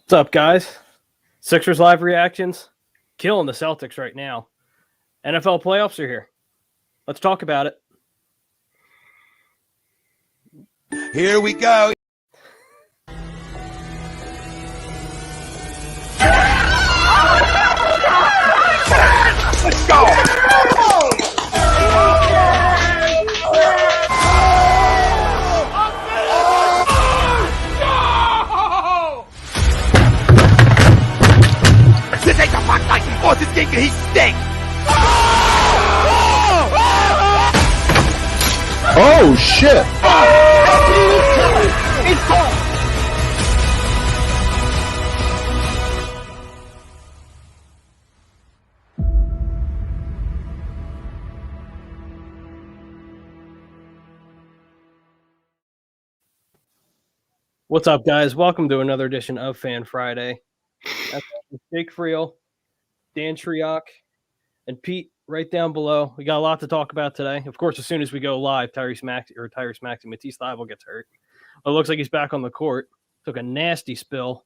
What's up, guys? Sixers live reactions. Killing the Celtics right now. NFL playoffs are here. Let's talk about it. Here we go. Let's go. This ain't the fuck like oh, this game he stinks. Oh shit! It's gone. What's up, guys? Welcome to another edition of Fan Friday. That's Jake Friel, Dan Triok, and Pete right down below. We got a lot to talk about today. Of course, as soon as we go live, Tyrese Maxey, Matisse Thybulle gets hurt. It looks like he's back on the court. Took a nasty spill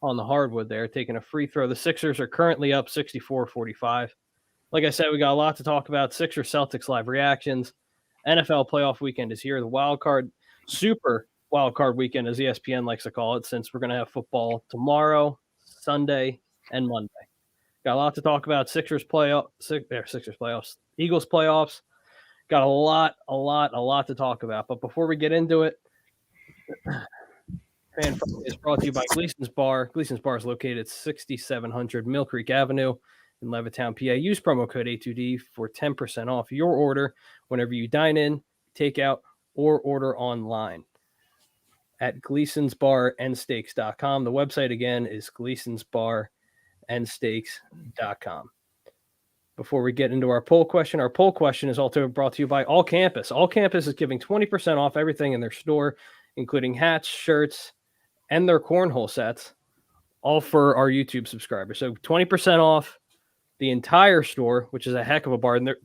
on the hardwood there, taking a free throw. The Sixers are currently up 64-45. Like I said, we got a lot to talk about. Sixers Celtics live reactions. NFL playoff weekend is here. The wild card, super wild card weekend, as ESPN likes to call it, since we're going to have football tomorrow, Sunday, and Monday. Got a lot to talk about. Sixers playoffs, Eagles playoffs. Got a lot to talk about. But before we get into it, Fan Friday is brought to you by Gleason's Bar. Gleason's Bar is located at 6700 Mill Creek Avenue in Levittown, PA. Use promo code A2D for 10% off your order whenever you dine in, take out, or order online at Gleason'sBarandSteaks.com. The website again is Gleason'sBarandSteaks.com. Before we get into our poll question is also brought to you by All Campus. All Campus is giving 20% off everything in their store, including hats, shirts, and their cornhole sets, all for our YouTube subscribers. So 20% off the entire store, which is a heck of a bargain.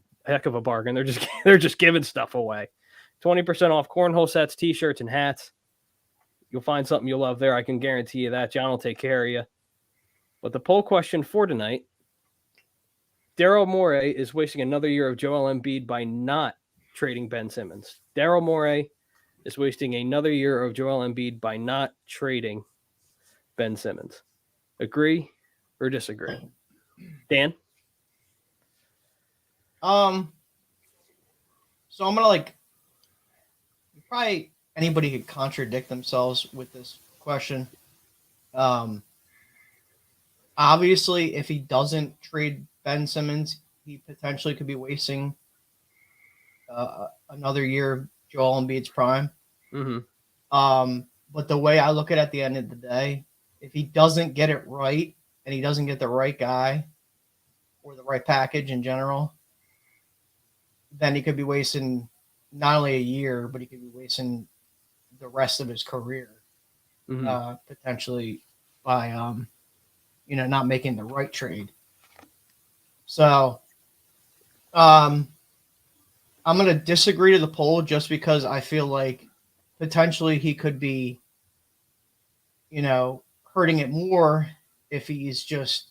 They're just giving stuff away. 20% off cornhole sets, t-shirts, and hats. You'll find something you'll love there. I can guarantee you that. John will take care of you. But the poll question for tonight, Daryl Morey is wasting another year of Joel Embiid by not trading Ben Simmons. Daryl Morey is wasting another year of Joel Embiid by not trading Ben Simmons. Agree or disagree? Dan? So I'm gonna probably anybody could contradict themselves with this question. Obviously, if he doesn't trade Ben Simmons, he potentially could be wasting another year of Joel Embiid's prime. Mm-hmm. But the way I look at the end of the day, if he doesn't get it right and he doesn't get the right guy or the right package in general, then he could be wasting not only a year, but he could be wasting the rest of his career, potentially by not making the right trade. So I'm going to disagree to the poll just because I feel like potentially he could be, hurting it more if he's just,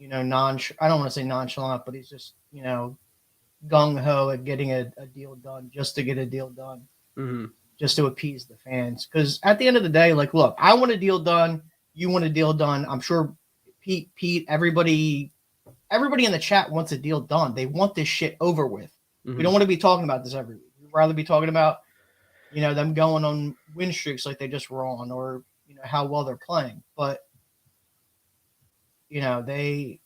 I don't want to say nonchalant, but he's just, gung-ho at getting a deal done just to get a deal done, just to appease the fans. Because at the end of the day, look, I want a deal done. You want a deal done. I'm sure Pete, everybody in the chat wants a deal done. They want this shit over with. We don't want to be talking about this every week. We'd rather be talking about, them going on win streaks like they just were on, or, how well they're playing. But, they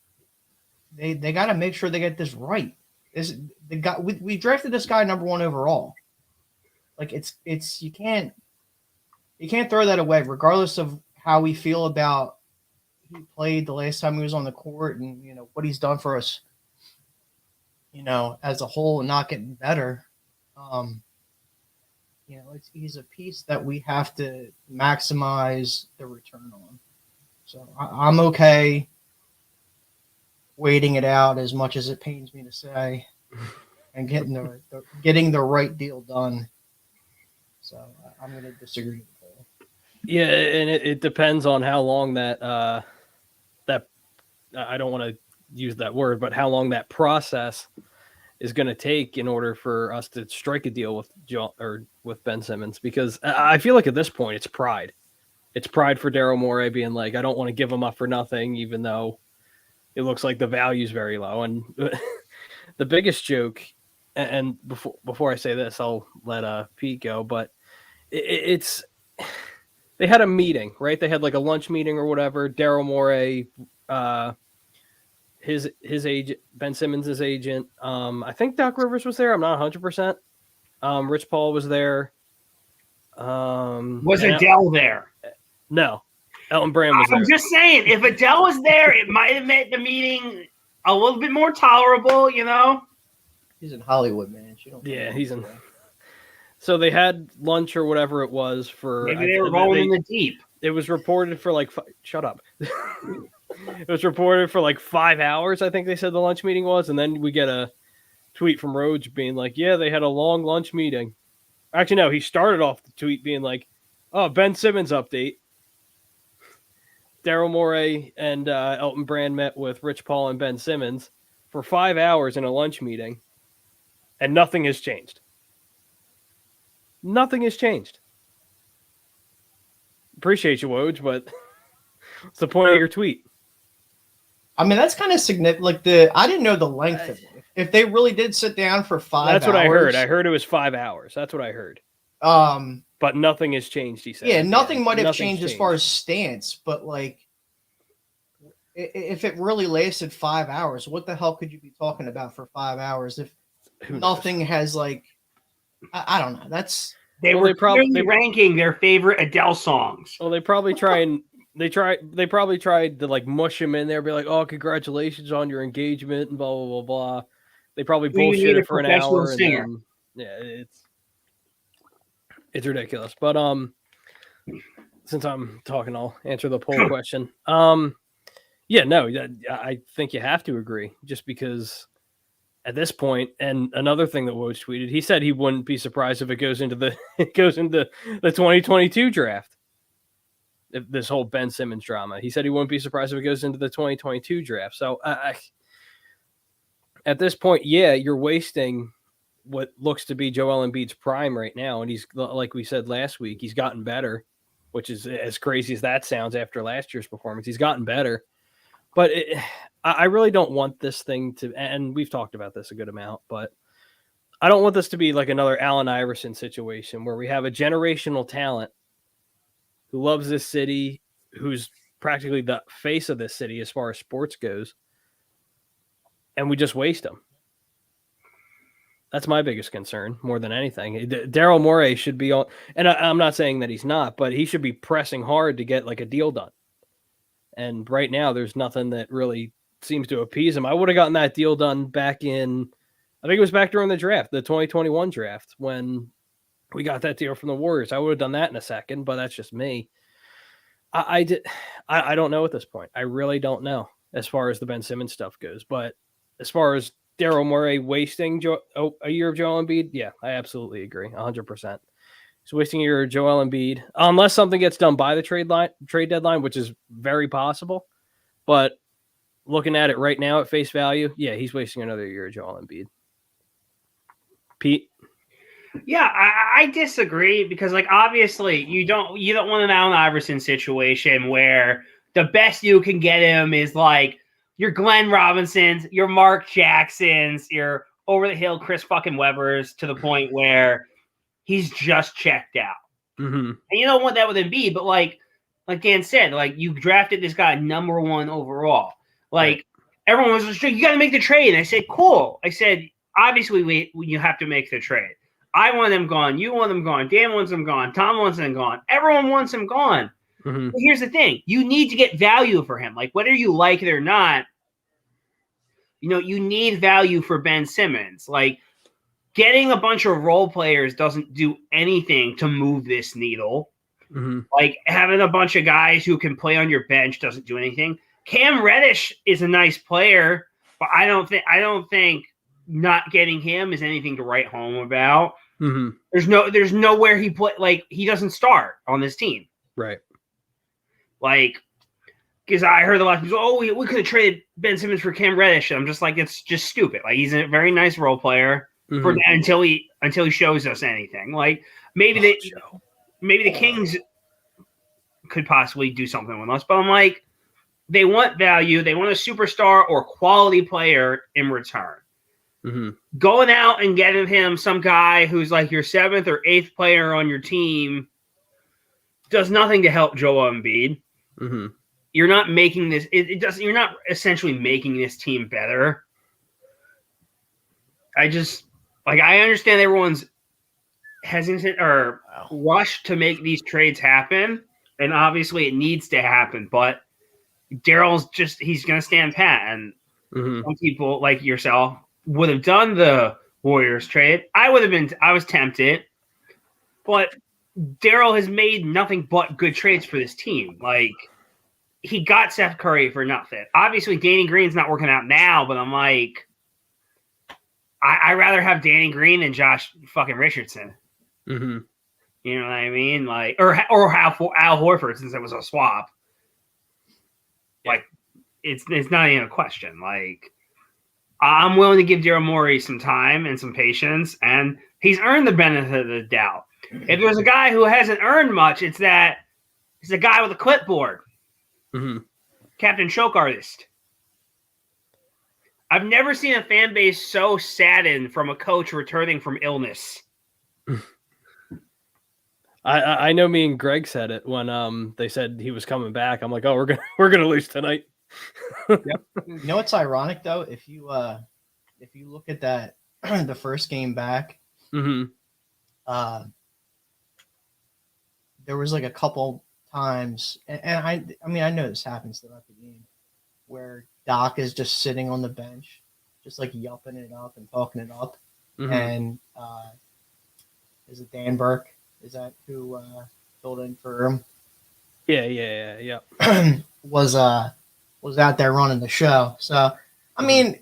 got to make sure they get this right. We drafted this guy number 1 overall. You can't throw that away, regardless of how we feel about he played the last time he was on the court and what he's done for us, as a whole, and not getting better. He's a piece that we have to maximize the return on. So I'm okay waiting it out, as much as it pains me to say, and getting the right deal done. So I'm going to disagree with that. Yeah, and it depends on how long that I don't want to use that word, but how long that process is going to take in order for us to strike a deal with Ben Simmons, because I feel like at this point it's pride. It's pride for Daryl Morey being like, I don't want to give him up for nothing, even though it looks like the value's very low. And the biggest joke, and before I say this, I'll let Pete go, but it's they had a meeting, right? They had like a lunch meeting or whatever. Daryl Morey, his agent, Ben Simmons' agent. I think Doc Rivers was there. I'm not 100%. Rich Paul was there. Was Adele there? No. Elton Brand was there. I'm just saying, if Adele was there, it might have made the meeting a little bit more tolerable, you know? He's in Hollywood, man. He's in. So they had lunch or whatever it was for. Maybe they were rolling in the deep. It was reported for like. Shut up. It was reported for like 5 hours, I think they said the lunch meeting was. And then we get a tweet from Rhodes being like, yeah, they had a long lunch meeting. Actually, no, he started off the tweet being like, oh, Ben Simmons update. Daryl Morey and Elton Brand met with Rich Paul and Ben Simmons for 5 hours in a lunch meeting, and nothing has changed. Nothing has changed. Appreciate you, Woj, but what's the point of your tweet? I mean, that's kind of significant. Like I didn't know the length of it. If they really did sit down for 5 hours. That's what I heard. I heard it was 5 hours. That's what I heard. But nothing has changed, he said. Yeah, nothing might have changed as far as stance, but like if it really lasted 5 hours, what the hell could you be talking about for 5 hours if nothing has like I don't know. That's they were probably ranking their favorite Adele songs. Well, they probably they probably tried to like mush him in there, be like, "Oh, congratulations on your engagement," and blah blah blah blah. They probably bullshitted for an hour. And then, yeah, it's ridiculous. But since I'm talking, I'll answer the poll question. Yeah, no, I think you have to agree, just because at this point, and another thing that Woj tweeted, he said he wouldn't be surprised if it goes into the 2022 draft. If this whole Ben Simmons drama, he said he wouldn't be surprised if it goes into the 2022 draft. So at this point, yeah, you're wasting what looks to be Joel Embiid's prime right now, and he's, like we said last week, he's gotten better, which is as crazy as that sounds after last year's performance. He's gotten better. But I really don't want this thing to, and we've talked about this a good amount, but I don't want this to be like another Allen Iverson situation where we have a generational talent who loves this city, who's practically the face of this city as far as sports goes, and we just waste them. That's my biggest concern more than anything. Daryl Morey should be on, and I'm not saying that he's not, but he should be pressing hard to get like a deal done. And right now, there's nothing that really seems to appease him. I would have gotten that deal done back in, I think it was back during the draft, the 2021 draft, when we got that deal from the Warriors. I would have done that in a second, but that's just me. I don't know at this point. I really don't know as far as the Ben Simmons stuff goes. But as far as Daryl Morey wasting a year of Joel Embiid, yeah, I absolutely agree, 100%. He's wasting a year of Joel Embiid, unless something gets done by the trade deadline, which is very possible. But looking at it right now at face value, yeah, he's wasting another year of Joel Embiid. Pete? Yeah, I disagree because, like, obviously you don't want an Allen Iverson situation where the best you can get him is like your Glenn Robinsons, your Mark Jacksons, your over the hill Chris fucking Webbers, to the point where he's just checked out. Mm-hmm. And you don't want that with Embiid, but like Dan said, like, you drafted this guy number 1 overall. Like, right. Everyone was just, you got to make the trade. And I said, cool. I said, obviously you have to make the trade. I want them gone. You want them gone. Dan wants them gone. Tom wants them gone. Everyone wants him gone. Mm-hmm. But here's the thing. You need to get value for him. Like, whether you like it or not, you need value for Ben Simmons. Like, getting a bunch of role players doesn't do anything to move this needle. Mm-hmm. Like, having a bunch of guys who can play on your bench doesn't do anything. Cam Reddish is a nice player, but I don't think not getting him is anything to write home about. Mm-hmm. There's nowhere he play, like, he doesn't start on this team. Right. Like, because I heard a lot of people, oh, we could have traded Ben Simmons for Cam Reddish. And I'm just like, it's just stupid. Like, he's a very nice role player for until he shows us anything. Like, maybe the Kings could possibly do something with us, but I'm like, they want value. They want a superstar or quality player in return. Going out and getting him some guy who's like your 7th or 8th player on your team does nothing to help Joel Embiid. You're not making this. It does. You're not essentially making this team better. I understand everyone's hesitant or rushed to make these trades happen, and obviously it needs to happen. But Daryl's he's going to stand pat, and some people like yourself would have done the Warriors trade. I was tempted, but Daryl has made nothing but good trades for this team. Like, he got Seth Curry for nothing. Obviously, Danny Green's not working out now, but I'm like, I'd rather have Danny Green than Josh fucking Richardson. You know what I mean? Like, or Al Horford, since it was a swap. Like, it's not even a question. Like, I'm willing to give Daryl Morey some time and some patience, and he's earned the benefit of the doubt. If there's a guy who hasn't earned much, it's the guy with a clipboard. Captain Choke Artist. I've never seen a fan base so saddened from a coach returning from illness. I know me and Greg said it when they said he was coming back. I'm like, oh, we're gonna lose tonight. Yep. You know what's ironic though? If you look at that the first game back, there was like a couple times, and I mean I know this happens throughout the game, where Doc is just sitting on the bench, just like yupping it up and talking it up, and is it Dan Burke? Is that who filled in for him? Yeah. was out there running the show. So I mean,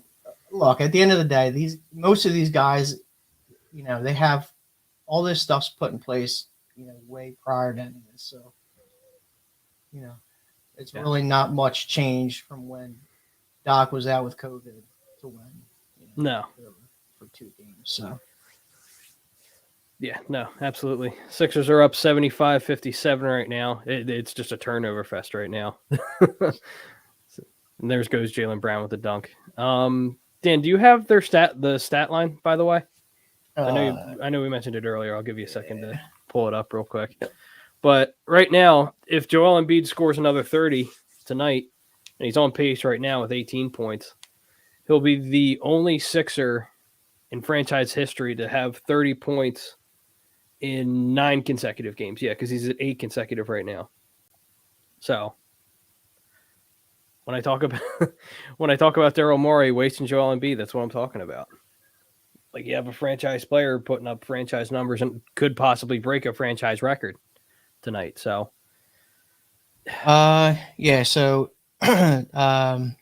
look, at the end of the day, most of these guys, you know, they have all this stuff's put in place, you know, way prior to any of this. So, you know, it's really not much change from when Doc was out with COVID to when, you know, for 2 games. So, yeah, no, absolutely. Sixers are up 75-57 right now. It's just a turnover fest right now. And there goes Jaylen Brown with a dunk. Dan, do you have the stat line, by the way? I know we mentioned it earlier. I'll give you a second to pull it up real quick. But right now, if Joel Embiid scores another 30 tonight, and he's on pace right now with 18 points, he'll be the only Sixer in franchise history to have 30 points in 9 consecutive games. Yeah, because he's at 8 consecutive right now. So when I talk about Daryl Morey wasting Joel Embiid, that's what I'm talking about. Like, you have a franchise player putting up franchise numbers and could possibly break a franchise record tonight. So, yeah. So, Tobias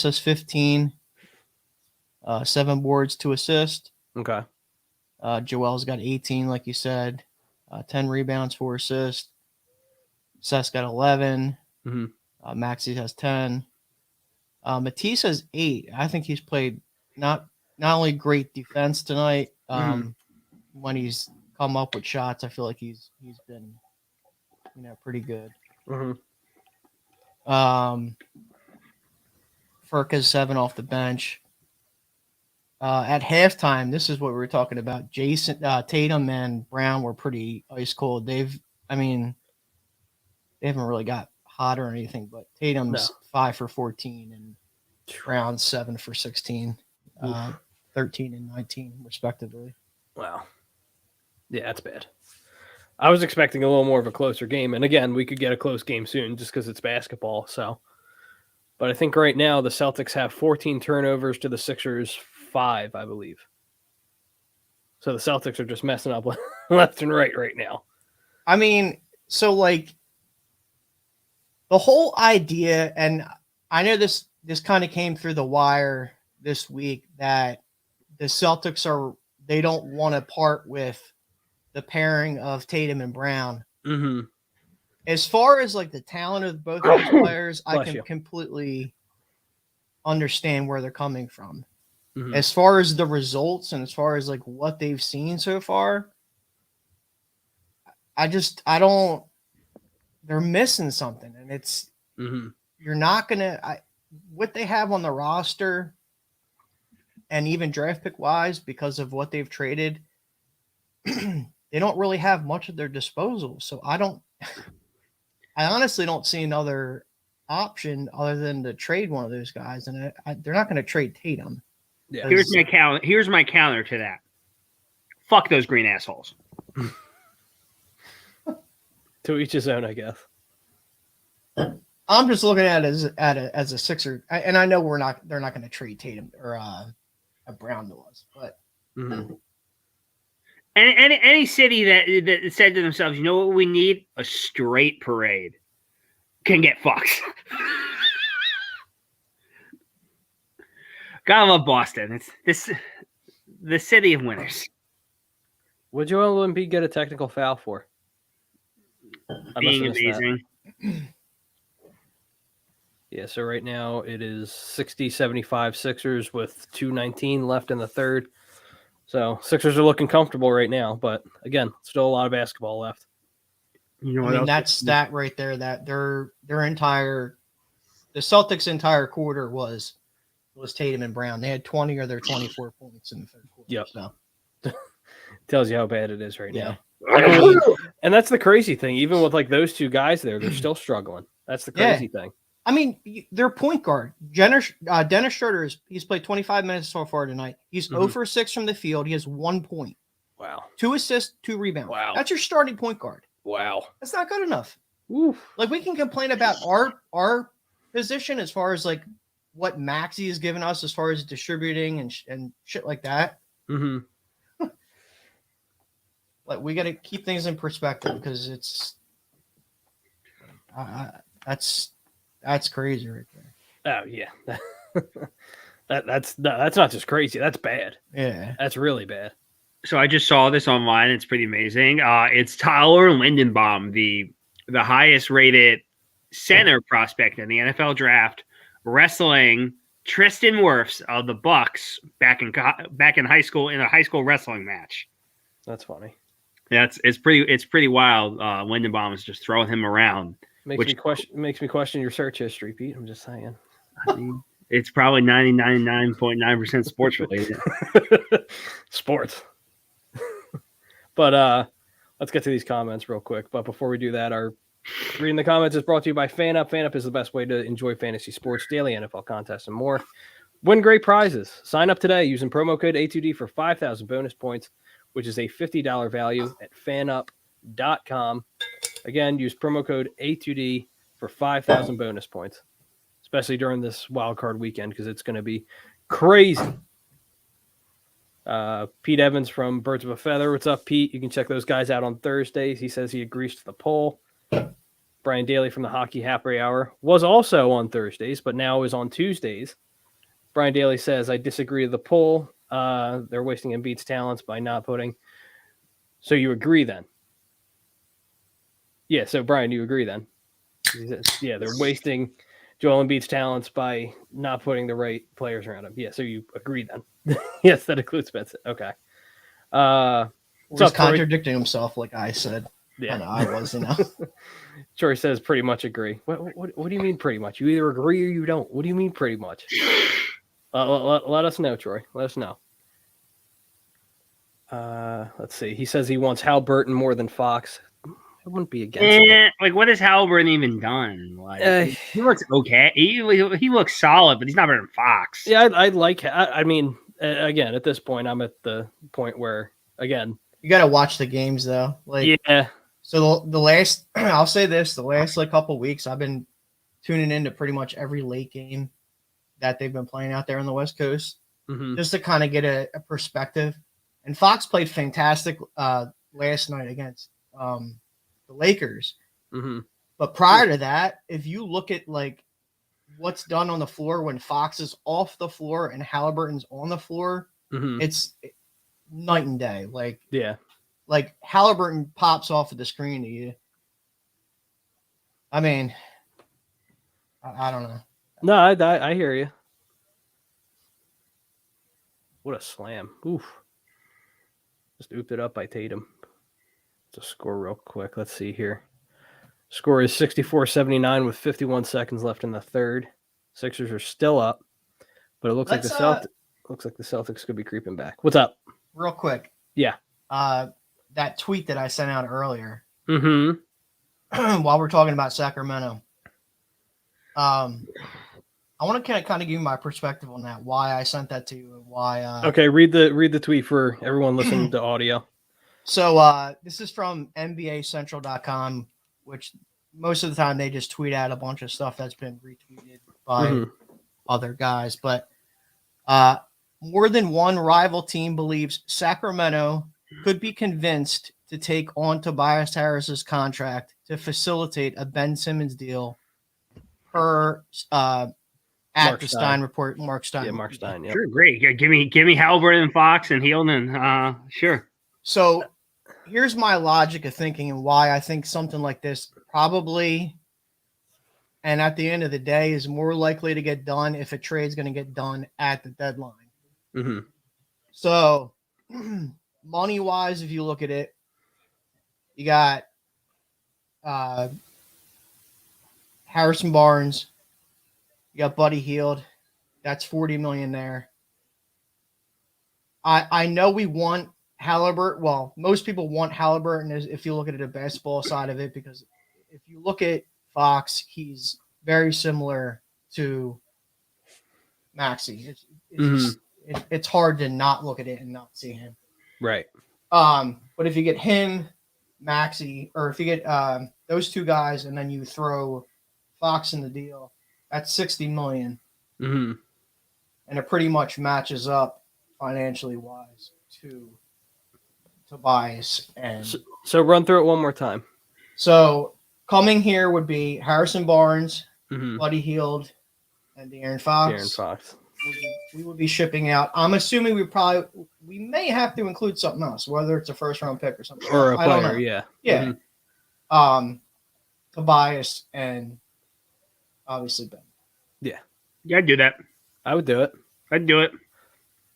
has 15, 7 boards, 2 assists. Okay. Joel's got 18, like you said, 10 rebounds, 4 assists. Seth's got 11. Maxey has 10. Matisse has 8. I think he's played not only great defense tonight. When he's come up with shots, I feel like he's been, you know, pretty good. Furk has 7 off the bench. At halftime, this is what we were talking about. Tatum and Brown were pretty ice cold. They haven't really got hot or anything, but Tatum's 5 for 14 and Brown 7 for 16, 13 and 19 respectively. Wow. Yeah, that's bad. I was expecting a little more of a closer game, and again, we could get a close game soon just because it's basketball. So, but I think right now the Celtics have 14 turnovers to the Sixers 5, I believe. So the Celtics are just messing up left and right now. I mean, so like the whole idea, and I know this kind of came through the wire this week, that the Celtics they don't want to part with the pairing of Tatum and Brown. Mm-hmm. As far as like the talent of both of these players, I Bless can you. completely understand where they're coming from. Mhm. As far as the results and as far as like what they've seen so far, I don't. They're missing something, and it's you're not gonna. What they have on the roster, and even draft pick wise, because of what they've traded, they don't really have much at their disposal. So I honestly don't see another option other than to trade one of those guys, and they're not going to trade Tatum. Yeah. Here's my counter to that. Fuck those green assholes. To each his own, I guess. I'm just looking at it as a Sixer, and I know they're not going to trade Tatum or a Brown to us, but any city that said to themselves, you know what we need? A straight parade can get fucked. Gotta love Boston. It's the city of winners. Would Joel Embiid get a technical foul for? Being amazing. Yeah, so right now it is 60-75 Sixers with 2:19 left in the third. So Sixers are looking comfortable right now, but again, still a lot of basketball left. You know, I mean that's that right there. That the Celtics' entire quarter was Tatum and Brown. They had 20 or their 24 points in the third quarter. Yep. So tells you how bad it is right yeah. now. And that's the crazy thing. Even with like those two guys there, they're still struggling. That's the crazy thing. I mean, their point guard, Dennis Schroeder, he's played 25 minutes so far tonight. He's 0 for 6 from the field. He has 1 point. Wow. 2 assists, 2 rebounds. Wow. That's your starting point guard. Wow. That's not good enough. Oof. Like, we can complain about our position as far as, like, what Maxey has given us as far as distributing and shit like that. Mm-hmm. Like, we got to keep things in perspective because it's that's crazy right there. Oh yeah. that's not just crazy. That's bad. Yeah. That's really bad. So I just saw this online. It's pretty amazing. It's Tyler Lindenbaum, the highest rated center prospect in the NFL draft, wrestling Tristan Wirfs of the Bucks back in high school in a high school wrestling match. That's funny. Yeah, it's pretty wild. Lindenbaum is just throwing him around. Makes me question your search history, Pete. I'm just saying. I mean, it's probably 99.9% sports related. Sports. But let's get to these comments real quick. But before we do that, our reading the comments is brought to you by FanUp. FanUp is the best way to enjoy fantasy sports, daily NFL contests, and more. Win great prizes. Sign up today using promo code A2D for 5,000 bonus points, which is a $50 value at fanup.com. Again, use promo code A2D for 5,000 bonus points, especially during this wild card weekend because it's going to be crazy. Pete Evans from Birds of a Feather. What's up, Pete? You can check those guys out on Thursdays. He says he agrees to the poll. Brian Daly from the Hockey Happy Hour was also on Thursdays, but now is on Tuesdays. Brian Daly says, I disagree with the poll. They're wasting Embiid's talents by not putting. So you agree then? Yeah, so Brian, you agree then? He says, yeah, they're wasting Joel Embiid's talents by not putting the right players around him. Yeah, so you agree then? Yes, that includes Spencer. Okay. He's contradicting himself, like I said. Yeah, I was, Troy says pretty much agree. What do you mean pretty much? You either agree or you don't. What do you mean pretty much? Let us know, Troy. Let us know. Let's see. He says he wants Halliburton more than Fox. I wouldn't be against it. Like, what has Halliburton even done? Like, he looks okay. He looks solid, but he's not better than Fox. Yeah, I'd like. I mean, again, at this point, I'm at the point where, again, you got to watch the games though. Like, yeah. So the last, I'll say this: the last couple weeks, I've been tuning into pretty much every late game that they've been playing out there on the West Coast, just to kind of get a perspective. And Fox played fantastic last night against the Lakers. But prior to that, if you look at like what's done on the floor when Fox is off the floor and Halliburton's on the floor, it's night and day. Like, yeah, like Halliburton pops off of the screen to you, I mean, I don't know. No, I hear you. What a slam. Oof. Just ooped it up by Tatum. Let's score real quick. Let's see here. Score is 64-79 with 51 seconds left in the third. Sixers are still up, but it looks like the Celtics could be creeping back. What's up? Real quick. Yeah. That tweet that I sent out earlier. Mm-hmm. While we're talking about Sacramento. I want to kind of give you my perspective on that, why I sent that to you and why. Okay, read the tweet for everyone listening to audio. So this is from NBACentral.com, which most of the time they just tweet out a bunch of stuff that's been retweeted by other guys. But more than one rival team believes Sacramento could be convinced to take on Tobias Harris's contract to facilitate a Ben Simmons deal per at the Stein report, Mark Stein. Yeah, Mark Stein. Yep. Sure, great. Yeah, give me Halliburton and Fox and Hieldon. Sure. So here's my logic of thinking and why I think something like this probably, and at the end of the day, is more likely to get done if a trade's going to get done at the deadline. Mm-hmm. So money-wise, if you look at it, you got Harrison Barnes. You got Buddy Hield. That's $40 million there. I know we want Halliburton. Well, most people want Halliburton if you look at it, the basketball side of it, because if you look at Fox, he's very similar to Maxey. It's hard to not look at it and not see him. Right. But if you get him, Maxey, or if you get those two guys and then you throw Fox in the deal, that's $60 million. Mm-hmm. And it pretty much matches up financially wise to Tobias. And so run through it one more time. So coming here would be Harrison Barnes, Buddy Hield, and De'Aaron Fox. We would be shipping out. I'm assuming we may have to include something else, whether it's a first round pick or something. Or a I don't player, know. yeah. Yeah. Tobias and obviously Ben. Yeah, I'd do that. I would do it. I'd do it.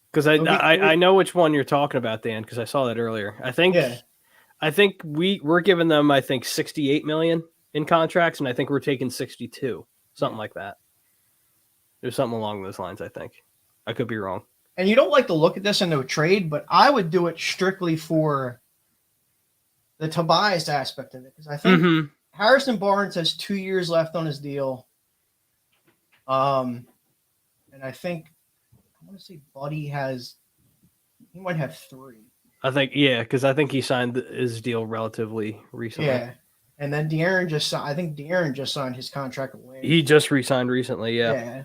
Because I know which one you're talking about, Dan, because I saw that earlier. I think we're giving them, I think, $68 million in contracts, and I think we're taking 62, something like that. There's something along those lines, I think. I could be wrong. And you don't like to look at this into a trade, but I would do it strictly for the Tobias aspect of it, because I think Harrison Barnes has 2 years left on his deal. And I think I want to say Buddy he might have 3. I think, yeah, because I think he signed his deal relatively recently. Yeah. And then De'Aaron just signed his contract away. He just re-signed recently, yeah. Yeah.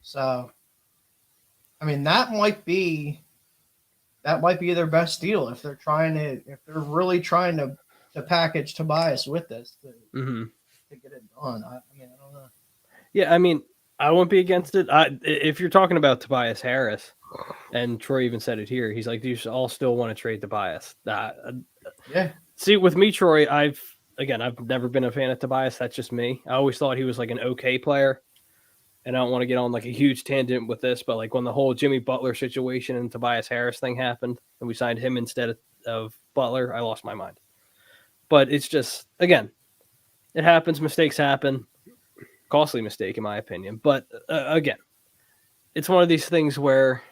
So, I mean, that might be their best deal if they're really trying to package Tobias with this to get it done. I don't know. Yeah, I mean, I wouldn't be against it. If you're talking about Tobias Harris, and Troy even said it here, he's like, do you all still want to trade Tobias? Yeah. See, with me, Troy, I've never been a fan of Tobias. That's just me. I always thought he was like an okay player. And I don't want to get on like a huge tangent with this, but like when the whole Jimmy Butler situation and Tobias Harris thing happened and we signed him instead of Butler, I lost my mind. But it's just, again, it happens. Mistakes happen. Costly mistake, in my opinion. But again, it's one of these things where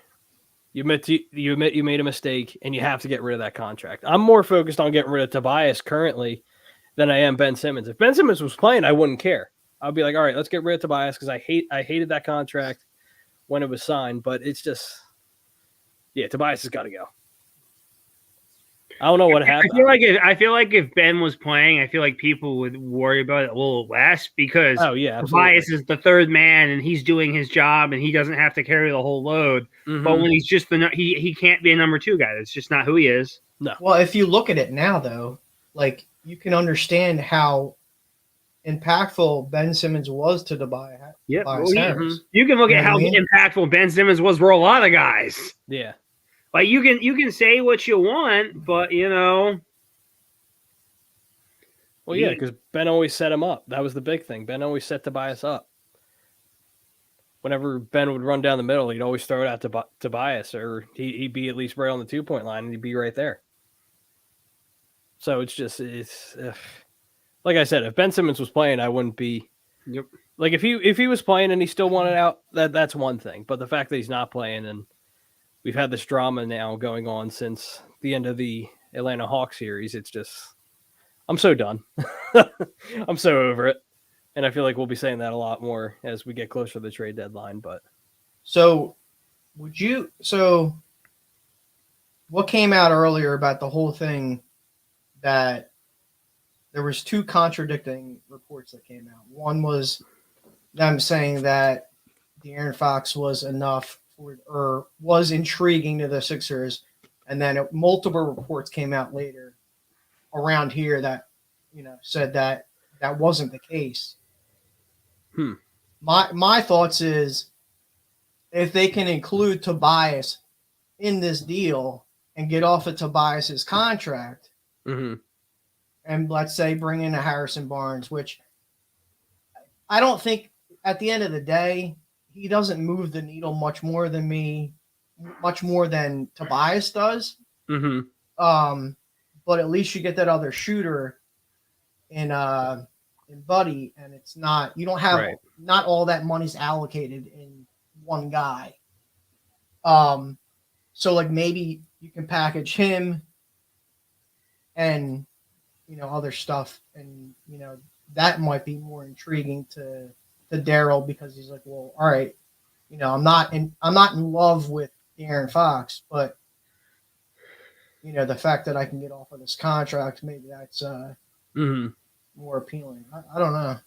you admit you made a mistake and you have to get rid of that contract. I'm more focused on getting rid of Tobias currently than I am Ben Simmons. If Ben Simmons was playing, I wouldn't care. I'd be like, all right, let's get rid of Tobias because I hated that contract when it was signed. But it's just, yeah, Tobias has got to go. I don't know what happened. I feel like if Ben was playing, I feel like people would worry about it a little less because Tobias is the third man and he's doing his job and he doesn't have to carry the whole load. But when he's just he can't be a number 2 guy. That's just not who he is. No. Well, if you look at it now, though, like you can understand how impactful Ben Simmons was to Tobias. Yeah, you can look at how impactful Ben Simmons was for a lot of guys. Yeah. Like you can say what you want, but Well, yeah, because Ben always set him up. That was the big thing. Ben always set Tobias up. Whenever Ben would run down the middle, he'd always throw it out to Tobias, or he'd be at least right on the 2-point line, and he'd be right there. So it's like I said, if Ben Simmons was playing, I wouldn't be. Yep. Like if he was playing and he still wanted out, that's one thing. But the fact that he's not playing, and we've had this drama now going on since the end of the Atlanta Hawks series, it's just, I'm so done. I'm so over it. And I feel like we'll be saying that a lot more as we get closer to the trade deadline. But so what came out earlier about the whole thing, that there was two contradicting reports that came out. One was them saying that De'Aaron Fox was enough or was intriguing to the Sixers, and then multiple reports came out later around here that said that wasn't the case. My thoughts is, if they can include Tobias in this deal and get off of Tobias's contract, and let's say bring in a Harrison Barnes, which I don't think at the end of the day, he doesn't move the needle much more than Tobias does. But at least you get that other shooter in Buddy, and it's not, you don't have not all that money's allocated in one guy. So like maybe you can package him and other stuff, and that might be more intriguing to Daryl, because he's like, well, all right, I'm not in love with De'Aaron Fox, but the fact that I can get off of this contract, maybe that's more appealing. I don't know.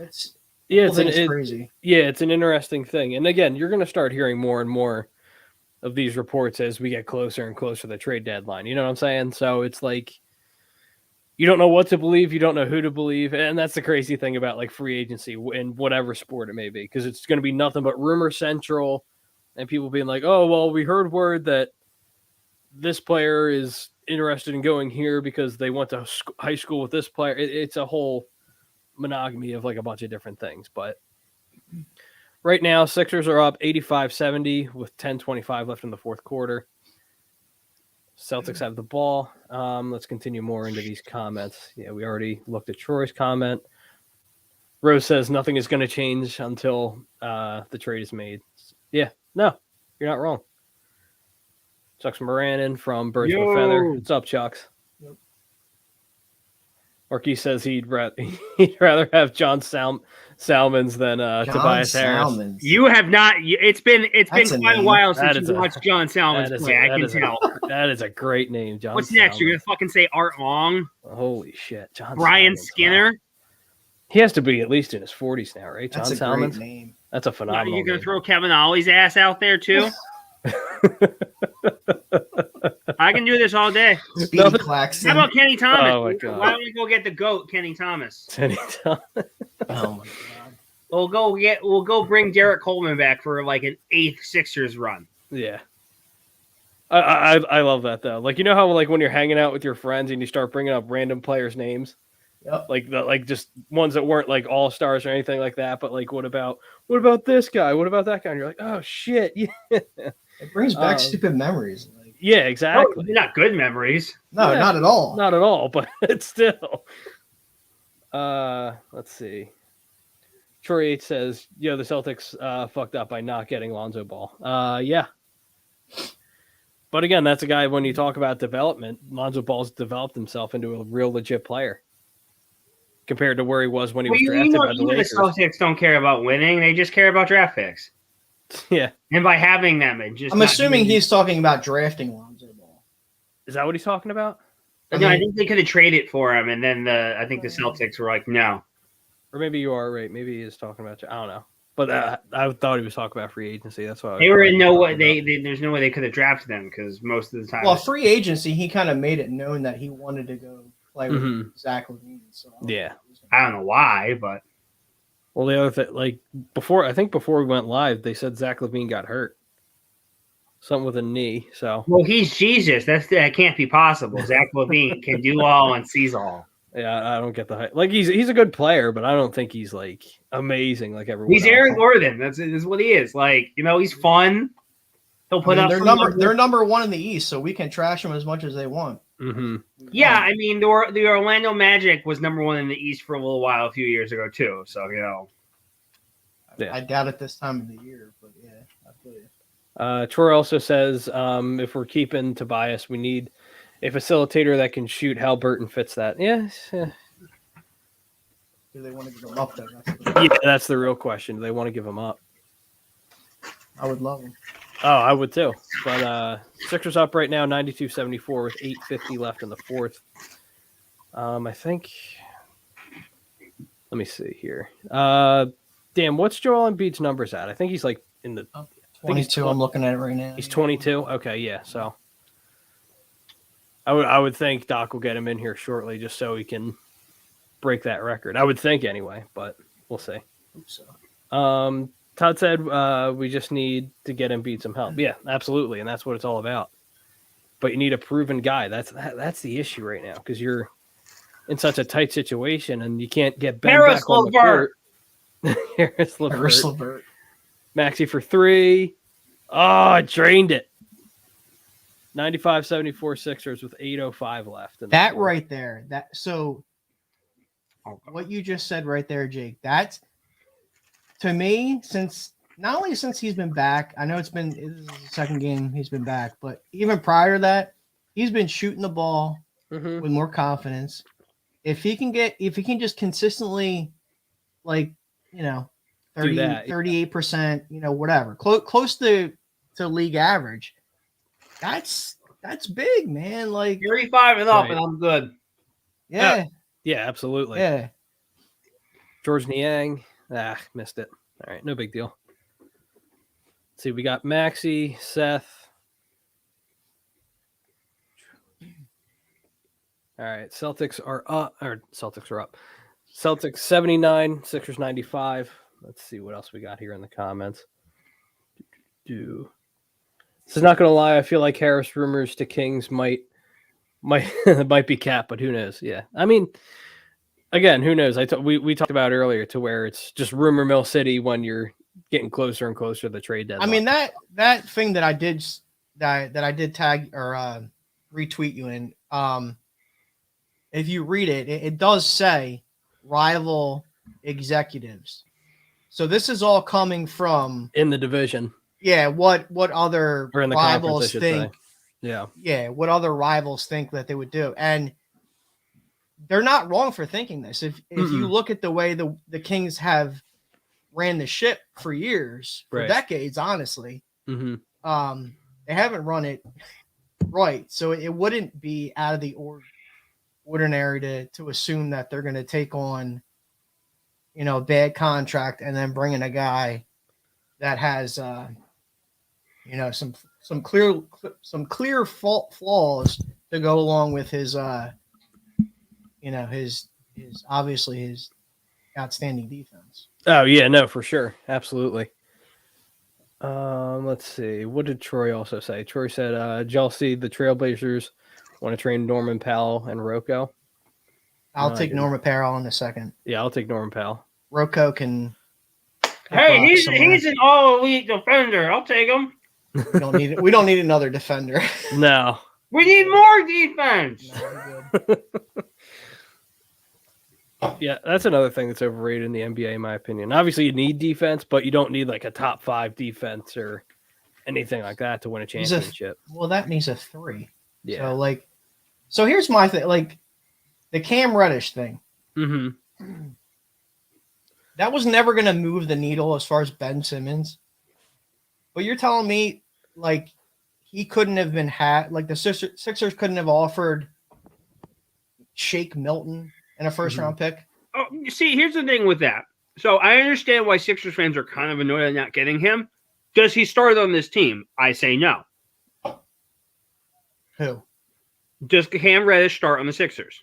It's crazy. Yeah, it's an interesting thing. And again, you're going to start hearing more and more of these reports as we get closer and closer to the trade deadline. You know what I'm saying? So it's like, you don't know what to believe. You don't know who to believe. And that's the crazy thing about like free agency in whatever sport it may be, because it's going to be nothing but rumor central and people being like, oh, well, we heard word that this player is interested in going here because they went to high school with this player. It's a whole monogamy of like a bunch of different things. But right now, Sixers are up 85-70 with 10:25 left in the fourth quarter. Celtics have the ball. Let's continue more into these comments. Yeah, we already looked at Troy's comment. Rose says nothing is going to change until the trade is made. Yeah, no, you're not wrong. Chuck's Moranin from Birds with a Feather. What's up, Chucks? Yep. Marquis says he'd rather have John Salmons than Tobias Salmons. Harris. You have not. It's been quite a while since you watched John Salmons play. I can tell. That is a great name, John. What's next? Salmons. You're gonna fucking say Art Long? Holy shit, John. Brian Salmons, Skinner. wow. He has to be at least in his 40s now, right? That's John Salmons. Great name. That's a phenomenal. You're gonna name. throw Kevin Ollie's ass out there too? I can do this all day. Speedy Claxton. How about Kenny Thomas? Oh my God. Why don't we go get the GOAT, Kenny Thomas? Kenny Thomas. Oh my God. We'll go bring Derek Coleman back for like an 8th Sixers run. Yeah. I love that though. Like, how like when you're hanging out with your friends and you start bringing up random players' names, like just ones that weren't like all stars or anything like that, but like what about this guy? What about that guy? And you're like, oh shit, yeah. It brings back stupid memories. Like, yeah, exactly. No, not good memories. No, yeah, not at all. Not at all, but it's still. Let's see. Troy H says, the Celtics fucked up by not getting Lonzo Ball. Yeah. But again, that's a guy, when you talk about development, Lonzo Ball's developed himself into a real legit player compared to where he was when he was drafted by the Lakers. The Celtics don't care about winning. They just care about draft picks. Yeah. And by having them, I'm assuming he's talking about drafting Lonzo Ball. Is that what he's talking about? I think they could have traded for him, and then I think the Celtics were like, no. Or maybe you are right. Maybe he is talking about I don't know. But I thought he was talking about free agency. That's why they were in no way. There's no way they could have drafted them, because most of the time. Well, free agency, he kind of made it known that he wanted to go play with Zach LaVine. So yeah, I don't know why, but. Well, the other thing, like before we went live, they said Zach LaVine got hurt, something with a knee. So well, he's Jesus. That can't be possible. Zach LaVine can do all and sees all. Yeah, I don't get the hype. Like he's a good player, but I don't think he's like amazing like everyone. He's else. Aaron Gordon. That's what he is. Like, he's fun. He'll put up. They're number one in the East, so we can trash them as much as they want. Mm-hmm. Yeah, I mean, the Orlando Magic was number one in the East for a little while a few years ago too. So Yeah. I doubt it this time of the year, but yeah, I feel you. Troy also says if we're keeping Tobias, we need a facilitator that can shoot. Halliburton fits that. Yeah. Do they want to give him up though? That's the real question. Do they want to give him up? I would love him. Oh, I would too. But Sixers up right now, 92-74 with 8:50 left in the fourth. I think. Let me see here. Damn, what's Joel Embiid's numbers at? I think he's like in the 22. I'm looking at it right now. He's 22. Okay, yeah. So I would think Doc will get him in here shortly, just so he can break that record. I would think anyway, but we'll see. Hope so. Todd said we just need to get Embiid some help. Yeah, absolutely, and that's what it's all about. But you need a proven guy. That's the issue right now because you're in such a tight situation and you can't get Ben Harris back on the court. Harris LeVert. Maxey for three. Oh, drained it. 95-74 Sixers with 8:05 left. That right there. What you just said right there, Jake. That's to me, not only since he's been back, I know this is the second game he's been back, but even prior to that, he's been shooting the ball with more confidence. If he can just consistently, 38%, whatever, close to league average, that's big, man. Like 35 and up, and I'm good. Yeah. Yeah, absolutely. Yeah. George Niang. Missed it. All right, no big deal. Let's see, we got Maxey, Seth. All right, Celtics are up. Celtics 79, Sixers 95. Let's see what else we got here in the comments. This is not going to lie. I feel like Harris rumors to Kings might be capped, but who knows? Yeah, I mean. Again, who knows? We talked about earlier to where it's just rumor mill city when you're getting closer and closer to the trade deadline. I mean that thing that I did tag or retweet you in. If you read it, it does say rival executives. So this is all coming from in the division. Yeah, what other or in the rivals think? Yeah, what other rivals think that they would do, and they're not wrong for thinking this. If you look at the way the Kings have ran the ship for years, for decades, honestly, they haven't run it right. So it wouldn't be out of the ordinary to assume that they're going to take on, a bad contract and then bring in a guy that has, some clear flaws to go along with his, his obviously his outstanding defense. Oh yeah, no, for sure. Absolutely. Let's see. What did Troy also say? Troy said, Chelsea, the Trailblazers want to train Norman Powell and Rocco. I'll take Norman Powell in a second. Yeah, I'll take Norman Powell. Rocco can. Hey, he's an all-elite defender. I'll take him. We don't need another defender. No. We need more defense. No, yeah, that's another thing that's overrated in the NBA, in my opinion. Obviously, you need defense, but you don't need like a top 5 defense or anything like that to win a championship. That means a 3. Yeah. So here's my thing, like the Cam Reddish thing. Mm-hmm. That was never going to move the needle as far as Ben Simmons. But you're telling me, like, he couldn't have been the Sixers couldn't have offered Shake Milton in a first-round pick? Oh, you see, here's the thing with that. So I understand why Sixers fans are kind of annoyed at not getting him. Does he start on this team? I say no. Who? Does Cam Reddish start on the Sixers?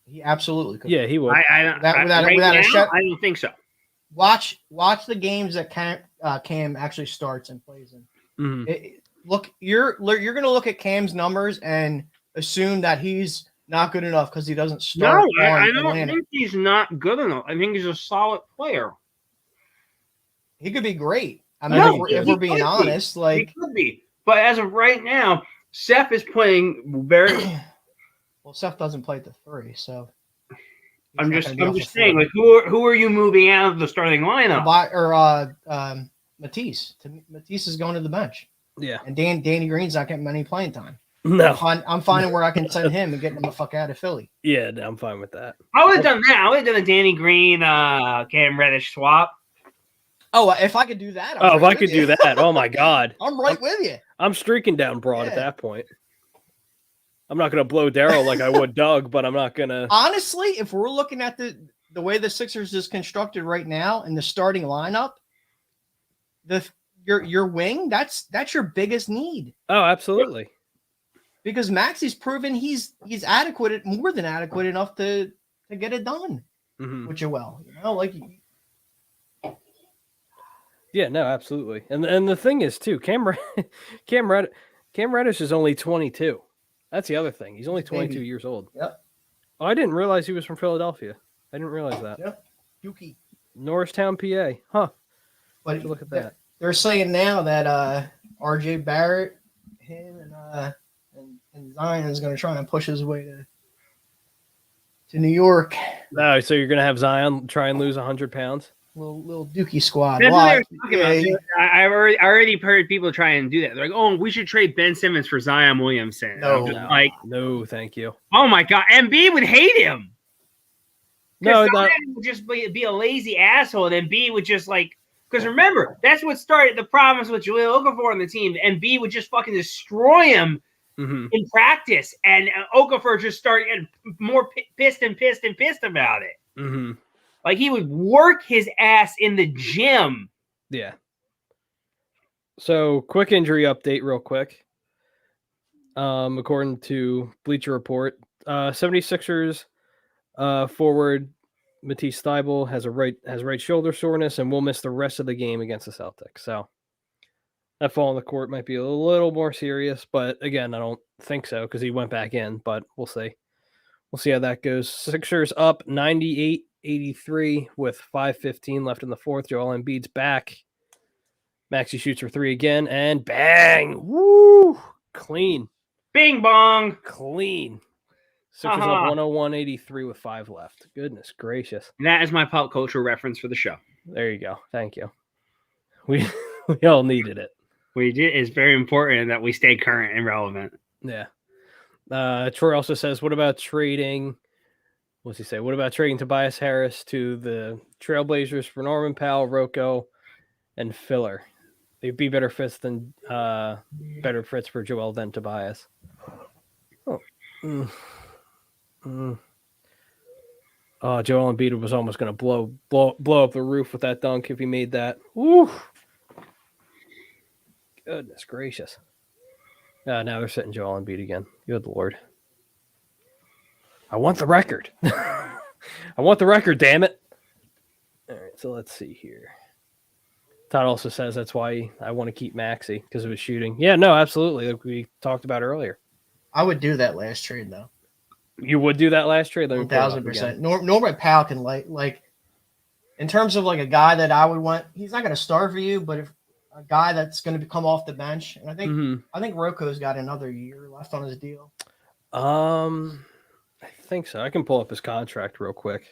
He absolutely could. Yeah, he would. I don't think so. Watch the games that Cam actually starts and plays in. Mm-hmm. You're going to look at Cam's numbers and assume that he's Not good enough because he doesn't No, start. I on don't Atlanta. think he's not good enough. I think he's a solid player. He could be great. I mean, No, if we're being honest, like he could be. But as of right now, Seth is playing very. well, Seth doesn't play at the 3, so I'm just saying, like, who are you moving out of the starting lineup? Matisse. Matisse is going to the bench. Yeah. And Danny Green's not getting any playing time. No. I'm finding where I can send him and getting him the fuck out of Philly. Yeah, I'm fine with that. I would have done that. I would have done a Danny Green, Cam Reddish swap. Oh, if I could do that. If I could do that, oh my God. I'm right with you. I'm streaking down Broad at that point. I'm not going to blow Daryl like I would Doug, but I'm not going to. Honestly, if we're looking at the way the Sixers is constructed right now and the starting lineup, your wing, that's your biggest need. Oh, absolutely. Because Maxi's proven he's adequate, more than adequate enough to get it done with Joel. You know, like. Yeah, no, absolutely. And the thing is too, Cam Reddish is only 22. That's the other thing. He's only 22 years old. Yep. Oh, I didn't realize he was from Philadelphia. I didn't realize that. Yep. Yuki. Norristown, PA. Huh. But look at that. They're saying now that RJ Barrett, him and Zion is going to try and push his way to New York. No, so you're going to have Zion try and lose 100 pounds? Little Dookie squad. I already heard people try and do that. They're like, "Oh, we should trade Ben Simmons for Zion Williamson." No, thank you. Oh my God, Embiid would hate him. No, Zion would just be a lazy asshole, and Embiid would just like. Because remember, that's what started the problems with Joel Okafor on the team. Embiid would just fucking destroy him in practice, and Okafor just started getting more pissed about it. Mm-hmm. Like he would work his ass in the gym. Yeah. So quick injury update real quick. According to Bleacher Report, 76ers forward Matisse Thybulle has right shoulder soreness and will miss the rest of the game against the Celtics. So that fall on the court might be a little more serious, but again, I don't think so because he went back in, but we'll see. We'll see how that goes. Sixers up 98-83 with 5:15 left in the fourth. Joel Embiid's back. Maxey shoots for 3 again, and bang! Woo! Clean. Bing bong. Clean. Sixers up 101-83 with 5 left. Goodness gracious. And that is my pop culture reference for the show. There you go. Thank you. We all needed it. It's very important that we stay current and relevant. Yeah. Troy also says, what about trading? What's he say? What about trading Tobias Harris to the Trailblazers for Norman Powell, Rocco, and Filler? They'd be better fits for Joel than Tobias. Oh. Oh, Joel Embiid was almost going to blow up the roof with that dunk if he made that. Woo! Goodness gracious. Now they're sitting Joel Embiid again. Good Lord. I want the record. I want the record, damn it. All right, so let's see here. Todd also says that's why I want to keep Maxey because of his shooting. Yeah, no, absolutely. Like we talked about earlier. I would do that last trade, though. You would do that last trade? 1,000%. Norman Powell can, like, in terms of, like, a guy that I would want, he's not going to start for you, but if a guy that's going to come off the bench, and I think Rocco's got another year left on his deal. I think so. I can pull up his contract real quick.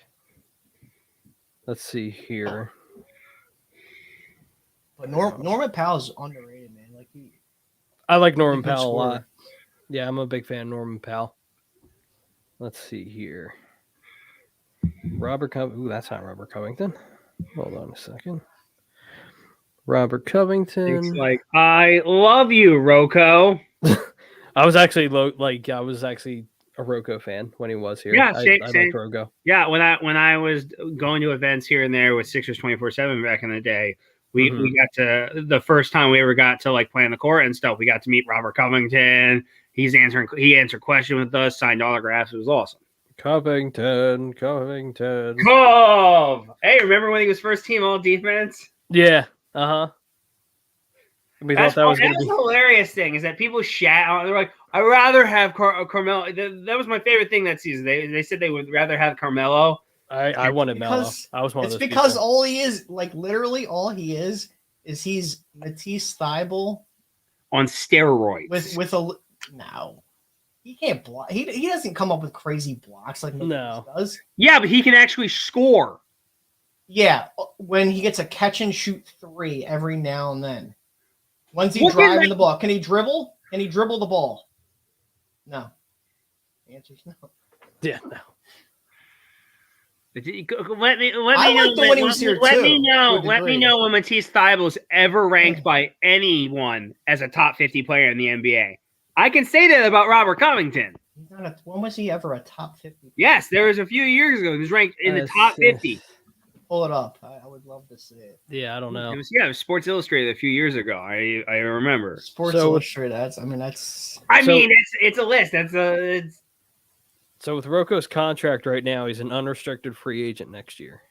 Let's see here. But Norman Powell's underrated, man. Like I like Norman Powell a lot. Yeah, I'm a big fan of Norman Powell. Let's see here. Ooh, that's not Robert Covington. Hold on a second. Robert Covington. It's like, I love you, Rocco. I was actually a Rocco fan when he was here. Yeah, I like Rocco. Yeah, when I was going to events here and there with Sixers 24/7 back in the day, we got to the first time we ever got to like play on the court and stuff. We got to meet Robert Covington. He answered questions with us, signed autographs. It was awesome. Covington. Cove. Hey, remember when he was first team all defense? Yeah. We thought that was going to be the hilarious thing is that people shout. They're like, I'd rather have Carmelo. That was my favorite thing that season. They said they would rather have Carmelo. I wanted Melo. Because I was one of it's those because people. all he is, like literally all he is he's Matisse Thybulle On steroids. with a no. He can't block. He doesn't come up with crazy blocks like Matisse does. Yeah, but he can actually score. Yeah, when he gets a catch and shoot 3 every now and then. When's he driving the ball? Can he dribble? Can he dribble the ball? No. The answer's no. Yeah, no. Let me know. When he was here Let too, me know. to a Let me degree. know when Matisse Thybulle is ever ranked by anyone as a top 50 player in the NBA. I can say that about Robert Covington. He's not when was he ever a top 50? Yes, there was a few years ago. He was ranked in the top 50. Pull it up. I would love to see it. Yeah, I don't know. It was Sports Illustrated a few years ago. I remember. Sports Illustrated. It's a list. So with Rocco's contract right now, he's an unrestricted free agent next year.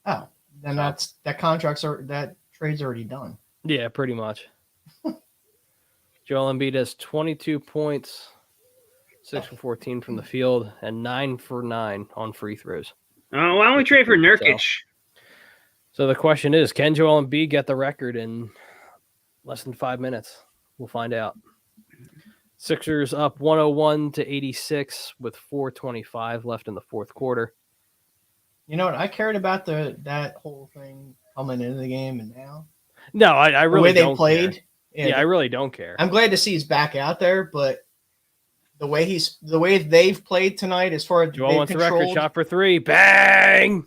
Oh, then that trade's already done. Yeah, pretty much. Joel Embiid has 22 points, 6 for 14 from the field, and 9 for 9 on free throws. Why don't we trade for Nurkic? So the question is, can Joel Embiid get the record in less than 5 minutes? We'll find out. Sixers up 101-86 with 4:25 left in the fourth quarter. You know what? I cared about that whole thing coming into the game and now. No, I really the way don't they played. care. Yeah, I really don't care. I'm glad to see he's back out there, but the way they've played tonight, as far as Joel wants the record, shot for 3, bang!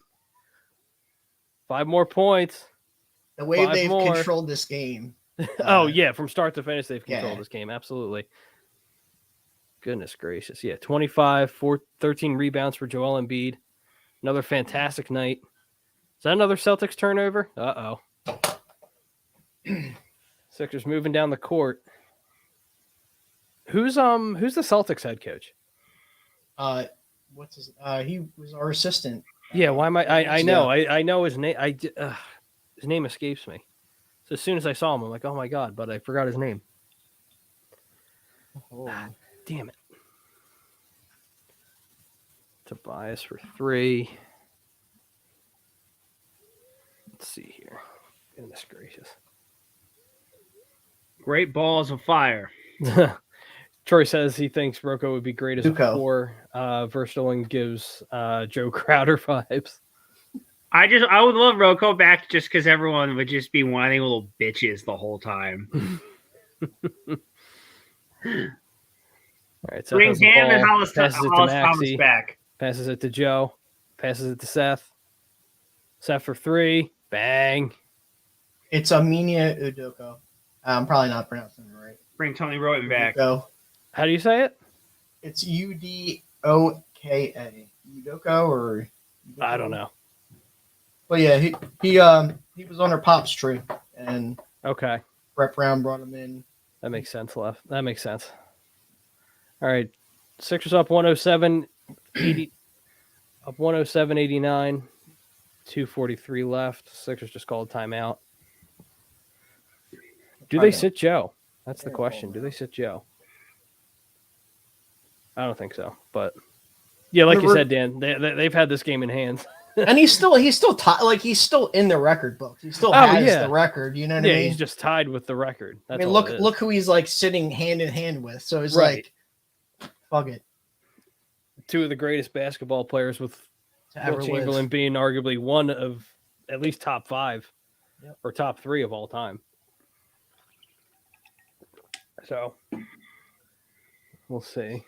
5 more points. The way they've controlled this game. Oh yeah, from start to finish, they've controlled this game. Absolutely. Goodness gracious. Yeah, 25, 13 rebounds for Joel Embiid. Another fantastic night. Is that another Celtics turnover? Uh-oh. Sixers moving down the court. Who's the Celtics head coach? He was our assistant. Yeah, why am I know. I know his name. His name escapes me. So as soon as I saw him, I'm like, oh my God, but I forgot his name. Oh. Damn it. Tobias for 3. Let's see here. Goodness gracious. Great balls of fire. Troy says he thinks Rocco would be great as a 4. Verstelen gives Joe Crowder vibes. I would love Rocco back just because everyone would just be whining little bitches the whole time. All right, so brings him and Hollis Thomas back. Passes it to Joe. Passes it to Seth. Seth for 3. Bang. It's Aminia Udoka. I'm probably not pronouncing it right. Bring Tony Roten back. Udoka. How do you say it? It's Udoka. Udoka or Udoka? I don't know. But yeah, he was on her pop's tree, and Okay. Brett Brown brought him in. That makes sense, Left. That makes sense. All right. Sixers up 107-80. Up 107-89. 2:43 left. Sixers just called timeout. Do they sit Joe? That's the question. Do they sit Joe? I don't think so. But yeah, like you said, Dan, they've had this game in hand. And he's still he's still in the record books. He still has the record. You know what I mean? Yeah, he's just tied with the record. That's look who he's like sitting hand in hand with. So it's like, fuck it. 2 of the greatest basketball players, with Will Chamberlain being arguably one of at least top 5 or top 3 of all time. So we'll see.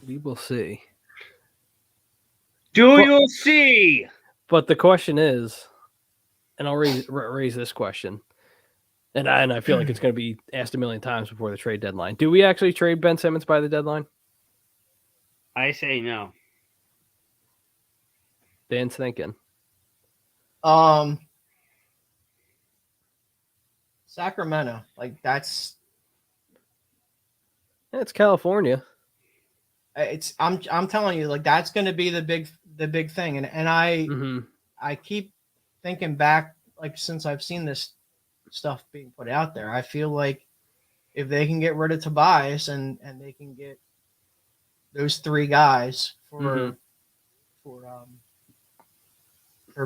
We will see. You'll see. But the question is, and I'll raise this question, and I feel like it's going to be asked a million times before the trade deadline. Do we actually trade Ben Simmons by the deadline? I say no. Dan's thinking. Sacramento, like that's. It's California. I'm telling you, like that's going to be the big thing, and I keep thinking back, like since I've seen this stuff being put out there, I feel like if they can get rid of Tobias and they can get those 3 guys for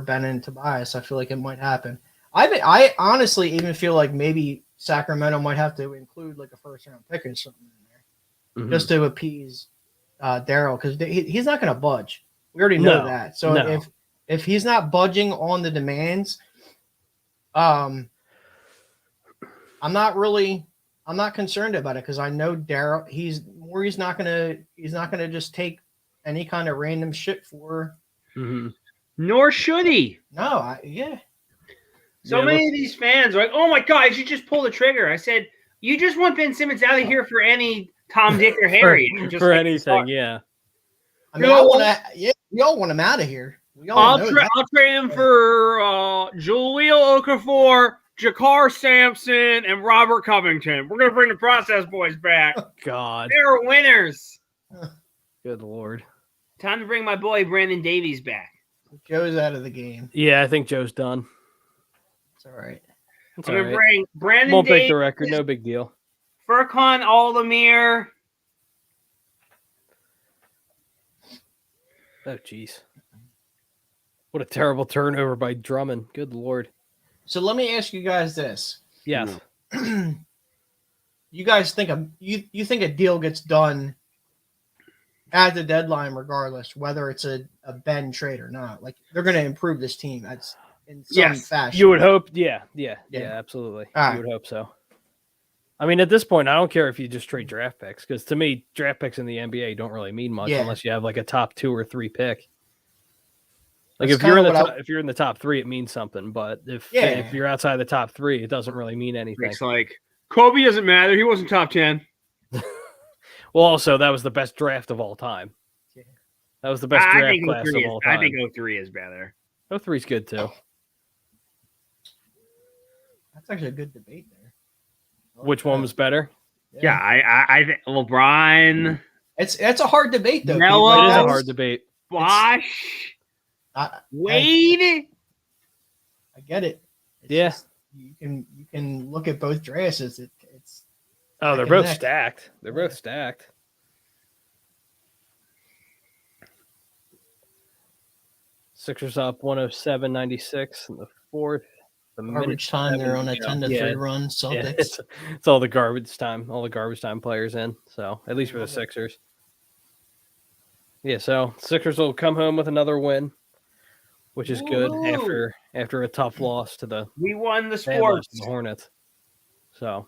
Ben and Tobias, I feel like it might happen. I honestly even feel like maybe Sacramento might have to include like a first-round pick or something in there just to appease Daryl, because he's not going to budge. We already know that. So if he's not budging on the demands, I'm not concerned about it, because I know Daryl. He's not gonna just take any kind of random shit for. Nor should he. No, So many of these fans are like, "Oh my God, you should just pull the trigger." I said, "You just want Ben Simmons out of here for any Tom, Dick, or Harry for anything." Yeah. I mean, we all want him out of here. I'll trade him for Jahlil Okafor, Jakar Sampson, and Robert Covington. We're gonna bring the process boys back. Oh, God, they're winners. Good Lord. Time to bring my boy Brandon Davies back. Joe's out of the game. Yeah, I think Joe's done. It's all right. I'm gonna bring Brandon Won't Davies. break the record. No big deal. Furkan Aldemir. Oh, jeez. What a terrible turnover by Drummond. Good Lord. So let me ask you guys this. Yes. You guys think you think a deal gets done at the deadline regardless, whether it's a Ben trade or not? Like, they're going to improve this team. That's in some fashion. You would hope. Yeah, absolutely. All right. You would hope so. I mean, at this point, I don't care if you just trade draft picks, because to me, draft picks in the NBA don't really mean much unless you have like a top 2 or 3 pick. Like, if you're in the top 3, it means something. But if you're outside the top 3, it doesn't really mean anything. It's like Kobe doesn't matter. He wasn't top 10. Well, also, that was the best draft of all time. That was the best draft class of all time. I think 03 is better. 03 is good too. That's actually a good debate there. Which one was better? Yeah, I think LeBron. It's a hard debate though. It is a hard debate. Bosh. Wade. I get it. You can look at both drafts. It's they're both stacked. They're both stacked. Sixers up 107-96 in the fourth. Garbage time. They're on a 10-3 run. Celtics. It's all the garbage time. All the garbage time players in. So at least for the Sixers. Yeah. So Sixers will come home with another win, which is good after a tough loss to the. We won the sports. The Hornets. So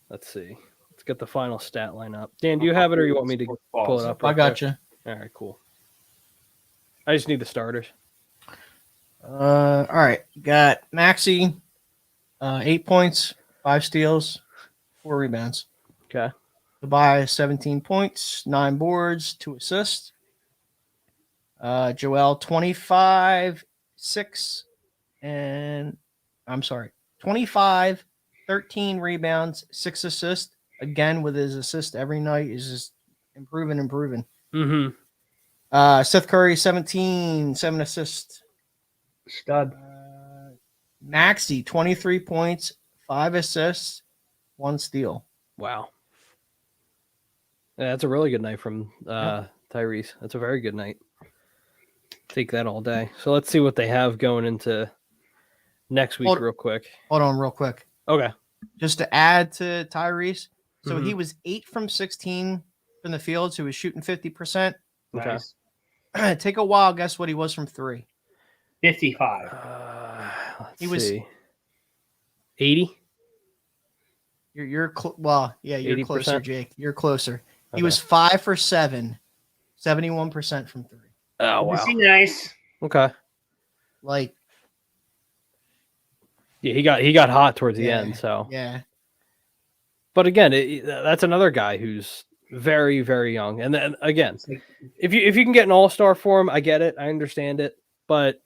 let's see. Let's get the final stat line up. Dan, do you have it, or you want me to pull it up? I got you. All right. Cool. I just need the starters. All right. Got Maxey, 8 points, 5 steals, 4 rebounds. Okay. Tobias, 17 points, 9 boards, 2 assists. Joel, 25, 13 rebounds, 6 assists. Again, with his assist every night, is just improving. Mm-hmm. Seth Curry, 17, 7 assists. Stud. Maxey, 23 points, 5 assists, 1 steal. Wow. Yeah, that's a really good night from Tyrese. That's a very good night. Take that all day. So let's see what they have going into next week real quick. Hold on real quick. Okay. Just to add to Tyrese. So he was 8 from 16 from the field, so he was shooting 50%. Nice. Take a while. Guess what he was from 3? 55. He was 80. You're closer, 80%? Jake. You're closer. Okay. He was 5 for 7, 71% from 3. Oh wow, Nice. Okay. Like, yeah, he got hot towards the end. So yeah. But again, that's another guy who's very, very young. And then again, if you can get an all-star for him, I get it, I understand it, but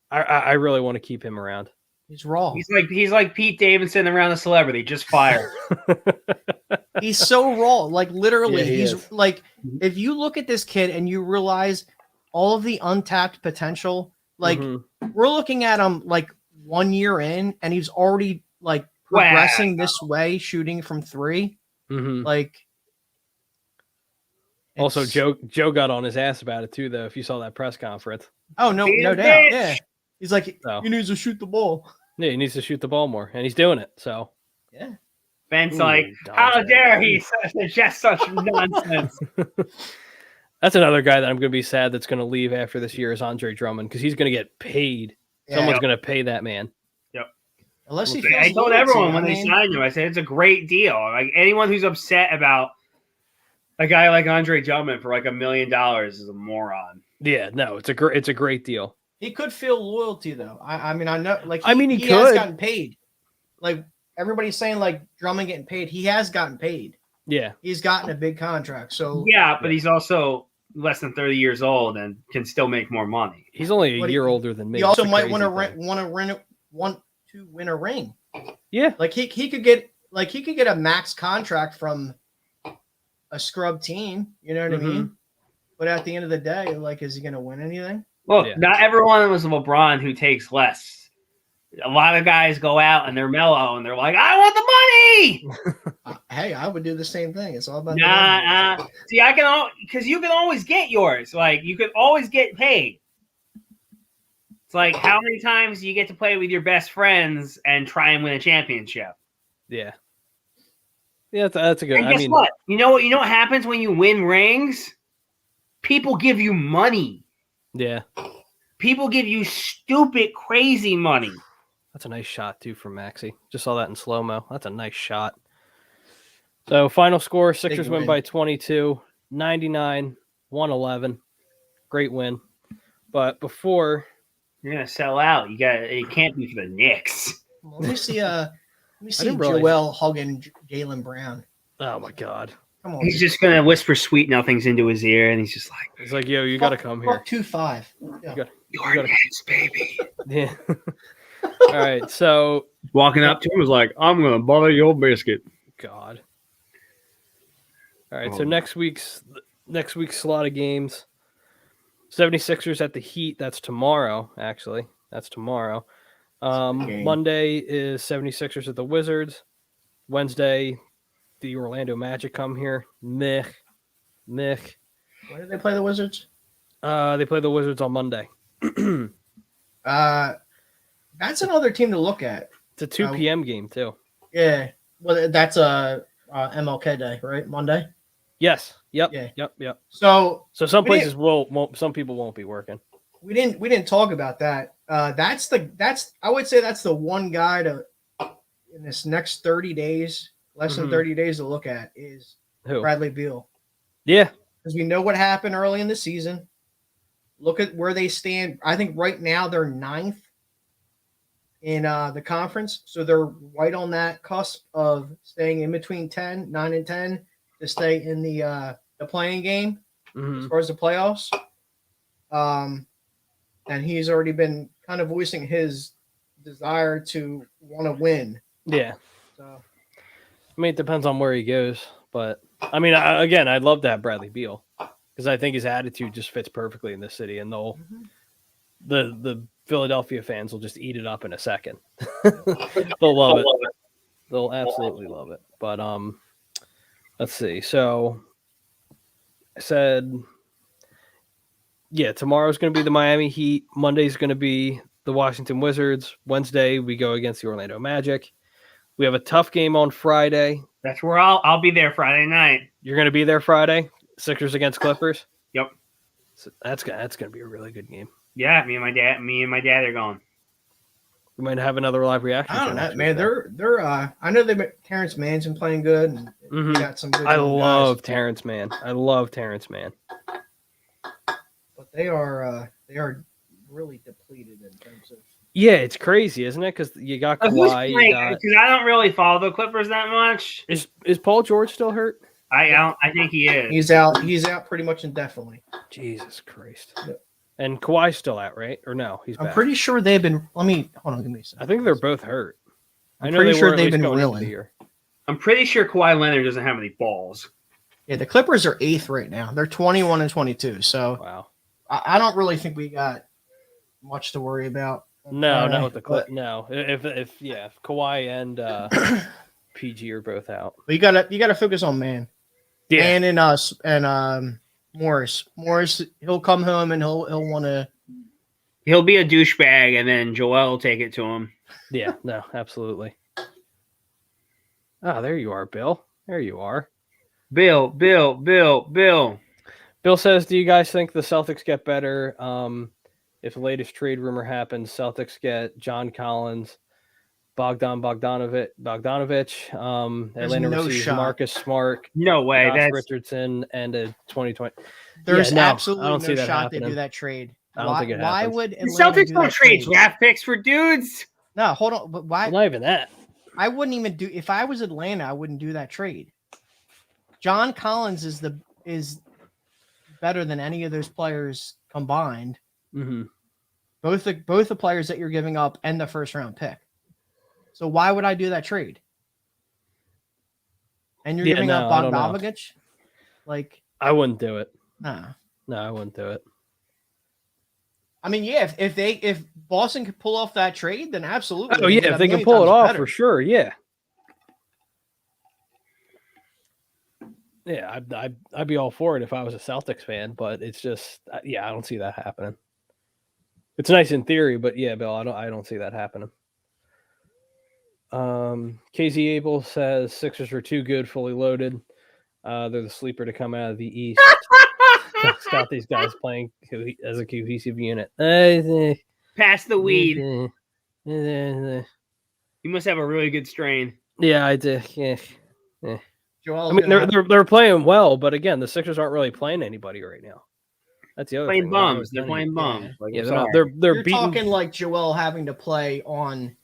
I really want to keep him around. He's raw. He's like Pete Davidson around a celebrity, just fire. He's so raw. Like, literally, he's like, if you look at this kid and you realize all of the untapped potential, like, we're looking at him like 1 year in, and he's already like progressing this way, shooting from 3, like. Also, Joe got on his ass about it too, though. If you saw that press conference. Oh no doubt. Bitch. Yeah, he's like he needs to shoot the ball. Yeah, he needs to shoot the ball more, and he's doing it. So yeah, Ben's like, how dare he suggest such nonsense? That's another guy that I'm going to be sad that's going to leave after this year is Andre Drummond because he's going to get paid. Yeah. Someone's going to pay that man. Yep. Unless he I told everyone when they signed him, I said it's a great deal. Like anyone who's upset about a guy like Andre Drummond for like $1 million is a moron. Yeah, no, it's a great deal. He could feel loyalty though. I mean, I know, like he has could. gotten paid. Like everybody's saying, like Drummond getting paid. He has gotten paid. Yeah, he's gotten a big contract. So yeah, but he's also less than 30 years old and can still make more money. He's only a year older than me. He also might want to win a ring. Yeah, like he could get a max contract from a scrub team. You know what I mean? But at the end of the day, like, is he going to win anything? Look, not everyone was LeBron who takes less. A lot of guys go out and they're mellow and they're like, I want the money. Hey, I would do the same thing. It's all about See, because you can always get yours. Like, you could always get paid. It's like, how many times do you get to play with your best friends and try and win a championship? Yeah. Yeah, that's a good. And guess what? You know what happens when you win rings? People give you money. Yeah. People give you stupid, crazy money. That's a nice shot, too, from Maxey. Just saw that in slow-mo. That's a nice shot. So, final score, Sixers win by 22, 99-111. Great win. But before... You're going to sell out. It can't be for the Knicks. Let me see Joel hugging Jaylen Brown. Oh, my God. Come on. He's just going to whisper sweet nothings into his ear, and he's just like... It's like, yo, you got to come here. 2-5. Yeah. You're next, baby. Yeah. All right, so... Walking up to him was like, I'm going to butter your biscuit. God. All right, so next week's slot of games, 76ers at the Heat. That's tomorrow, actually. That's tomorrow. Monday is 76ers at the Wizards. Wednesday, the Orlando Magic come here. Meh. When did they play the Wizards? They play the Wizards on Monday. That's another team to look at. It's a 2 p.m. game, too. Yeah. Well, that's MLK Day, right? Monday? Yes. Yep. Yeah. Yep. So some places won't. Some people won't be working. We didn't talk about that. I would say that's the one guy in this next 30 days, less than 30 days to look at is Who? Bradley Beal. Yeah. Because we know what happened early in the season. Look at where they stand. I think right now they're 9th in the conference. So they're right on that cusp of staying in between 9 and 10 to stay in the playing game as far as the playoffs. And he's already been kind of voicing his desire to want to win. Yeah. So, I mean, it depends on where he goes. But, I mean, I'd love to have Bradley Beal because I think his attitude just fits perfectly in this city. And the Philadelphia fans will just eat it up in a second. They'll love it. They'll absolutely love it. But let's see. So I said, yeah, tomorrow's going to be the Miami Heat. Monday's going to be the Washington Wizards. Wednesday, we go against the Orlando Magic. We have a tough game on Friday. That's where I'll be there Friday night. You're going to be there Friday? Sixers against Clippers? Yep. So that's going to be a really good game. Yeah, me and my dad are going. We might have another live reaction. I don't know, man. They're I know Terrence Mann's been playing good and they got some good I love guys. Terrence Mann. I love Terrence Mann. But they are really depleted in terms of. Yeah, it's crazy, isn't it? Because you got Kawhi. Because I don't really follow the Clippers that much. Is Paul George still hurt? I think he is. He's out pretty much indefinitely. Jesus Christ. Yep. And Kawhi's still out, right? Or no? He's back. I'm pretty sure they've been. Hold on, give me a second. I think they're both hurt. I'm pretty sure they've been reeling. I'm pretty sure Kawhi Leonard doesn't have any balls. Yeah, the Clippers are 8th right now. They're 21 and 22. So wow. I don't really think we got much to worry about. No, not with the Clip. No, if Kawhi and PG are both out. But you gotta focus on Man. Yeah, Man and us and Morris. Morris, he'll come home and he'll want to. He'll be a douchebag, and then Joel will take it to him. yeah, no, absolutely. Oh, there you are, Bill. There you are. Bill. Bill says, do you guys think the Celtics get better if the latest trade rumor happens? Celtics get John Collins, Bogdanovich. Atlanta no receives shot. Marcus Smart, No way. Josh That's Richardson, and a 2020. There's no, absolutely I don't see no that shot happening. they do that trade. I don't think it Why happens. would the Atlanta Celtics do don't that trade draft picks for dudes. No, hold on. But why? Well, not even that. I wouldn't even do. If I was Atlanta, I wouldn't do that trade. John Collins is better than any of those players combined. Mm-hmm. Both the players that you're giving up and the first round pick. So why would I do that trade? And you're giving up Bogdanovich? Like, I wouldn't do it. nah. No, I wouldn't do it. I mean, yeah, if Boston could pull off that trade, then absolutely. Oh yeah, if they can pull it off for sure, yeah. Yeah, I'd be all for it if I was a Celtics fan, but it's just I don't see that happening. It's nice in theory, but yeah, Bill, I don't see that happening. KZ Abel says Sixers are too good, fully loaded. They're the sleeper to come out of the East. It's got these guys playing as a cohesive unit. Pass the weed. You must have a really good strain. Yeah, I do. Yeah. Joel's I mean, they're playing well, but again, the Sixers aren't really playing anybody right now. That's the other Playing thing. bums. They're playing bums. Like, Yeah, sorry. they're You're beating. talking like Joel having to play on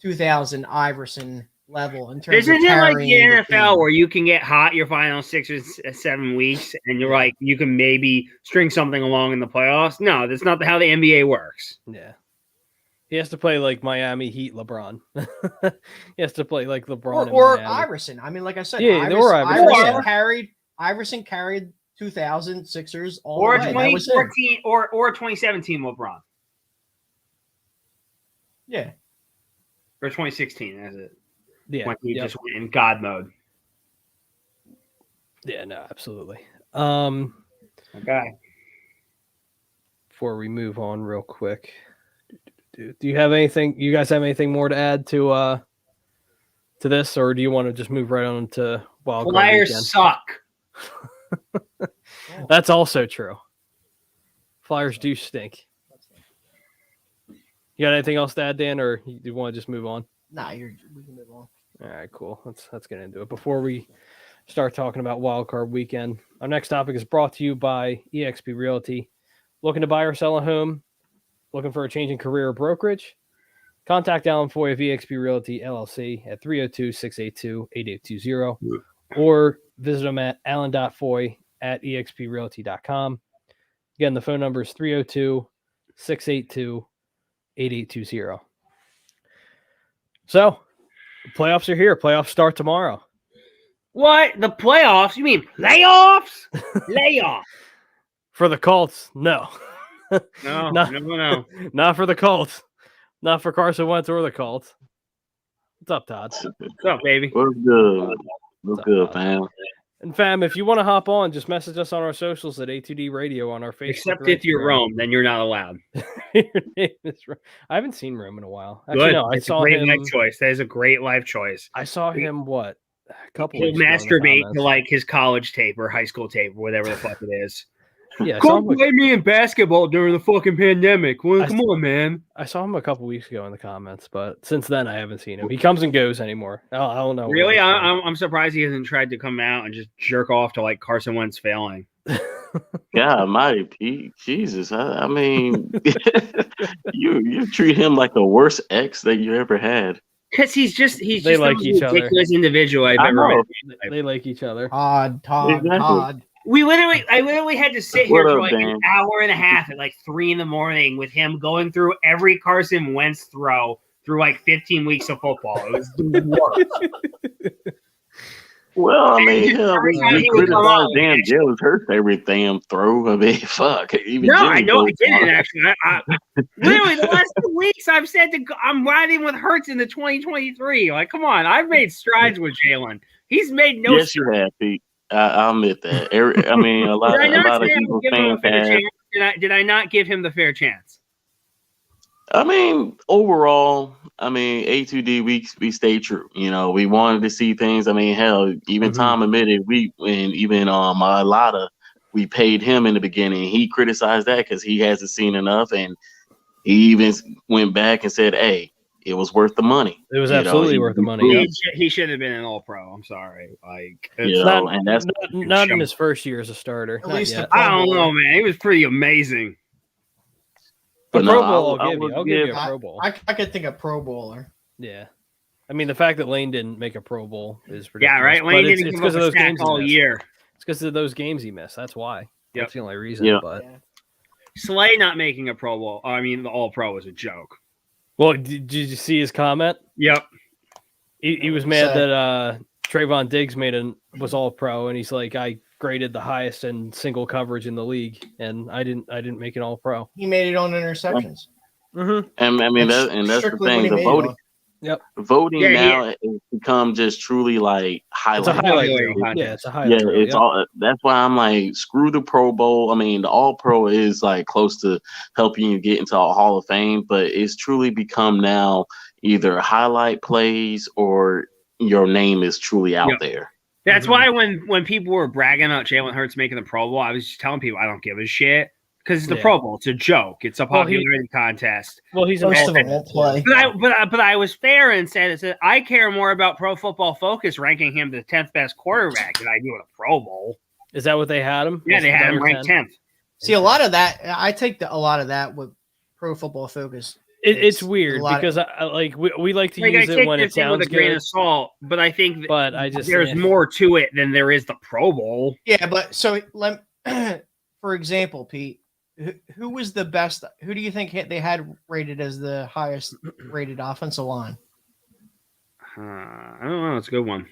2000 Iverson level in terms Isn't of it like carrying the the NFL team. where you can get hot your final 6 or 7 weeks and you're like, you can maybe string something along in the playoffs? No, that's not how the NBA works. Yeah. He has to play like Miami Heat LeBron. He has to play like LeBron or in Miami. Iverson. I mean, like I said, Yeah, or Iverson. Iverson carried 2000 Sixers all Or the way. That was him. 2014 or 2017 LeBron. Yeah. Or 2016, is it? Yeah. When he just went in God mode. Yeah, no, absolutely. Okay. Before we move on real quick, do you have anything? You guys have anything more to add to this, or do you want to just move right on to wild card Flyers weekend? suck. That's also true. Flyers do stink. You got anything else to add, Dan, or you want to just move on? Nah, we can move on. All right, cool. Let's get into it. Before we start talking about wild card weekend, our next topic is brought to you by eXp Realty. Looking to buy or sell a home? Looking for a change in career or brokerage? Contact Alan Foy of eXp Realty LLC at 302-682-8820 or visit them at alan.foy@exprealty.com. Again, the phone number is 302-682-8820. So, the playoffs are here. Playoffs start tomorrow. What? The playoffs? You mean playoffs? Layoff. For the Colts, no. No, No. no. Not for the Colts. Not for Carson Wentz or the Colts. What's up, Todd? What's up, baby? What's good? What's good, fam? And fam, if you want to hop on, just message us on our socials at A2D Radio on our Facebook. Except or if you're Instagram. Rome, then you're not allowed. Your name is Rome. I haven't seen Rome in a while. Actually, Good. no, I It's saw a great him. life choice. That is a great life choice. I saw him a couple He'll weeks ago in the masturbate comments. to like his college tape or high school tape or whatever the fuck it is. Yeah, I saw Come him play me in basketball during the fucking pandemic. Well, come on, man. I saw him a couple weeks ago in the comments, but since then I haven't seen him. He comes and goes anymore. I don't know. Really? I'm surprised he hasn't tried to come out and just jerk off to like Carson Wentz failing. God mighty Pete. Jesus. I mean you treat him like the worst ex that you ever had. Because he's just They the like most each other. ridiculous individual I've I ever know. met. They like each other. Todd. Exactly. I literally had to sit here What for up, like Dan? an hour and a half at like 3 a.m. with him going through every Carson Wentz throw through like 15 weeks of football. It was the worst. Well, I mean, hell, Every time we he would come criticize on, damn Jalen Hurts every damn throw. I mean, fuck. Even no, Jimmy I know I goes didn't on. actually. Literally the last 2 weeks, I've said I'm riding with Hurts into 2023. Like, come on, I've made strides with Jalen. He's made no. Yes, you have, Pete. I'll admit that. I mean, a Did I not lot of say I would Eagles give him a fans fair have. chance? Did I not give him the fair chance? I mean, overall, I mean, A2D, we stayed true. You know, we wanted to see things. I mean, hell, even Tom admitted even Lotta, we paid him in the beginning. He criticized that because he hasn't seen enough, and he even went back and said, "Hey, it was worth the money. It was absolutely worth the money. Yeah. He should have been an All-Pro. I'm sorry, like you not, know, and that's not in his first year as a starter. At least yet. I don't know, man. He was pretty amazing. But no, Pro Bowl, I'll give you a I, Pro Bowl. I could think of Pro Bowler. Yeah. I mean, the fact that Lane didn't make a Pro Bowl is ridiculous. Yeah, right. Lane but didn't come up with sack all year. It's because of those games he missed. That's why. Yep. That's the only reason. Yeah. But Slay not making a Pro Bowl. I mean, the All-Pro was a joke. well, did you see his comment? Yep. He was mad that Trayvon Diggs was All Pro, and he's like, I graded the highest in single coverage in the league, and I didn't make an All Pro. He made it on interceptions. And I mean, that's the thing. The voting. Yep. Voting now has become just truly like highlight. It's a highlight reel. reel. Yeah, it's a highlight reel. It's all. That's why I'm like, screw the Pro Bowl. I mean, the All Pro is like close to helping you get into a Hall of Fame, but it's truly become now either highlight plays or your name is truly out there. That's why when people were bragging about Jalen Hurts making the Pro Bowl, I was just telling people I don't give a shit. Because it's the Pro Bowl, it's a joke. It's a popularity contest. Well, he's Most of them won't play. But I was fair and said I care more about Pro Football Focus ranking him the 10th best quarterback than I do with a Pro Bowl. Is that what they had him? Yeah, they had him ranked 10th. See, a lot of that, I take a lot of that with Pro Football Focus. It's weird because we like to use it when it sounds with a grain of salt, but I think there's more to it than there is the Pro Bowl. Yeah, but so for example, Pete, who was the best? Who do you think they had rated as the highest rated offensive line? I don't know. It's a good one.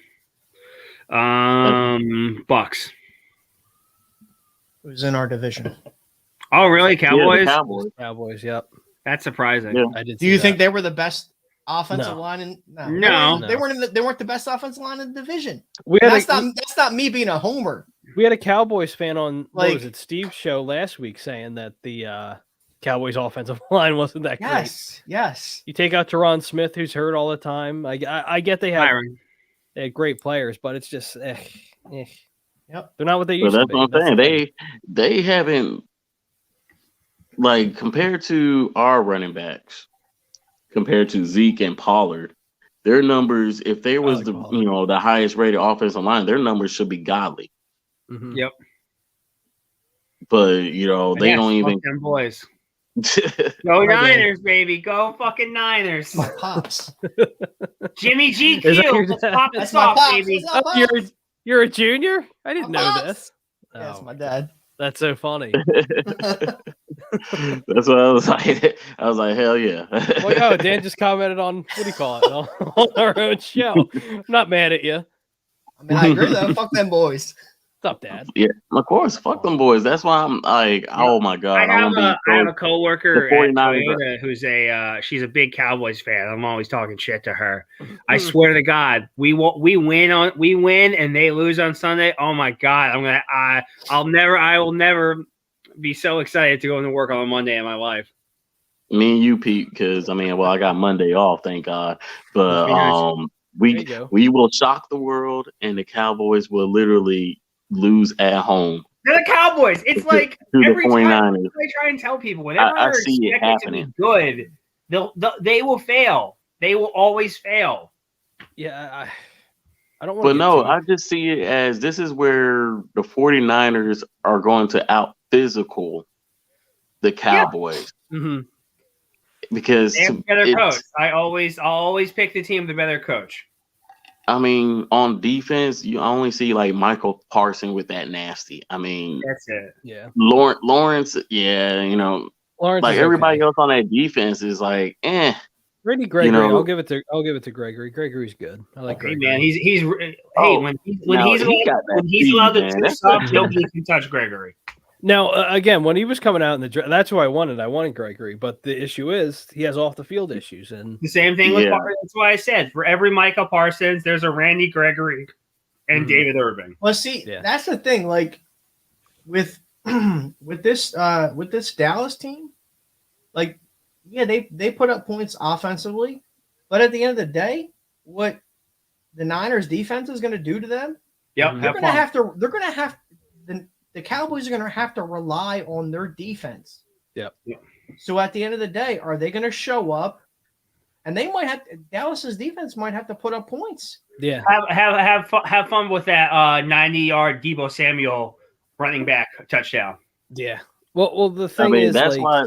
Bucks. It was in our division. Oh, really? Cowboys? Yeah, Cowboys. Yep. That's surprising. Yeah. I did. Do you think they were the best offensive line? No. They weren't. They weren't the best offensive line in the division. That's not me being a homer. We had a Cowboys fan on Like, what was it, Steve's show last week saying that the Cowboys offensive line wasn't that great. Yes. You take out Teron Smith, who's hurt all the time. I get they had great players, but it's just Yep. They're not what they used to be. That's what I'm saying. They haven't, like, compared to our running backs, compared to Zeke and Pollard, their numbers, if there was the highest rated offensive line, their numbers should be godly. Mm-hmm. Yep. But they don't even. Them boys. Go Niners, baby. Go fucking Niners. My pops. Jimmy G. Q. Let's pop this off, baby. You're a junior? I didn't know this. That's my dad. That's so funny. That's what I was like. I was like, hell yeah. Well, Dan just commented on, what do you call it, on our own show. I'm not mad at you. I mean, I agree though. Fuck them boys. What's up, Dad? Yeah, of course. Fuck them boys. That's why I'm like, oh my God. I have a coworker at 49ers. Toyota who's she's a big Cowboys fan. I'm always talking shit to her. I swear to God, we win and they lose on Sunday. Oh my God, I will never be so excited to go into work on a Monday in my life. Me and you, Pete, because I got Monday off, thank God. But we will shock the world, and the Cowboys will literally lose at home. They're the Cowboys. It's like every time I try and tell people, whenever I see it happening. Good, they will fail. They will always fail. Yeah, I don't want. But no, I just see it as this is where the 49ers are going to out physical the Cowboys. Yeah. Mm-hmm. Because they have a better coach. I'll always pick the team with the better coach. I mean, on defense, you only see like Michael Parsons with that nasty. I mean, that's it. Yeah. Lawrence, yeah, Lawrence, like everybody else on that defense is like, Randy Gregory, You know- I'll give it to Gregory. Gregory's good. I like Hey Gregory. man, he's Oh, when now, he's he got that when he's speed, allowed to man. twist That's up, a- nobody can touch Gregory. Now, again, when he was coming out in the draft, that's who I wanted. I wanted Gregory, but the issue is he has off the field issues, and The same thing with Yeah. that's why I said for every Micah Parsons, there's a Randy Gregory and Mhm. David Irving. Well, see, Yeah. that's the thing. Like with with this Dallas team, like yeah, they put up points offensively, but at the end of the day, what the Niners defense is going to do to them, Yep, Mhm. they're have going to fun. have to. They're going to have the Cowboys are going to have to rely on their defense. Yep. So at the end of the day, are they going to show up? And they might have Dallas's defense might have to put up points. yeah, Have fun with that 90-yard Debo Samuel running back touchdown. yeah. Well, the thing I mean, is, that's like,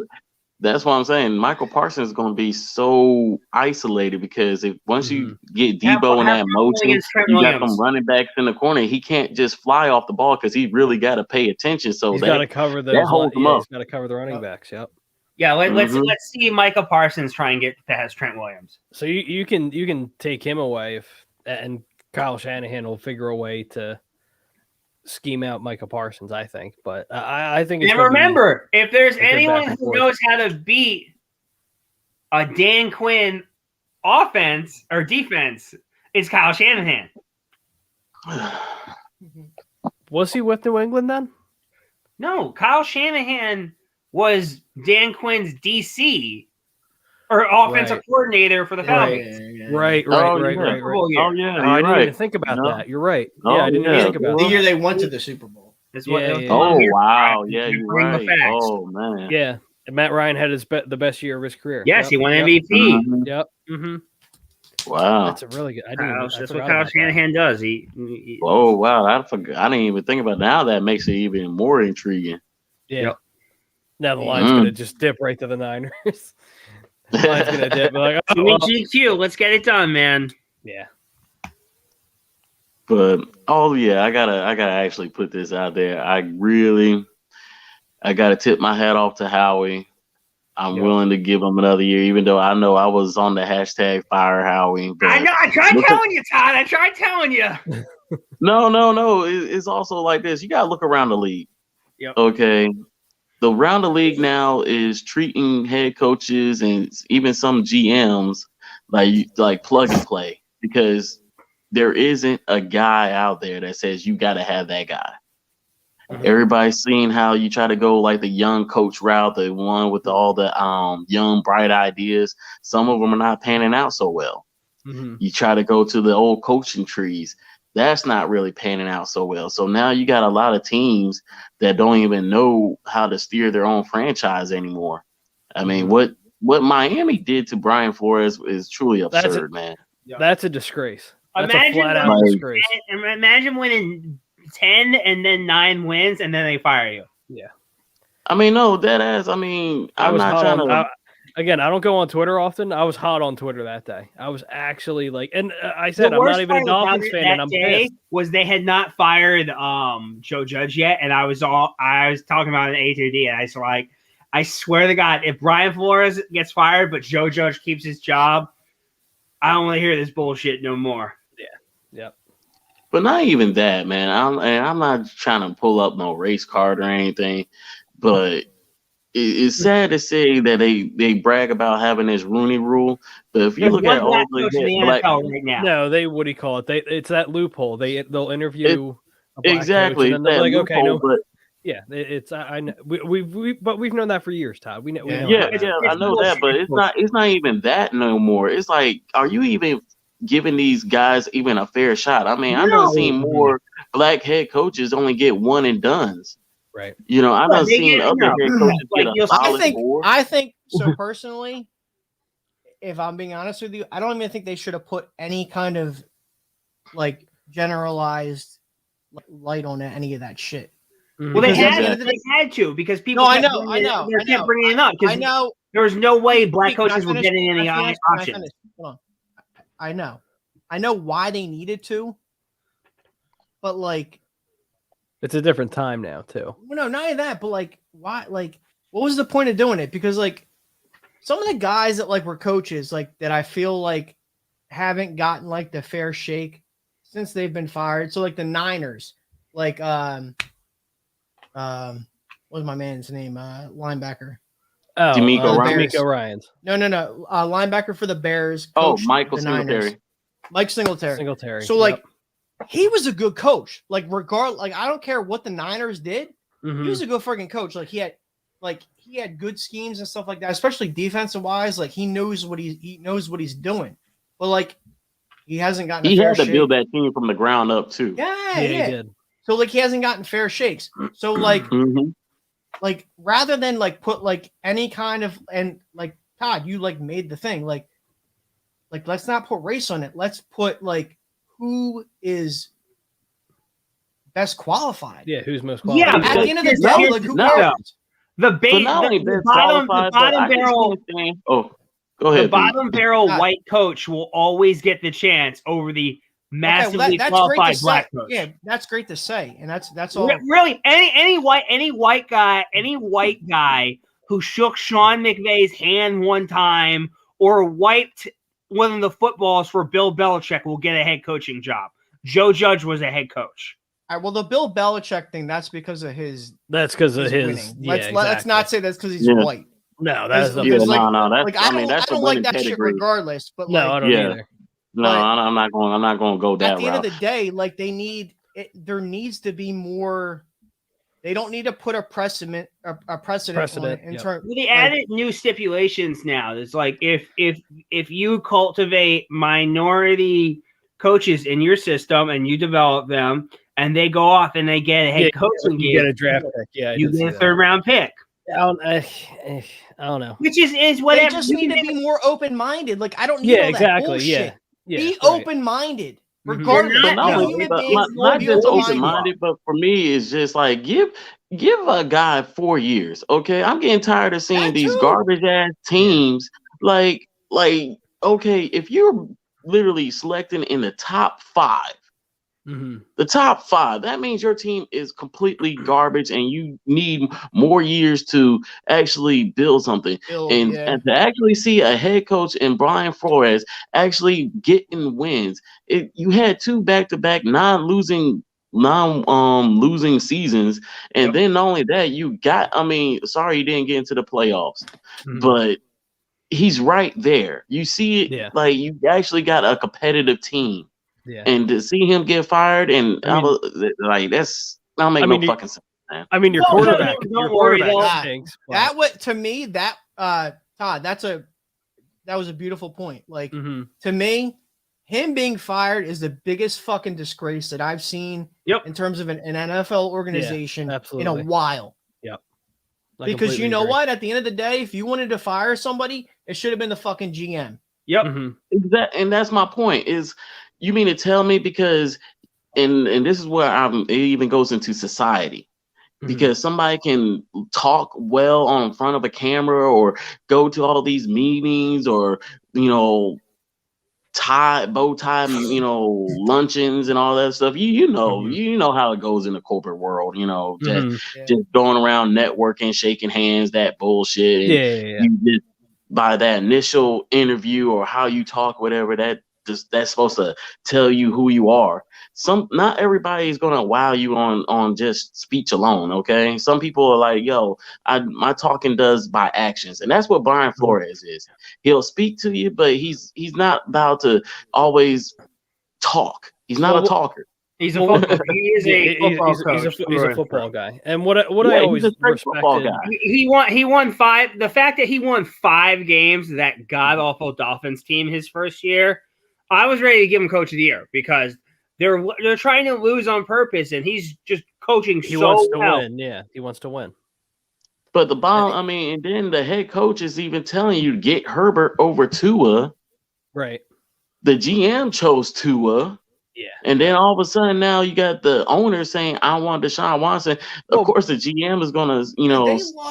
why I'm saying Michael Parsons is going to be so isolated because if once you get Have Debo in fun that motion, against Trent you got Williams. some running backs in the corner. He can't just fly off the ball because he really got to pay attention. So he's got to that cover those. holds him Yeah, up. he's got to cover the running backs. Yep. Yeah, let's Mhm. see Micah Parsons try and get past Trent Williams. So you can take him away and Kyle Shanahan will figure a way to scheme out Micah Parsons. I think, but I think it's And gonna be- remember, if there's a good back anyone and who forth. knows how to beat a Dan Quinn offense or defense, it's Kyle Shanahan. was he with New England then? No, Kyle Shanahan was Dan Quinn's DC or offensive Right. coordinator for the Right. Falcons. Right. Oh, Right. yeah. Right. Full year. Oh yeah, Oh, you're I didn't right. even think about No. that. You're right. Oh, Yeah, I didn't even yeah. think about The that. year they went to the Super Bowl. That's what, Yeah, that's yeah, what I'm Oh here for, wow, Brad. yeah, You you're bring the right. facts. Oh man. Yeah, and Matt Ryan had the best year of his career. Yes, he won Yep. MVP. Mhm. Yep. Mm-hmm. Wow. That's a really good. I That's forgot what Kyle about that. Shanahan does. He Oh wow, I forgot. I didn't even think about it. Now that makes it even more intriguing. Yeah. Yep. Now the line's Mm. gonna just dip right to the Niners. The line's gonna dip. Like, oh, well. GQ, let's get it done, man. Yeah. But I gotta actually put this out there. I gotta tip my hat off to Howie. I'm Yeah. willing to give him another year, even though I know I was on the hashtag fire Howie. But I know. I tried look at- telling you, Todd. I tried telling you. No. It's also like this. You gotta look around the league. Yep. Okay. The round the league now is treating head coaches and even some GMs like plug and play because there isn't a guy out there that says you got to have that guy. Mhm. Everybody's seeing how you try to go like the young coach route, the one with all the young bright ideas. Some of them are not panning out so well. Mhm. You try to go to the old coaching trees. That's not really panning out so well. So now you got a lot of teams that don't even know how to steer their own franchise anymore. I mean, what Miami did to Brian Flores is truly That's absurd, man. That's a disgrace. That's Imagine a flat out winning- disgrace. Imagine winning 10 and then 9 wins, and then they fire you. I mean, no, that ass. I mean, I I'm was not hot trying on. to. Again, I don't go on Twitter often. I was hot on Twitter that day. I was actually like, and I said The I'm worst not even a part about Dolphins it fan, that and I'm day pissed. was they had not fired Joe Judge yet, and I was talking about an A2D, and I was like, I swear to God, if Brian Flores gets fired but Joe Judge keeps his job, I don't want to hear this bullshit no more. Yep. But not even that, man. I'm not trying to pull up no race card or anything, but it's sad to say that they brag about having this Rooney Rule. But if you There's look one at all black the coach in the black, NFL right now. No, they what do you call it? It's that loophole. They'll interview a black exactly, coach, and then they're that like, okay, loophole, no, but yeah, it's I know but we've known that for years, Todd. We know. Yeah. know yeah, that. yeah, I know bullshit. that, but it's not even that no more. It's like, are you even giving these guys even a fair shot? I mean, I No. done seen more black head coaches only get one and dones. Right. You know, I done they seen get- other no. head coaches Like, get you'll a see- solid I four. think so personally. If I'm being honest with you, I don't even think they should have put any kind of like generalized light on any of that shit. Mhm. Well, they Because at had, the end of the they had to because people. No, I kept know, bringing it- I know, They I kept know. bringing it up I because know. there was no way black Can I coaches were finish? getting any Can I finish? options. Hold on. I know. I know why they needed to, but like, It's a different time now too. well, no, not even that, but like, why? Like, what was the point of doing it? Because like, some of the guys that like were coaches, like that I feel like haven't gotten like the fair shake since they've been fired. So like the Niners, like what was my man's name? Linebacker. Oh, DeMeco Ryans. No. Linebacker for the Bears. Michael Singletary. Mike Singletary. So like he was a good coach. Like like I don't care what the Niners did. Mm-hmm. He was a good freaking coach. Like he had good schemes and stuff like that, especially defensive wise. Like he knows what he's doing. But like he hasn't gotten. He had to build that team from the ground up too. Yeah, he did. So like he hasn't gotten fair shakes. So like, like rather than like put like any kind of, and like Todd, you like made the thing like let's not put race on it. Let's put like who is best qualified. Yeah, who's most qualified. Yeah, at the end of the day, like who cares? The bottom barrel. Go ahead. The bottom barrel white coach will always get the chance over the massively qualified black coach. Yeah, that's great to say, and that's all. Really, any white guy who shook Sean McVay's hand one time or wiped one of the footballs for Bill Belichick will get a head coaching job. Joe Judge was a head coach. All right, well, the Bill Belichick thing, that's because of his. That's because of his. Winning. Yeah, let's not say that's because he's white. No, that's no. That's like, I mean, that's I don't like that shit regardless. But no, like, I don't either. No, I'm not going to go that route. At the end of the day, like there needs to be more. They don't need to put a precedent on it in terms. They added new stipulations now. It's like if you cultivate minority coaches in your system and you develop them, and they go off and they get a head coaching gig, you get a draft pick. Yeah, you get a third round pick. I don't know. Which is whatever. They just need to be more open minded. Like I don't need all that bullshit. Yeah, be open minded. Regardless, not just open minded, but for me, it's just like give a guy 4 years. Okay, I'm getting tired of seeing these garbage ass teams. Like okay, if you're literally selecting in the top 5. The top 5, that means your team is completely garbage and you need more years to actually build something. And to actually see a head coach in Brian Flores actually getting wins. You had 2 back-to-back non-losing seasons. And then not only that, sorry you didn't get into the playoffs. But he's right there. You see it, like you actually got a competitive team. Yeah. And to see him get fired, and that'll make no fucking sense, man. I mean, your quarterback. Don't worry, stinks, that what to me that Todd, that was a beautiful point. Like to me, him being fired is the biggest fucking disgrace that I've seen in terms of an NFL organization in a while. Yep. Because you know what? At the end of the day, if you wanted to fire somebody, it should have been the fucking GM. Yep. Exactly, and that's my point. Is you mean to tell me because, and this is where it even goes into society, because somebody can talk well on front of a camera or go to all these meetings or bow tie, luncheons and all that stuff. You know how it goes in the corporate world. Just going around networking, shaking hands, that bullshit. And you just by that initial interview or how you talk, whatever that's supposed to tell you who you are. Not everybody is gonna wow you on just speech alone. Okay, some people are like, "Yo, my talking does by actions," and that's what Brian Flores is. He'll speak to you, but he's not about to always talk. He's not a talker. He's a football. He is a football coach. He's a football guy, and what I always respected. He won 5. The fact that he won 5 games, that god awful Dolphins team, his first year. I was ready to give him Coach of the Year because they're trying to lose on purpose, and he's just coaching he wants to win. Yeah, he wants to win. But and then the head coach is even telling you to get Herbert over Tua. Right. The GM chose Tua. Yeah. And then all of a sudden now you got the owner saying, I want Deshaun Watson. Of course, the GM is going to,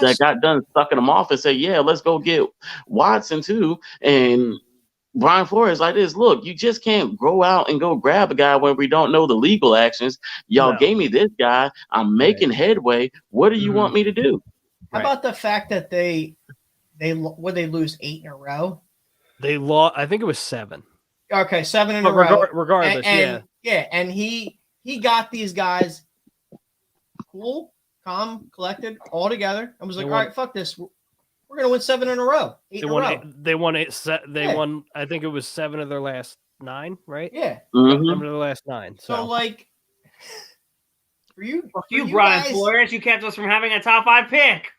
that got done sucking him off and say, yeah, let's go get Watson too. And Brian Flores like this, look, you just can't go out and go grab a guy when we don't know the legal actions. Y'all gave me this guy. I'm making headway. What do you want me to do? How about the fact that they they lose 8 in a row? They lost. I think it was 7. Okay, 7 in But a row. regardless, And he got these guys cool, calm, collected, all together, and was like, all right, fuck this. We're gonna win 7 in a row. 8 in a row. They won 8. They won. I think it was 7 of their last 9, right? Yeah. Mhm. 7 of their last 9. So like, for you, Brian guys, Flores, you kept us from having a top 5 pick.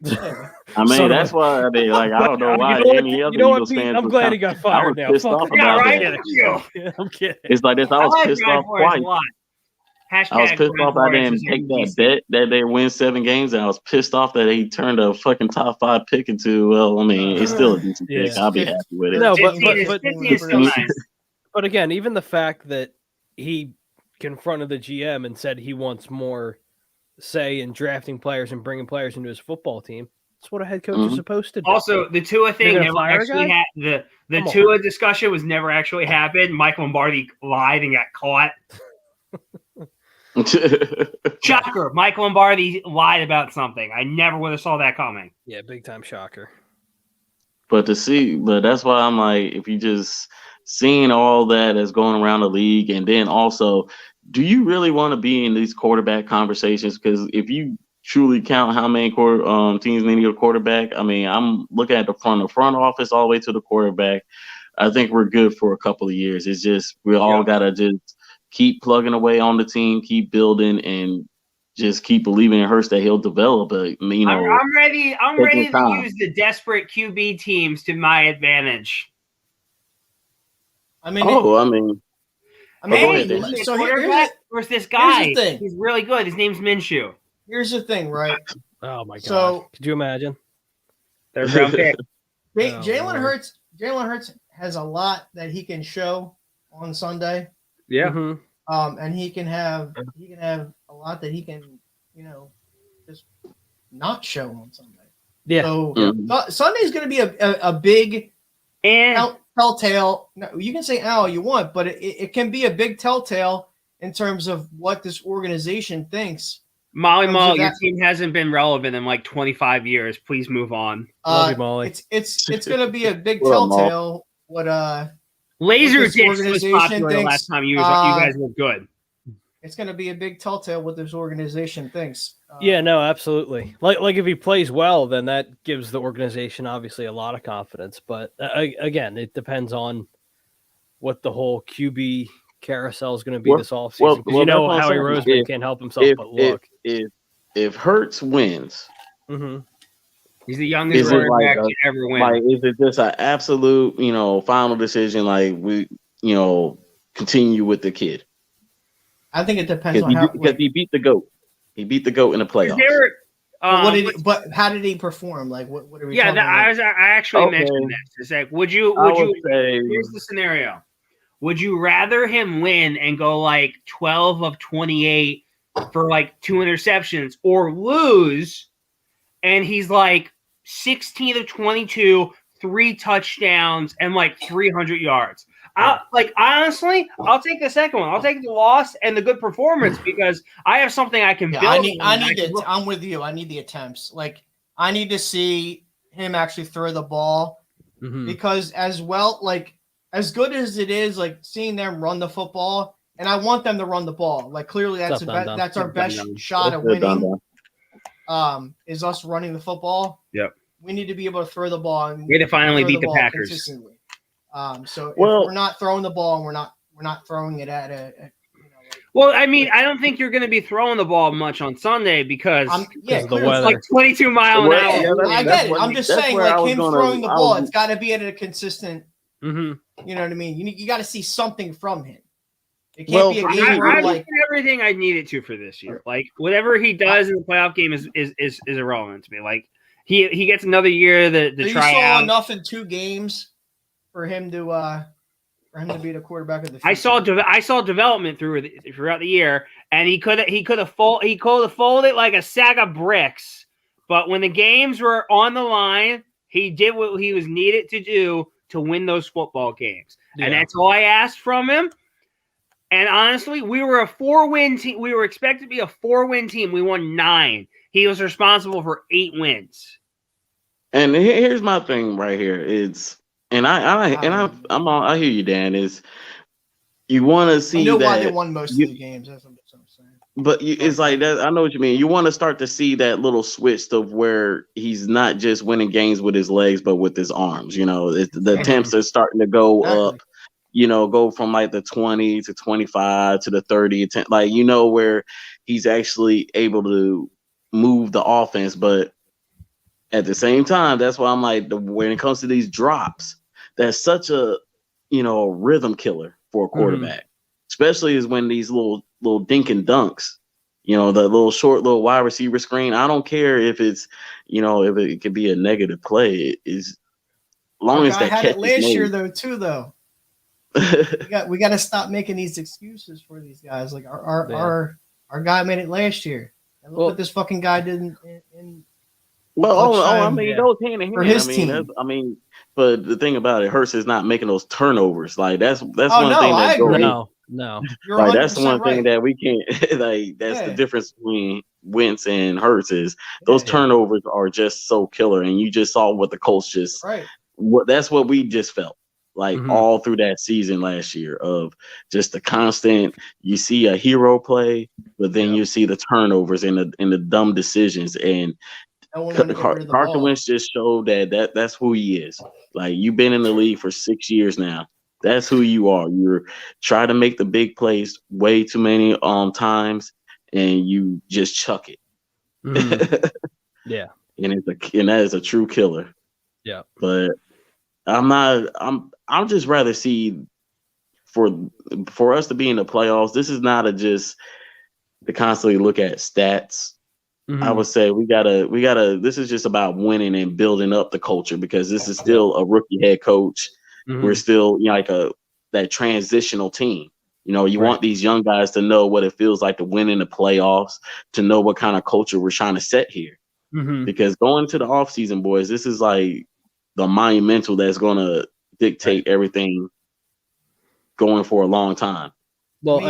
I mean, that's why I mean, like, I don't know why any other Eagles fans. I'm glad he got fired now. Pissed off Yeah, about right. that. I'm kidding. It's like this. I was like pissed Brian off Flores twice. a lot. I was pissed off I didn't take that bet that they win 7 games, and I was pissed off that he turned a fucking top 5 pick into. Well, I mean, it's still a decent pick. I'll be happy with it. No, but 15 is still nice. But again, even the fact that he confronted the GM and said he wants more say in drafting players and bringing players into his football team, that's what a head coach is supposed to do. Also, the Tua thing never actually had the Tua discussion was never actually happened. Mike Lombardi lied and got caught. Shocker. Mike Lombardi lied about something. I never would have saw that coming. Yeah, big time shocker. But that's why I'm like, if you just seeing all that that's going around the league, and then also, do you really want to be in these quarterback conversations? Because if you truly count how many teams need a quarterback, I mean, I'm looking at the front office all the way to the quarterback. I think we're good for a couple of years. It's just we all gotta just keep plugging away on the team, keep building, and just keep believing in Hurst that he'll develop. I'm ready. I'm ready to use the desperate QB teams to my advantage. I mean, so here's this guy. He's really good. His name's Minshew. Here's the thing, right? Oh my god! So could you imagine? Third round pick. Jalen Hurts has a lot that he can show on Sunday. Yeah. Mm-hmm. And he can have a lot that he can, just not show on Sunday. Yeah. So Sunday's going to be a big and telltale. No, you can say all you want, but it can be a big telltale in terms of what this organization thinks. Molly, your team hasn't been relevant in like 25 years. Please move on. Love you, Molly. It's going to be a big telltale. What Laser Disc was popular the last time you guys were good. It's going to be a big telltale what this organization thinks. Yeah, no, absolutely. Like if he plays well, then that gives the organization obviously a lot of confidence. But again, it depends on what the whole QB carousel is going to be this offseason. Because Howie Roseman can't help himself but look. If Hurts wins, he's the youngest quarterback to ever win. Like, is it just an absolute, final decision? Like we, continue with the kid. I think it depends on because he beat the GOAT. He beat the GOAT in the playoffs. But how did he perform? Like what are we? Yeah, I actually mentioned this. It's like, would you? Here's the scenario. Would you rather him win and go like 12 of 28 for like 2 interceptions, or lose and he's like 16 of 22, 3 touchdowns, and like 300 yards? Honestly, I'll take the second one. I'll take the loss and the good performance because I have something I can build. I'm with you. I need the attempts. Like I need to see him actually throw the ball because as well, like as good as it is, like seeing them run the football, and I want them to run the ball. Like clearly, that's our best shot at winning. Is us running the football. Yep. We need to be able to throw the ball. And we need to finally beat the Packers. Consistently. So if we're not throwing the ball and we're not throwing it at a well, I mean, I don't think you're going to be throwing the ball much on Sunday because the weather. It's like 22 miles an hour. I get it. I'm just saying, like him throwing the ball, it's got to be at a consistent. You know what I mean? You got to see something from him. It can't be a game where like everything I needed to for this year. Like whatever he does in the playoff game is irrelevant to me. Like he gets another year to try out. You saw enough in 2 games for him to be the quarterback of the future. I saw development throughout the year, and he could have folded like a sack of bricks. But when the games were on the line, he did what he was needed to do to win those football games. Yeah. And that's all I asked from him. And honestly, we were a 4-win team. We were expected to be a 4-win team. We won 9. He was responsible for 8 wins. And here's my thing right here. I hear you, Dan. Is you want to see I know that why they won most of the games. That's what I'm saying. But it's like that. I know what you mean. You want to start to see that little switch of where he's not just winning games with his legs, but with his arms. The attempts are starting to go up. Go from like the 20 to 25 to the 30 attempt. Like where he's actually able to move the offense. But at the same time, that's why I'm like, when it comes to these drops, that's such a rhythm killer for a quarterback. Especially is when these little dink and dunks, the little short little wide receiver screen. I don't care if it's if it could be a negative play. It is long as that had catch it last is made. year though. we got to stop making these excuses for these guys. Like our guy made it last year. And look what this fucking guy did in I mean, those hand in hand for his team. But the thing about it, Hurts is not making those turnovers. Like that's one thing I agree. No. You're like that's the one right. thing that we can't like. That's the difference between Wentz and Hurts is those turnovers are just so killer, and you just saw what the Colts just. Right. That's what we just felt like all through that season last year of just the constant. You see a hero play, but then you see the turnovers and the dumb decisions and. Carson Wentz just showed that's who he is. Like you've been in the league for 6 years now. That's who you are. You're trying to make the big plays way too many times, and you just chuck it. Yeah, and that is a true killer. Yeah, but I'm just rather see for us to be in the playoffs. This is not just to constantly look at stats. I would say we gotta. This is just about winning and building up the culture because this is still a rookie head coach. We're still that transitional team. You want these young guys to know what it feels like to win in the playoffs, to know what kind of culture we're trying to set here. Because going to the offseason, boys, this is like the monumental that's going to dictate everything going for a long time. Well,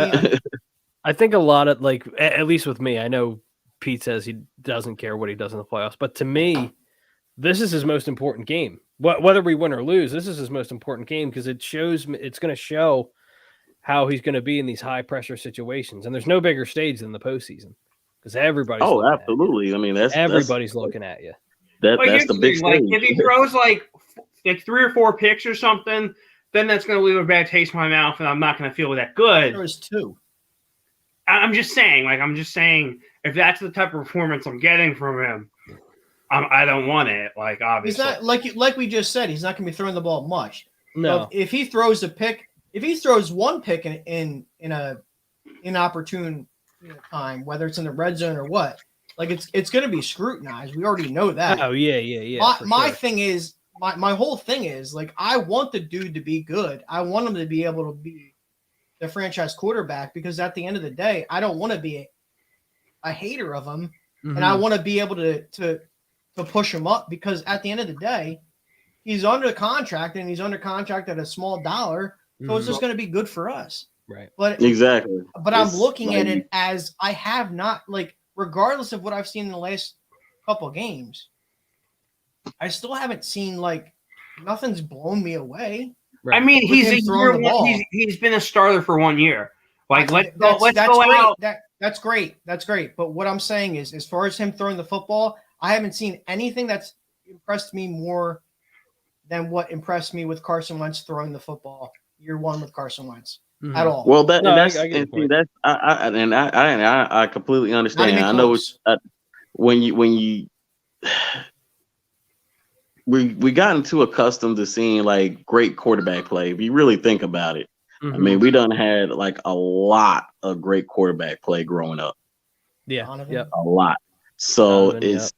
I think a lot of at least with me, I know. Pete says he doesn't care what he does in the playoffs, but to me, this is his most important game. Whether we win or lose, this is his most important game because it's going to show how he's going to be in these high pressure situations. And there's no bigger stage than the postseason because everybody's. Oh, absolutely. I mean, everybody's looking at you. That's the big stage. If he throws like 3 or 4 picks or something, then that's going to leave a bad taste in my mouth, and I'm not going to feel that good. There was 2. I'm just saying, if that's the type of performance I'm getting from him, I don't want it. Like obviously, he's not like we just said. He's not going to be throwing the ball much. No, so if he throws a pick, if he throws one pick in an inopportune time, whether it's in the red zone or what, like it's going to be scrutinized. We already know that. Oh yeah. My thing is my whole thing is like I want the dude to be good. I want him to be able to be the franchise quarterback because at the end of the day, I don't want to be a hater of him, and I want to be able to push him up because at the end of the day, he's under contract and he's under contract at a small dollar, so it's just going to be good for us. Right. But exactly. But I'm looking at it as I have not regardless of what I've seen in the last couple of games, I still haven't seen nothing's blown me away. Right. I mean, he's been a starter for 1 year. Let's go out. That's great. That's great. But what I'm saying is, as far as him throwing the football, I haven't seen anything that's impressed me more than what impressed me with Carson Wentz throwing the football year 1 with Carson Wentz at all. Well, I completely understand. I know when we gotten too accustomed to seeing great quarterback play. If you really think about it, I mean, we done had a lot of great quarterback play growing up. Yeah, a lot. So it's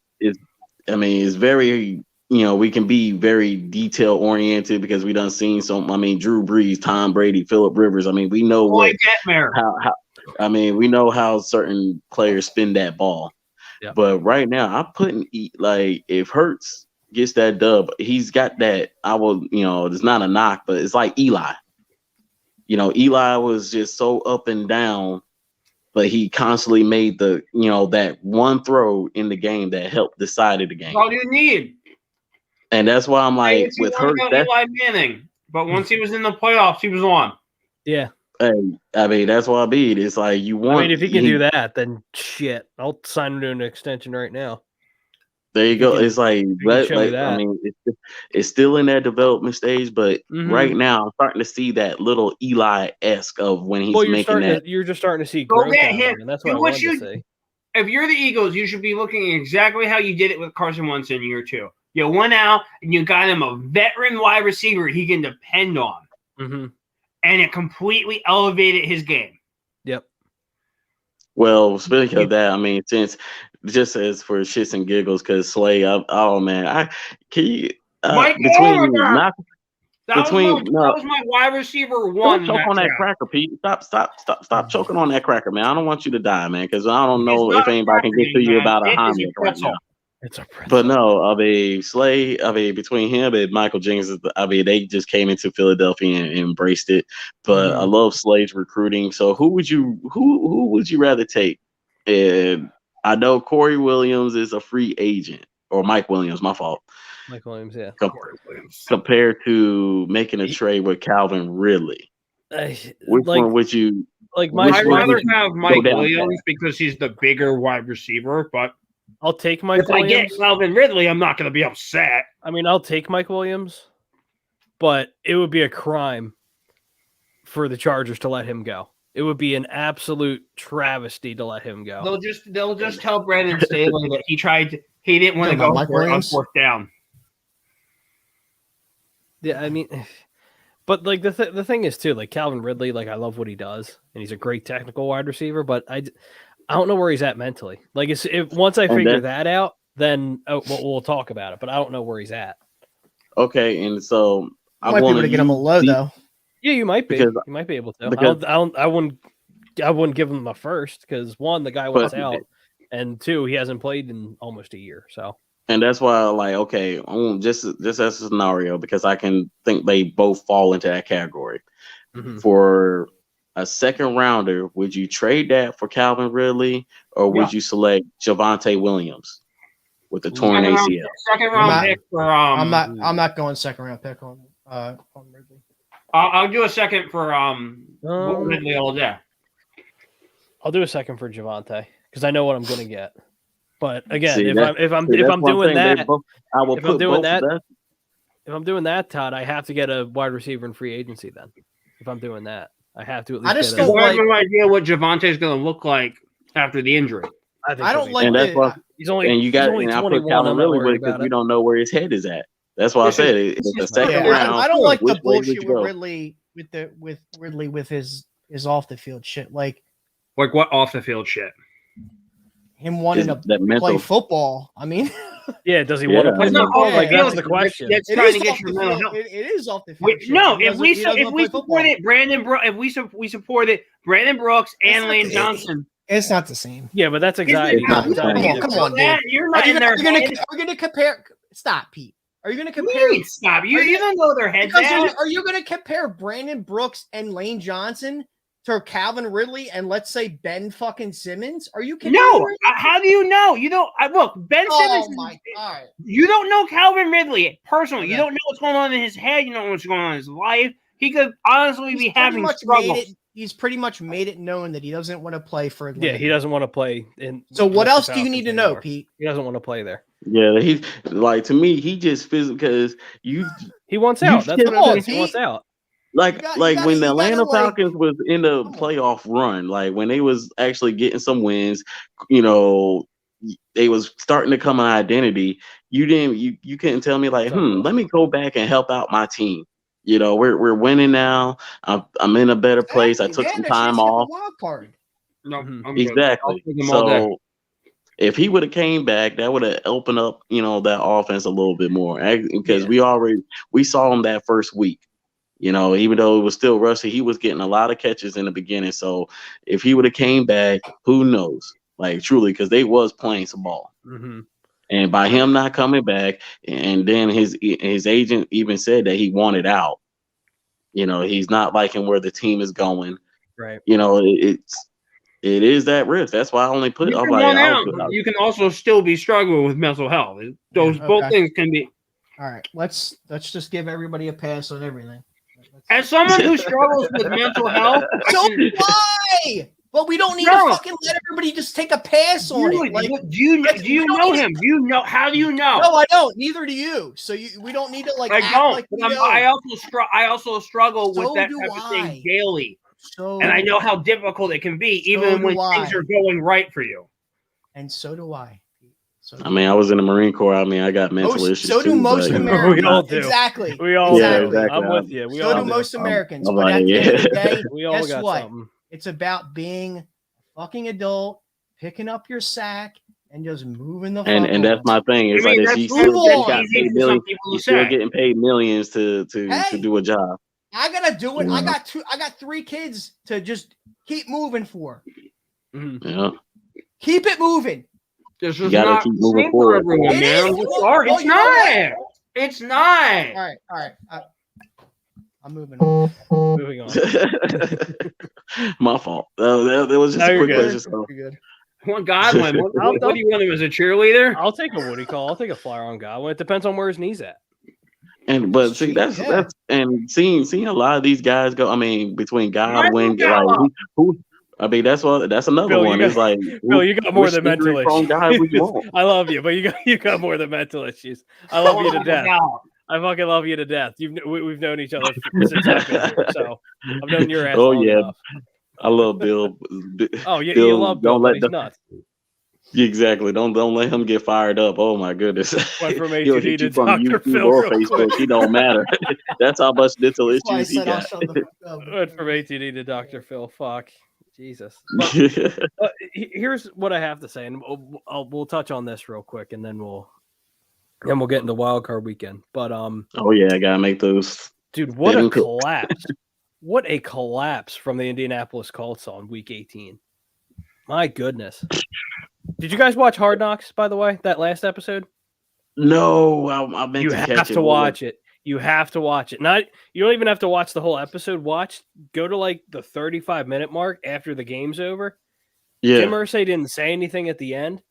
very, we can be very detail oriented because we done seen some. I mean, Drew Brees, Tom Brady, Phillip Rivers. I mean, we know we know how certain players spin that ball. Yeah. But right now, I'm putting if Hurts gets that dub, he's got that. It's not a knock, but it's like Eli. Eli was just so up and down, but he constantly made the, that one throw in the game that helped decided the game. All you need. And that's why I'm like, It's with one Hurts, about that's Eli Manning, but once he was in the playoffs, he was on. Yeah. hey, I mean, that's why I mean. It's like you want. I mean, if he can do that, then shit, I'll sign him to an extension right now. There you If he go. can- It's like, if he can show me I that. mean, it's still in that development stage, but right now I'm starting to see that little Eli-esque of when he's making that. You're just starting to see Go growth get out of him. him, and that's what Do I what wanted you- to see. If you're the Eagles, you should be looking at exactly how you did it with Carson Wentz in year 2. You went out and you got him a veteran wide receiver he can depend on, Mm-hmm. and it completely elevated his game. Yep. Well, speaking of that, I mean, since just as for shits and giggles, because Slay, oh man, can you Mike, between that between was my wide receiver one. don't choke on that draft. cracker, Pete. Stop choking on that cracker, man. I don't want you to die, man, because I don't know It's if not anybody can get to you man. about a It is Heimlich right pretzel. now. It's a pretzel. But no, I mean, Slay, I mean, between him and Michael Jenkins, I mean, they just came into Philadelphia and embraced it. But I love Slay's recruiting. So who would you rather take? And I know Corey Williams is a free agent, or Mike Williams, my fault. Mike Williams, yeah. Compared to making a trade with Calvin Ridley. Which one would you like? I'd rather have Mike down Williams because he's the bigger wide receiver, but I'll take Mike if Williams. I get Calvin Ridley, I'm not going to be upset. I mean, I'll take Mike Williams, but it would be a crime for the Chargers to let him go. It would be an absolute travesty to let him go. They'll just tell Brandon Staley that he didn't want to go Mike for it on Williams? 4th down. Yeah, I mean, but like the thing is too, like Calvin Ridley, like I love what he does, and he's a great technical wide receiver, but I don't know where he's at mentally. Like once I figure that out, then we'll talk about it. But I don't know where he's at. Okay, and so I might be able to get him a low though. Yeah, you might be. Because- You might be able to. because- I wouldn't give him a first because one, the guy wants out, and two, he hasn't played in almost a year. So. And that's why, like, okay, just as a scenario, because I can think they both fall into that category. Mm-hmm. For a second rounder, would you trade that for Calvin Ridley, or would you select Javonte Williams with the torn ACL? Second round pick for I'm not going second round pick on Ridley. I'll do a second for Ridley all day. I'll do a second for Javonte because I know what I'm going to get. But again, See, if I'm doing that, I will put both of them. If I'm doing that, Todd, I have to get a wide receiver in free agency. Then, if I'm doing that, I have to at least. I just get don't I have no idea what Javonte's going to look like after the injury. I don't like and that's the. why, He's only. and you got. He's only And I 21. put Calvin I'm not Ridley worried with because about we it. don't know where his head is at. That's why I said it's the second round. I don't like the which way would bullshit you go? with Ridley with his off the field shit. Like what off the field shit? him wanting to that mental play football. I mean, Yeah, does he want to play It's not football? off the Like field. that's the question. It's it trying is to get off your the mental field. health. It is off the field. No, He if we doesn't wanna play football. supported Brandon Brooks and It's Lane not- Johnson, It's not the same. Yeah, but that's exactly. It's not the exactly same. Come on, dude. You're Are not you in their gonna head. compare? Stop, Pete. Are you going to What do compare? you mean stop. You don't know their heads Because at. are you going to compare Brandon Brooks and Lane Johnson to Calvin Ridley and let's say Ben fucking Simmons? Are you kidding No, me? how do you know? You don't. Look, Ben Simmons. Oh my god! You don't know Calvin Ridley personally. You Okay. don't know what's going on in his head. You don't know what's going on in his life. He could honestly be having struggles. He's pretty much made it known that he doesn't want to play for Atlanta. Yeah, he doesn't want to play in. So what with the else do you Falcons need to know, anymore. Pete? He doesn't want to play there. Yeah, he's like, to me, he just physical because He wants out. That's Come what it on, is. He Pete. wants out. like You got- like you gotta- when the you gotta, Atlanta like- Falcons was in the playoff run, like when they was actually getting some wins, you know, they was starting to come an identity. You couldn't tell me like, let me go back and help out my team. You know, we're winning now. I'm in a better place. I took some time off. Wild card. No, Mhm. I'm good. Exactly. I'll take him all day. So if he would have came back, that would have opened up, you know, that offense a little bit more. Because we saw him that first week. You know, even though it was still rusty, he was getting a lot of catches in the beginning. So if he would have came back, who knows? Like truly, because they was playing some ball. Mm-hmm. And by him not coming back, and then his agent even said that he wanted out. You know, he's not liking where the team is going. Right. You know, it is that risk. That's why I only put. You I'm can like, run I out, was- but you can also still be struggling with mental health. Those both okay. things can be All right, let's just give everybody a pass on everything. As someone who struggles with mental health, So why? But we don't need to fucking let everybody just take a pass on it. Like, do you know him? Do you know? How do you know? No, I don't. Neither do you. So we don't need to like. I don't. Like I also struggle with that do type of I. thing daily, So and I know how difficult it can be, even when things are going right for you. And so do I. I mean, I was in the Marine Corps. I mean, I got mental issues. So do too, most but, Americans. We all do. Exactly. We all exactly. do. I'm with you. We so all do most Americans. I'm But like, at the end of the day, we all guess got what? something. It's about being a fucking adult, picking up your sack, and just moving the fuck and that's my thing. It's like that's he easy got paid for some millions. people to He's still say. getting paid millions to do a job. I gotta do it. Yeah. I got 3 kids to just keep moving for. Mm-hmm. Yeah. Keep it moving. This You is gotta not keep moving the same for forward. everyone, It man. is. I'm sorry. Well, It's you know not. It's not. All right. I'm moving on. Moving on. My fault. That was just No, a you're quick good. question. So. You're good. What Godwin? What do you want him as a cheerleader? I'll take a Woody call. I'll take a flyer on Godwin. It depends on where his knee's at. But see, that's and seeing a lot of these guys go. I mean, between Godwin, like who. I mean, that's another Phil, one. It's like Phil, you got more than mental issues. Guy we want. I love you, but you got more than mental issues. I love you to death. I fucking love you to death. We've known each other since I've been here, so I've known your ass long enough. I love Bill. Oh, yeah, you love Bill, but he's nuts. Exactly. Don't let him get fired up. Oh my goodness. Went from He'll ATD hit you to from Dr. YouTube Phil or real Facebook. quick. He don't matter. That's how much mental That's why I issues he said I'll got. shut the fuck up. Went from ATD to Dr. Phil. Fuck. Jesus. But here's what I have to say, and we'll touch on this real quick, and then we'll get into wild card weekend. But oh yeah, I gotta make those. Dude, what a collapse! What a collapse from the Indianapolis Colts on Week 18. My goodness. Did you guys watch Hard Knocks, by the way, that last episode? No, I meant to catch it. You have to watch it. You have to watch it. You don't even have to watch the whole episode. Go to like the 35-minute mark after the game's over. Yeah. Jim Irsay didn't say anything at the end,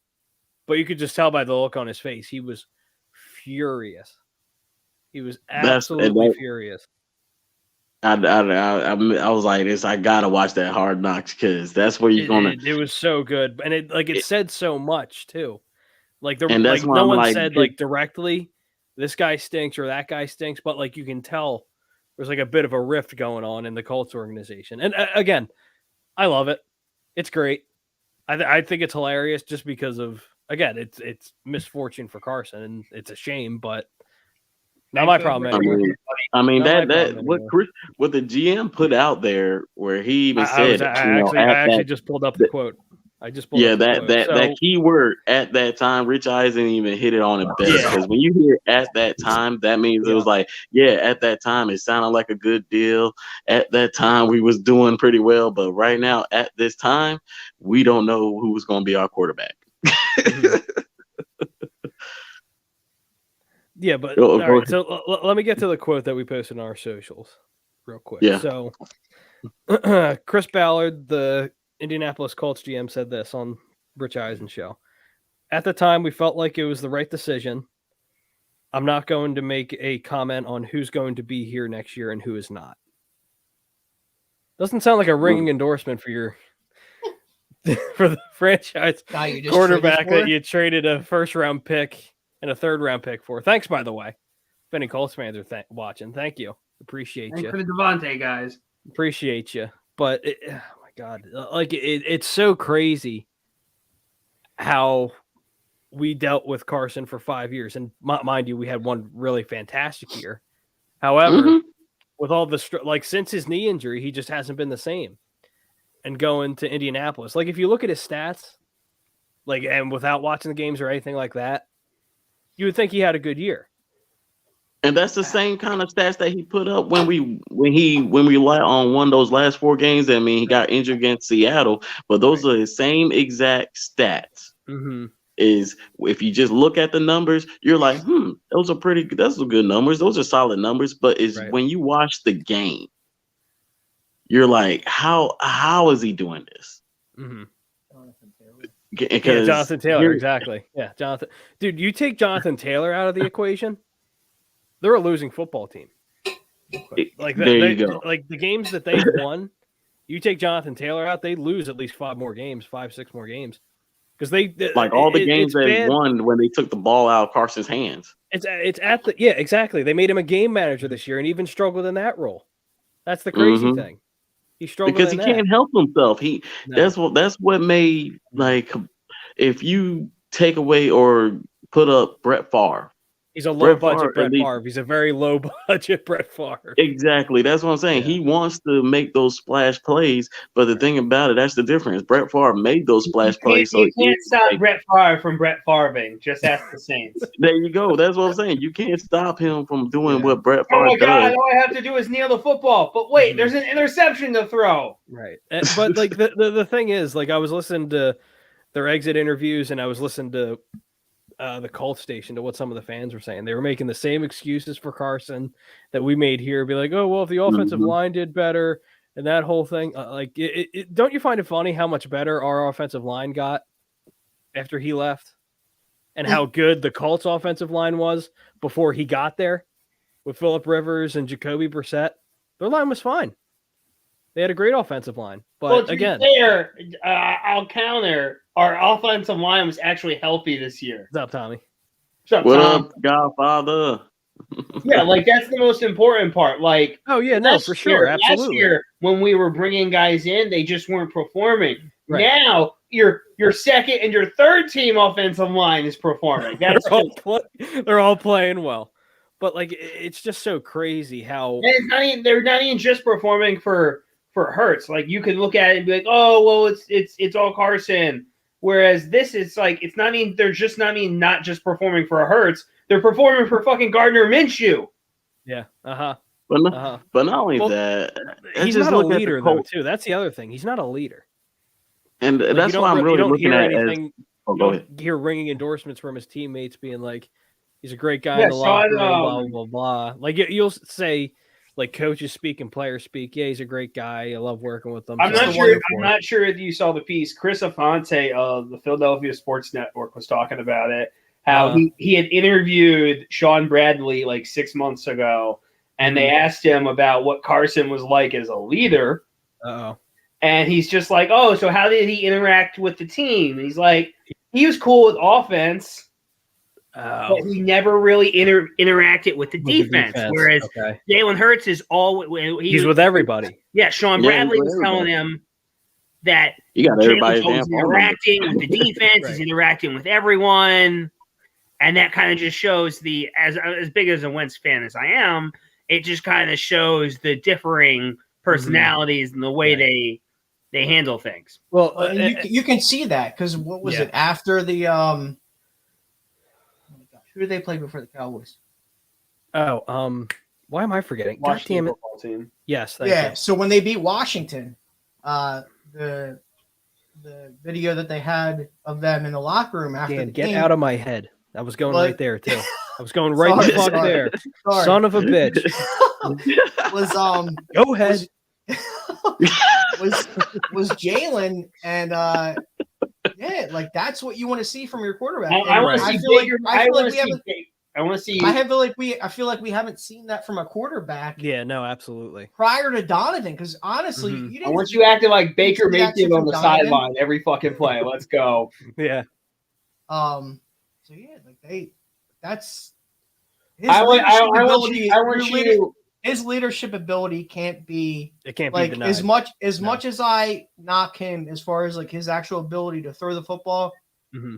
but you could just tell by the look on his face. He was furious. He was absolutely furious. I was like this. I gotta watch that Hard Knocks because that's where you're gonna. It was so good, and it said so much too. Like that's no one said like directly, this guy stinks or that guy stinks, but like you can tell there's like a bit of a rift going on in the Colts organization. And again, I love it. It's great. I think it's hilarious just because of again, it's misfortune for Carson and it's a shame, but. Not my problem anymore. I mean that what the GM put out there, where he even said, I actually just pulled up the quote. I just pulled up the quote. that key word at that time. Rich Eisen even hit it on it best because when you hear at that time, that means it was like at that time it sounded like a good deal. At that time we was doing pretty well, but right now at this time we don't know who was going to be our quarterback. Yeah, but all right, so let me get to the quote that we posted on our socials real quick. Yeah. So Chris Ballard, the Indianapolis Colts GM, said this on Rich Eisen show. At the time, we felt like it was the right decision. I'm not going to make a comment on who's going to be here next year and who is not. Doesn't sound like a ringing endorsement for your for the franchise quarterback that you traded a first-round pick and a third-round pick for. Thanks, by the way. If any Colts fans are watching, thank you. Appreciate you. Thanks for the Devontae guys. Appreciate you. But, oh my God, like it's so crazy how we dealt with Carson for 5 years. And mind you, we had one really fantastic year. However, with all the since his knee injury, he just hasn't been the same. And going to Indianapolis, like if you look at his stats, like and without watching the games or anything like that, you would think he had a good year. And that's the same kind of stats that he put up when we on one of those last 4 games. I mean, he got injured against Seattle, but those are the same exact stats. Mm-hmm. Is if you just look at the numbers, you're like, those are good numbers. Those are solid numbers. But when you watch the game, you're like, how is he doing this? Mm-hmm. Because Jonathan Taylor, exactly. Yeah, Jonathan. Dude, you take Jonathan Taylor out of the equation, they're a losing football team. Like there you go. Like the games that they've won, you take Jonathan Taylor out, they lose at least 5 more games, 5-6 more games, because like all the games they won when they took the ball out of Carson's hands. It's at the exactly. They made him a game manager this year and even struggled in that role. That's the crazy thing. He struggled because he can't help himself. That's what made, like, if you take away or put up Brett Favre. He's a low budget Brett Favre. He's a very low budget Brett Favre. Exactly. That's what I'm saying. Yeah. He wants to make those splash plays, but the thing about it, that's the difference. Brett Favre made those splash plays. You can't stop Brett Favre from Brett Favre-ing. Just ask the Saints. There you go. That's what I'm saying. You can't stop him from doing what Brett Favre does. Oh, my God. All I have to do is kneel the football. But wait, there's an interception to throw. Right. But, like, the thing is, like, I was listening to their exit interviews, and I was listening to the Colts station to what some of the fans were saying. They were making the same excuses for Carson that we made here. Be like, oh, well, if the offensive line did better and that whole thing, don't you find it funny how much better our offensive line got after he left and how good the Colts offensive line was before he got there with Phillip Rivers and Jacoby Brissett? Their line was fine. They had a great offensive line. But again, I'll counter. Our offensive line was actually healthy this year. What's up, Tommy? What up, Godfather? Yeah, like, that's the most important part. Like, oh yeah, no, for sure, absolutely. Last year, when we were bringing guys in, they just weren't performing. Right. Now, your second and your third team offensive line is performing. That's they're all playing well. But, like, it's just so crazy how they're not even just performing for Hurts. Like, you could look at it and be like, oh, well, it's all Carson. Whereas this is like, it's not even, they're just not even not just performing for Hurts, they're performing for fucking Gardner Minshew. Yeah. But not only that, he's not a leader though, too. That's the other thing. He's not a leader. And like, that's why I'm really looking at anything. You don't hear ringing endorsements from his teammates being like, he's a great guy in the locker room, blah, blah, blah. Like, you'll say, like, coaches speak and players speak. Yeah, he's a great guy. I love working with him. I'm not sure if you saw the piece. Chris Afonte of the Philadelphia Sports Network was talking about it. How he had interviewed Sean Bradley like 6 months ago, and they asked him about what Carson was like as a leader. And he's just like, oh, so how did he interact with the team? And he's like, he was cool with offense. But he never really interacted with the defense. Whereas Jalen Hurts is he's with everybody. Yeah, Sean Bradley was telling him that you got everybody interacting with the defense, he's interacting with everyone, and that kind of just shows as big as a Wentz fan as I am, it just kind of shows the differing personalities and the way they handle things. Well, you can see that because what was it after the who did they play before the Cowboys? Why am I forgetting? Washington football team. Yes. So when they beat Washington, the video that they had of them in the locker room after the game. Get out of my head. I was going right there too. I was going right the fuck there. Sorry. Son of a bitch. Go ahead. was Jalen and like that's what you want to see from your quarterback. I feel like we haven't seen that from a quarterback. Yeah, no, absolutely. Prior to Donovan, because honestly, you didn't. I want you acting like Baker Mayfield on the sideline every fucking play. Let's go. Yeah. So yeah, like that's his his leadership ability can't be. It can't like be denied. much as I knock him as far as like his actual ability to throw the football.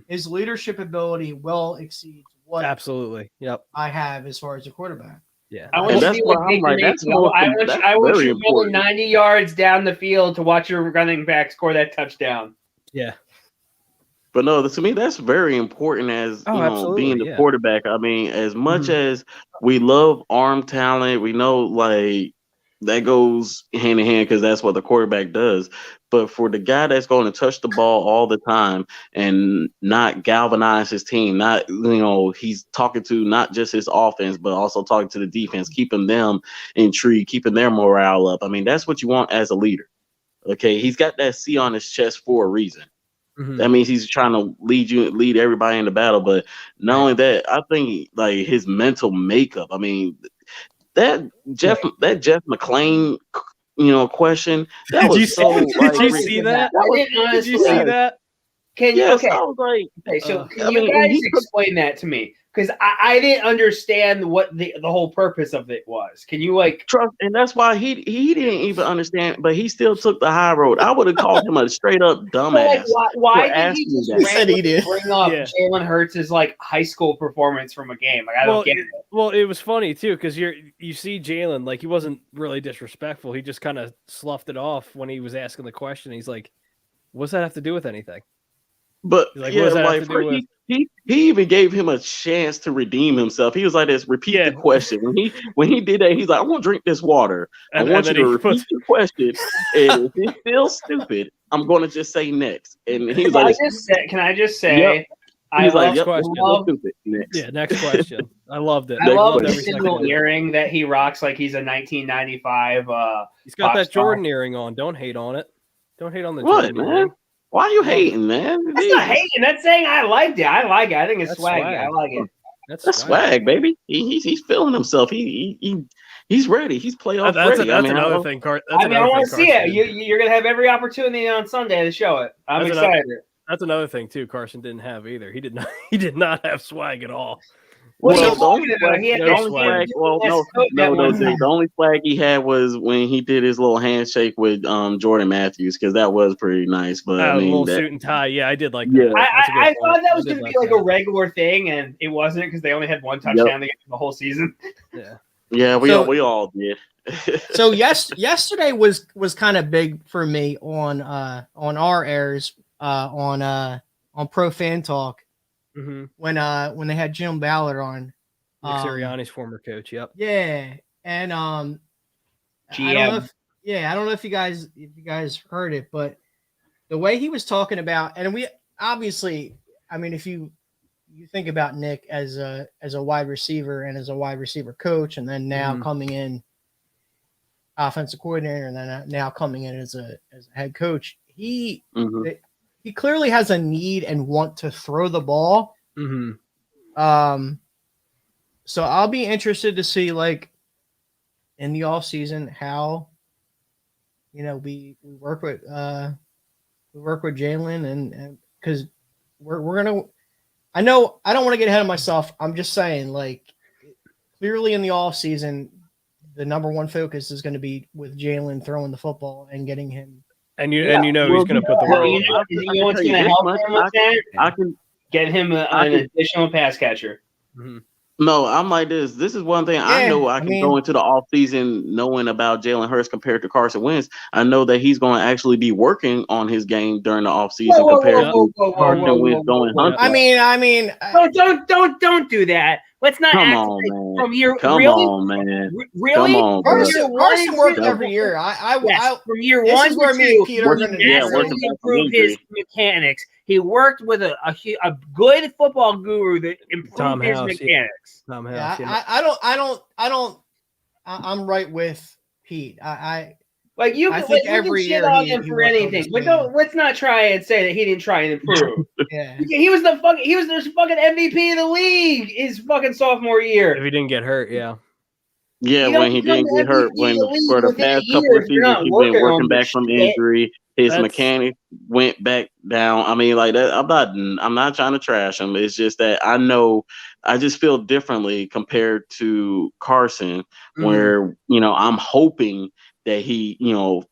His leadership ability well exceeds what I have as far as a quarterback. Yeah, I want you going 90 yards down the field to watch your running back score that touchdown. Yeah. But no, to me, that's very important as being the quarterback. I mean, as much as we love arm talent, we know like that goes hand in hand because that's what the quarterback does. But for the guy that's going to touch the ball all the time and not galvanize his team, he's talking to not just his offense, but also talking to the defense, keeping them intrigued, keeping their morale up. I mean, that's what you want as a leader. Okay, he's got that C on his chest for a reason. That means he's trying to lead everybody into battle. But not only that, I think like his mental makeup. I mean, that Jeff McClain, question that was so. Did you see that? Did you see that? Okay. I was like, okay, so can you guys explain that to me? Because I didn't understand what the whole purpose of it was. Can you trust? And that's why he didn't even understand, but he still took the high road. I would have called him a straight up dumbass. Why did he just bring up Yeah. Jalen Hurts' high school performance from a game? I don't get it. Well, it was funny too because you see Jalen he wasn't really disrespectful. He just kind of sloughed it off when he was asking the question. He's like, "What's that have to do with anything?" But he he even gave him a chance to redeem himself. He was like, "This repeat the question." When he did that, he's like, "I want to drink this water. I want you to repeat the question. And if it's still stupid, I'm going to just say next." And he was like, "Can I just say?" Yep. I love stupid. Next. Yeah, next question. I loved it. I love the single earring that he rocks like he's a 1995. He's got that Jordan earring on. Don't hate on it. Don't hate on the what, Jordan man? earring. Why are you hating, man? That's not hating. That's saying I liked it. I like it. I think it's swaggy. I like it. That's swag, baby. He's feeling himself. He's ready. He's playoff ready. That's another thing, Cart. I want to see it. You're gonna have every opportunity on Sunday to show it. I'm excited. That's another thing too. Carson didn't have either. He did not have swag at all. The only flag he had was when he did his little handshake with Jordan Matthews, because that was pretty nice. But a little suit and tie. Yeah, I did like that. I thought that was going to be like a regular thing, and it wasn't because they only had one touchdown the whole season. Yeah, we all did. So yesterday was kind of big for me on our airs on Pro Fan Talk. Mm-hmm. When they had Jim Ballard on, Nick Sirianni's former coach. Yep. Yeah, and I don't know if you guys heard it, but the way he was talking about, and we obviously, I mean, if you think about Nick as a wide receiver and as a wide receiver coach, and then now coming in offensive coordinator, and then now coming in as a head coach, he clearly has a need and want to throw the ball. Mm-hmm. So I'll be interested to see, like, in the off season how, we work with Jalen, and because we're gonna. I know I don't want to get ahead of myself. I'm just saying, like, clearly in the off season, the number one focus is going to be with Jalen throwing the football and getting him. And he's going to put the work. You know what's going to help him with that? I can get him an additional pass catcher. Mm-hmm. No, I'm like this. This is one thing I know. I can go into the offseason knowing about Jalen Hurts compared to Carson Wentz. I know that he's going to actually be working on his game during the offseason compared to Carson Wentz going hunting. I mean, don't do that. Let's not from year. Come on, man. Really? Come on, Carson worked every year. From year one is where me and Peter are going to improve his mechanics. He worked with a good football guru that improved his mechanics. Tom House. I'm right with Pete. I think every year shit on him for anything, but let's not try and say that he didn't try and improve. He was the fucking MVP of the league his fucking sophomore year. If he didn't get hurt, when he didn't get hurt, for the past couple of seasons he's been working back from injury. His mechanics went back down. I mean, like that. I'm not trying to trash him. It's just that I just feel differently compared to Carson, where I'm hoping that he,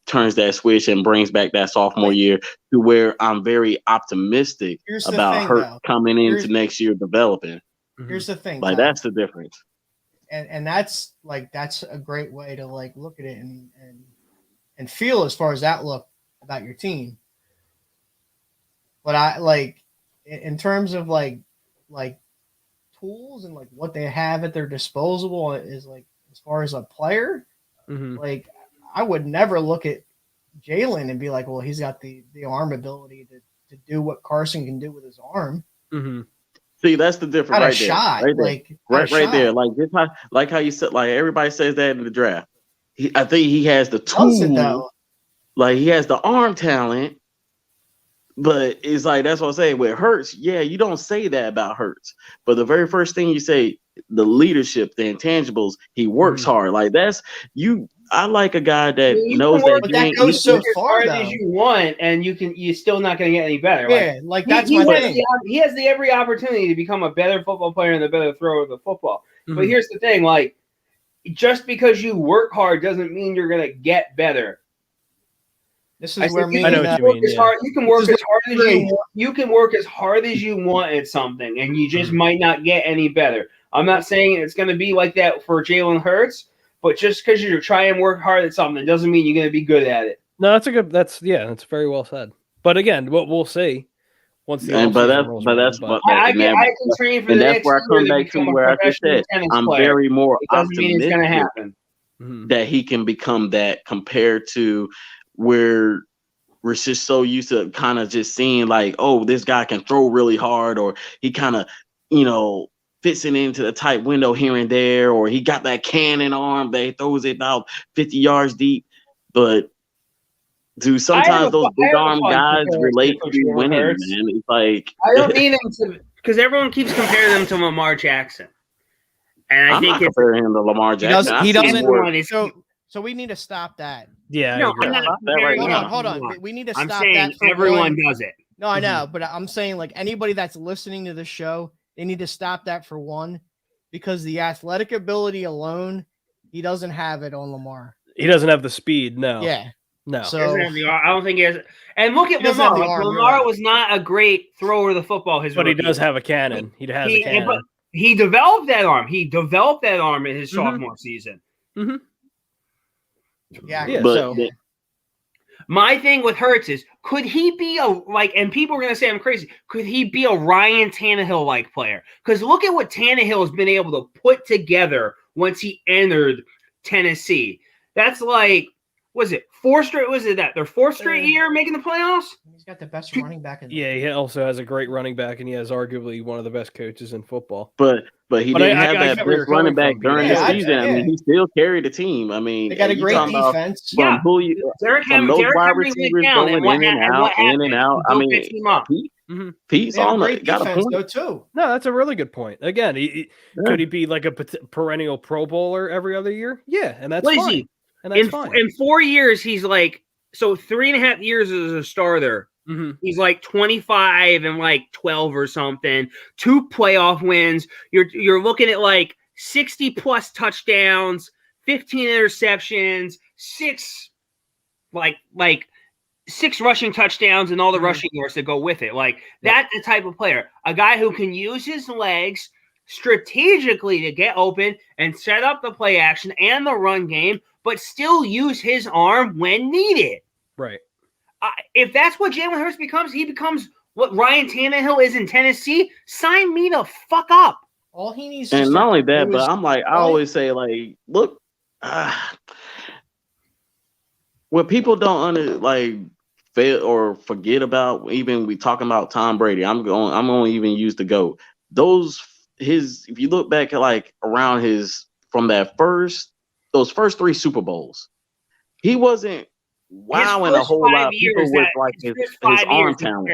turns that switch and brings back that sophomore year to where I'm very optimistic about her coming into next year developing. Here's the thing. Like, that's the difference. And that's a great way to like look at it and feel as far as that look about your team. But I like in terms of like tools and like what they have at their disposal is like as far as a player, like I would never look at Jalen and be like, well, he's got the arm ability to do what Carson can do with his arm. Mm-hmm. See, that's the difference right there. Right there. Like how you said, like everybody says that in the draft. I think he has the tool. Like he has the arm talent. But it's like that's what I'm saying. With Hurts, yeah, you don't say that about Hurts. But the very first thing you say, the leadership, the intangibles, he works hard. Like that's you. I like a guy that knows that. But that goes so far as hard as you want, and you're still not going to get any better. Yeah, like that's my thing. He has every opportunity to become a better football player and a better thrower of the football. But here's the thing: like, just because you work hard doesn't mean you're going to get better. This is where I know what you mean. You can work as hard as you want. You can work as hard as you want at something, and you just might not get any better. I'm not saying it's going to be like that for Jalen Hurts, but just because you try and work hard at something doesn't mean you're going to be good at it. No, that's very well said. But again, what we'll see once the I can train for the next where I come back to where I just said I'm very more optimistic it's going to happen. That he can become that compared to where we're just so used to kind of just seeing like, oh, this guy can throw really hard, or he kind of, fits it into the tight window here and there, or he got that cannon arm that he throws it about 50 yards deep. But do sometimes those big arm guys relate to winning, man? It's like I don't mean him to, because everyone keeps comparing them to Lamar Jackson, and I think it's comparing him to Lamar Jackson. He doesn't. So we need to stop that. Yeah, no, I'm not hold on. We need to stop that. I'm saying everyone does it. No, I know, but I'm saying like anybody that's listening to the show, they need to stop that for one, because the athletic ability alone, he doesn't have it on Lamar. He doesn't have the speed. No. Yeah. No. So I don't think he has. And look at Lamar. Lamar was not a great thrower of the football. But he does have a cannon. He has a cannon. But he developed that arm. He developed that arm in his sophomore season. Mm-hmm. Yeah. My thing with Hurts is, could he be and people are going to say I'm crazy, could he be a Ryan Tannehill-like player? Because look at what Tannehill has been able to put together once he entered Tennessee. That's like, their fourth straight year making the playoffs? He's got the best running back in the league. He also has a great running back, and he has arguably one of the best coaches in football. But he didn't have that best running back during the season. I mean, he still carried the team. I mean, they got a great defense. Derrick Henry wide receivers going in and out. I mean, Pete's on it. Got a point too. No, that's a really good point. Again, could he be like a perennial Pro Bowler every other year? Yeah, and that's fine. And that's fine. In 4 years, he's like, so 3.5 years as a starter. Mm-hmm. He's like 25 and like 12 or something. 2 playoff wins. You're looking at like 60 plus touchdowns, 15 interceptions, 6 rushing touchdowns, and all the rushing yards that go with it. Like that's the type of player, a guy who can use his legs strategically to get open and set up the play action and the run game, but still use his arm when needed. Right. If that's what Jalen Hurts becomes, he becomes what Ryan Tannehill is in Tennessee. Sign me the fuck up. All he needs and not only that, but I'm like, I always say, like, look, what people don't fail or forget about, even we talking about Tom Brady, I'm going to even use the GOAT. If you look back at like around those first 3 Super Bowls, he wasn't wowing a whole lot of people with like his arm talent.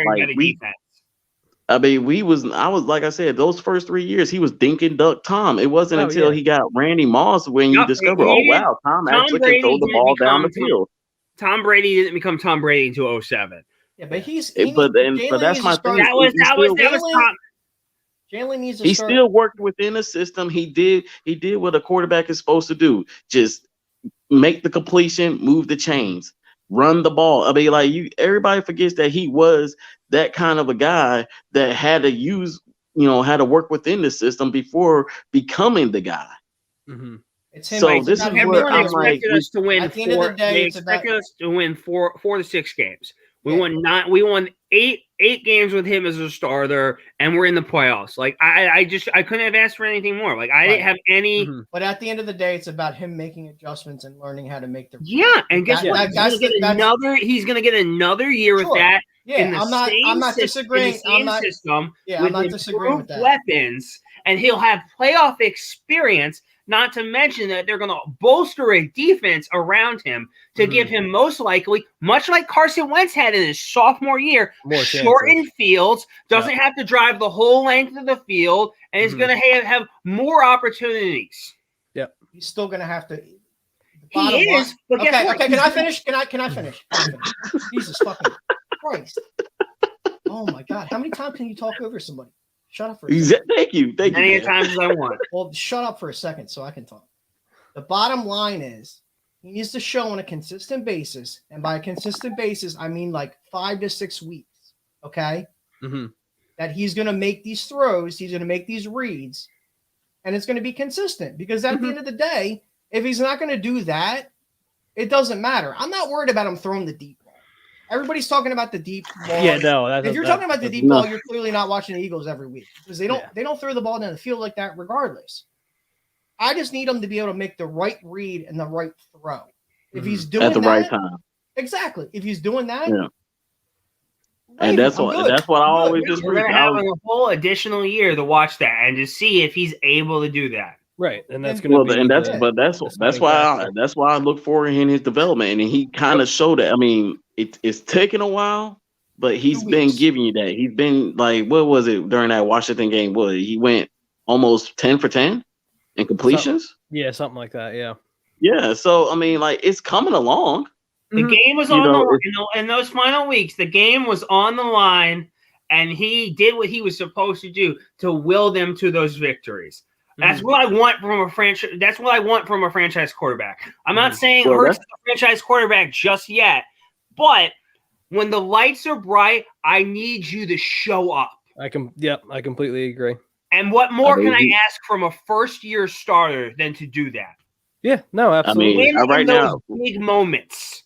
I was like I said, those first 3 years he was dink and duck Tom. It wasn't until he got Randy Moss when you discover, Tom actually can throw the ball down the field. Tom Brady didn't become Tom Brady until 2007. Yeah, but but that's my thing. That was Tom. Jalen needs to He still worked within the system. He did what a quarterback is supposed to do. Just make the completion, move the chains, run the ball. I mean, like everybody forgets that he was that kind of a guy that had to use, had to work within the system before becoming the guy. Mm-hmm. It's him. So this is where I'm like, they expected us to win 4 to 6 games. We won 8 games with him as a starter, and we're in the playoffs. Like I couldn't have asked for anything more. Like I didn't have any. Mm-hmm. But at the end of the day, it's about him making adjustments and learning how to make the. Yeah, and guess what? He's going to get another year with that. Yeah, I'm not disagreeing. I'm not disagreeing with that. Weapons, and he'll have playoff experience. Not to mention that they're going to bolster a defense around him to give him most likely, much like Carson Wentz had in his sophomore year, shortened fields, doesn't have to drive the whole length of the field, and is going to have more opportunities. Yep. He's still going to have to. He is. But okay. Can I finish? Can I finish? Jesus fucking Christ! Oh my God! How many times can you talk over somebody? Shut up for a second. Thank you. Many times as I want. Well, shut up for a second so I can talk. The bottom line is he needs to show on a consistent basis, and by a consistent basis, I mean like 5 to 6 weeks. Okay, that he's going to make these throws, he's going to make these reads, and it's going to be consistent. Because at the end of the day, if he's not going to do that, it doesn't matter. I'm not worried about him throwing the deep ball. Everybody's talking about the deep ball. Yeah, no. If you're talking about the deep ball, you're clearly not watching the Eagles every week because they don't throw the ball down the field like that regardless. I just need him to be able to make the right read and the right throw. If he's doing at the that, right time. Exactly. If he's doing that, and that's what I always just we're gonna have a whole additional year to watch that and to see if he's able to do that. Right, and that's going to be. That's why I look forward in his development, and he kind of showed that. I mean, it's taken a while, but he's been giving you that. He's been like, what was it during that Washington game? What he went almost 10 for 10 in completions. Something like that. Yeah. Yeah. So I mean, like, it's coming along. The game was on the line in those final weeks. The game was on the line, and he did what he was supposed to do to will them to those victories. That's what I want from a franchise. That's what I want from a franchise quarterback. I'm not saying Hurts is a franchise quarterback just yet, but when the lights are bright, I need you to show up. I completely agree. And what more can I ask from a first-year starter than to do that? Yeah, no, absolutely. Right now, big moments.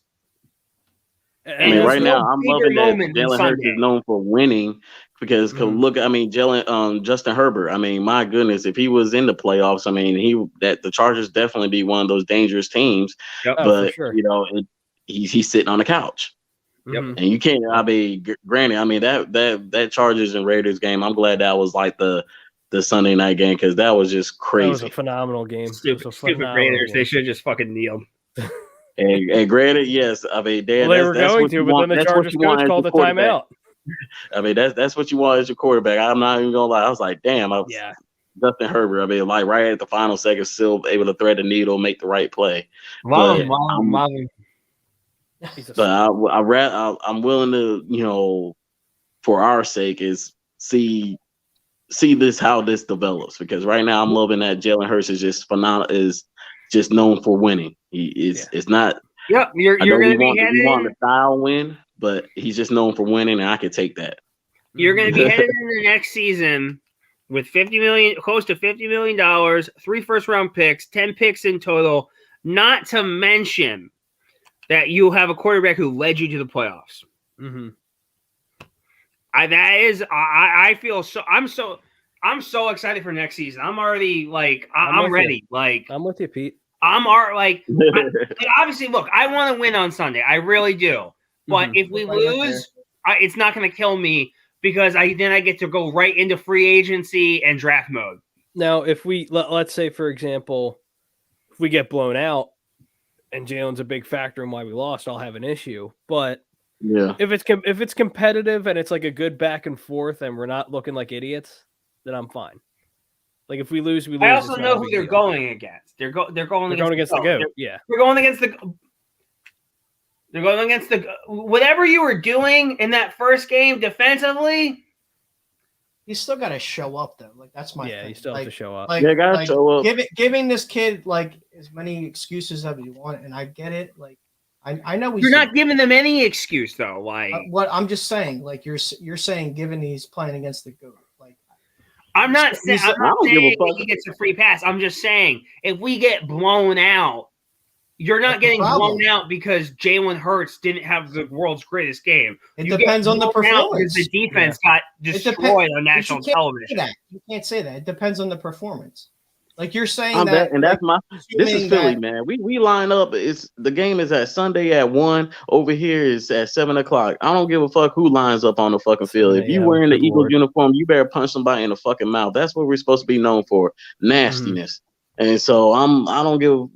Right now, I'm loving that Jalen Hurts is known for winning. Because look, I mean, Justin Herbert. I mean, my goodness, if he was in the playoffs, I mean, the Chargers definitely be one of those dangerous teams. Yep. But he's sitting on the couch. Yep. And you can't. I mean, granted, I mean that Chargers and Raiders game. I'm glad that was like the Sunday night game because that was just crazy. That was a phenomenal game. Stupid Raiders. They should have just fucking kneeled. And granted, yes, I mean, they were going to, but then the Chargers coach called the timeout. I mean, that's what you want as your quarterback. I'm not even gonna lie. I was like, damn, Justin Herbert. I mean, like right at the final second, still able to thread the needle, make the right play. But I'm willing to, for our sake, is see how this develops because right now I'm loving that Jalen Hurts is just phenomenal. Is just known for winning. It's not. Yep, you're going to be headed. We want the style win. But he's just known for winning, and I could take that. You're going to be headed into the next season with close to $50 million, 3 first-round picks, 10 picks in total, not to mention that you'll have a quarterback who led you to the playoffs. I feel so. I'm so excited for next season. I'm already like I'm ready. Like I'm with you, Pete. I'm obviously look. I want to win on Sunday. I really do. But if we lose, it's not going to kill me because I get to go right into free agency and draft mode. Now, if we let's say, for example, if we get blown out and Jalen's a big factor in why we lost, I'll have an issue. But if it's competitive and it's like a good back and forth and we're not looking like idiots, then I'm fine. Like if we lose, we lose. I also know who they're going against. They're going against the GOAT. Yeah, they're going against the. They're going against whatever you were doing in that first game defensively. You still got to show up though. Like that's my thing. Yeah, you still have to show up. Gotta show up. Giving this kid like as many excuses as you want, and I get it. Like I know you're not giving them any excuse though. Like what I'm just saying, like you're saying, given he's playing against the GOAT. Like I'm not saying he gets a free pass. I'm just saying if we get blown out. You're not getting blown out because Jalen Hurts didn't have the world's greatest game. It depends on the performance. The defense got destroyed on national television. You can't say that. It depends on the performance. Like you're saying this is Philly, man. We line up. The game is at Sunday at 1. Over here is at 7:00. I don't give a fuck who lines up on the fucking field. If you wearing the Eagles uniform, you better punch somebody in the fucking mouth. That's what we're supposed to be known for. Nastiness. And so I don't give,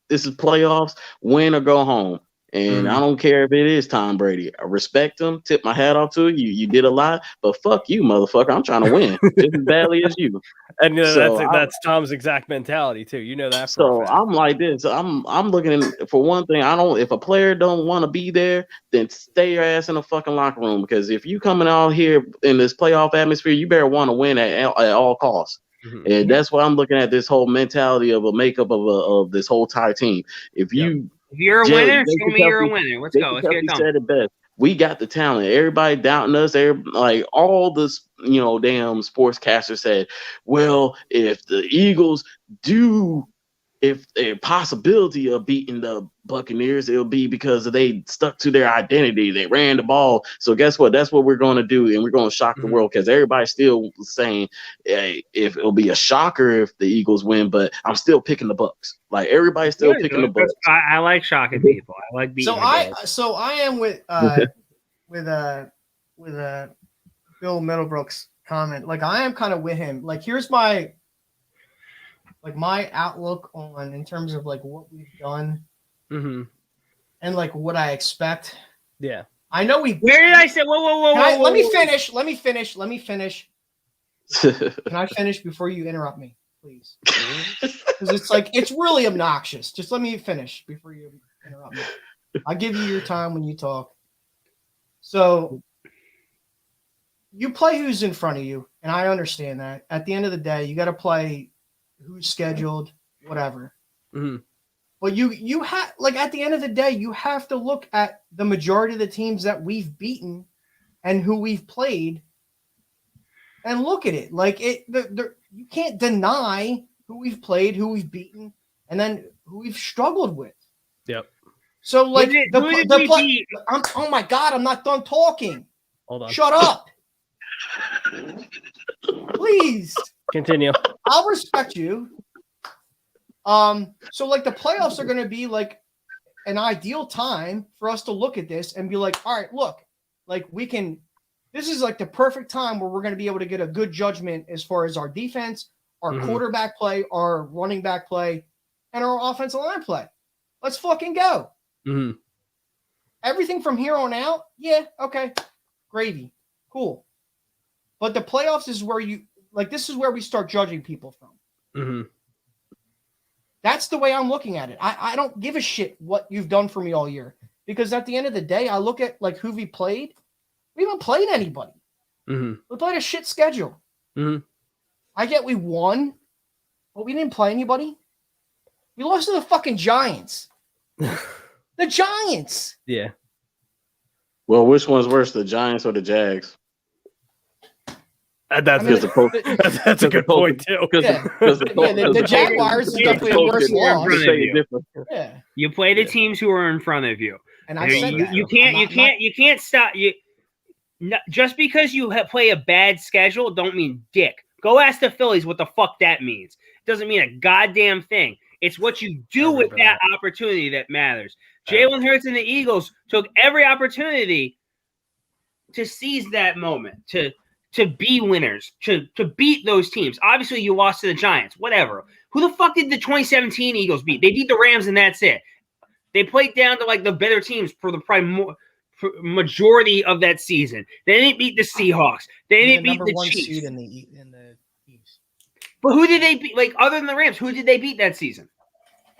this is playoffs, win or go home. And I don't care if it is Tom Brady. I respect him, tip my hat off to you. You did a lot, but fuck you, motherfucker. I'm trying to win just as badly as you. And So that's Tom's exact mentality too. You know that. So I'm like this. I'm looking for one thing. If a player don't want to be there, then stay your ass in the fucking locker room. Because if you coming out here in this playoff atmosphere, you better want to win at all costs. And that's why I'm looking at this whole mentality of a makeup of this whole entire team. If you're a winner, show me you're a winner. Let's go. Let's get it done. Said it best. We got the talent. Everybody doubting us. Like all this, damn sportscaster said, well, if the Eagles if a possibility of beating the Buccaneers, it'll be because they stuck to their identity. They ran the ball. So guess what? That's what we're going to do, and we're going to shock the world because everybody's still saying if it'll be a shocker if the Eagles win, but I'm still picking the Bucs. Like everybody's still picking the Bucs. I like shocking people. I like beating. So I am with Bill Middlebrook's comment. Like I am kind of with him. Like here's my outlook on in terms of like what we've done and like what I expect. Yeah. I know we. Where did I say? Whoa. Let me finish. Can I finish before you interrupt me, please? Because it's really obnoxious. Just let me finish before you interrupt me. I'll give you your time when you talk. So you play who's in front of you, and I understand that. At the end of the day, you got to play who's scheduled, whatever. But you have at the end of the day, you have to look at the majority of the teams that we've beaten and who we've played, and look at it. Like you can't deny who we've played, who we've beaten, and then who we've struggled with. Yep. So oh my God, I'm not done talking. Hold on. Shut up. Please. Continue. I'll respect you. So the playoffs are going to be like an ideal time for us to look at this and be like, all right, look, this is like the perfect time where we're going to be able to get a good judgment as far as our defense, our quarterback play, our running back play, and our offensive line play. Let's fucking go. Everything from here on out. Yeah. Okay. Gravy. Cool. But the playoffs is where this is where we start judging people from. That's the way I'm looking at it. I don't give a shit what you've done for me all year, because at the end of the day, I look at who we played. We haven't played anybody. We played a shit schedule. I get we won, but we didn't play anybody. We lost to the fucking Giants. The Giants. Yeah. Well, which one's worse, the Giants or the Jags? That's a good point too. The Jaguars is definitely a worse loss. Yeah. You play the teams who are in front of you, and I said you can't stop you. Just because you play a bad schedule, don't mean dick. Go ask the Phillies what the fuck that means. It doesn't mean a goddamn thing. It's what you do with that opportunity that matters. Jalen Hurts and the Eagles took every opportunity to seize that moment, to be winners, to beat those teams. Obviously, you lost to the Giants, whatever. Who the fuck did the 2017 Eagles beat? They beat the Rams, and that's it. They played down to the better teams for the majority of that season. They didn't beat the Seahawks. They didn't beat the Chiefs. Seed in the East. But who did they beat? Other than the Rams, who did they beat that season?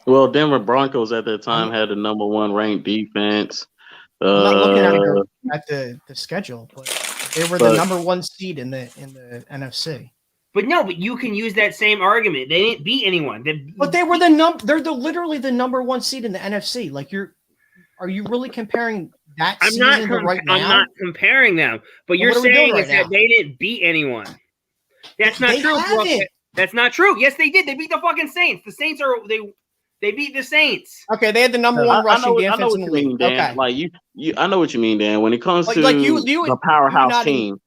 Well, Denver Broncos at that time had the number one ranked defense. I'm not looking at the schedule, but they were the number one seed in the NFC. But you can use that same argument. They didn't beat anyone. But they were they're literally the number one seed in the NFC. Are you really comparing that season to right now? I'm not comparing them. But you're saying that they didn't beat anyone. That's not true. That's not true. Yes, they did. They beat the fucking Saints. The Saints they beat the Saints. Okay, they had the number one rushing defense in the league. Okay. I know what you mean, Dan. When it comes to the powerhouse team,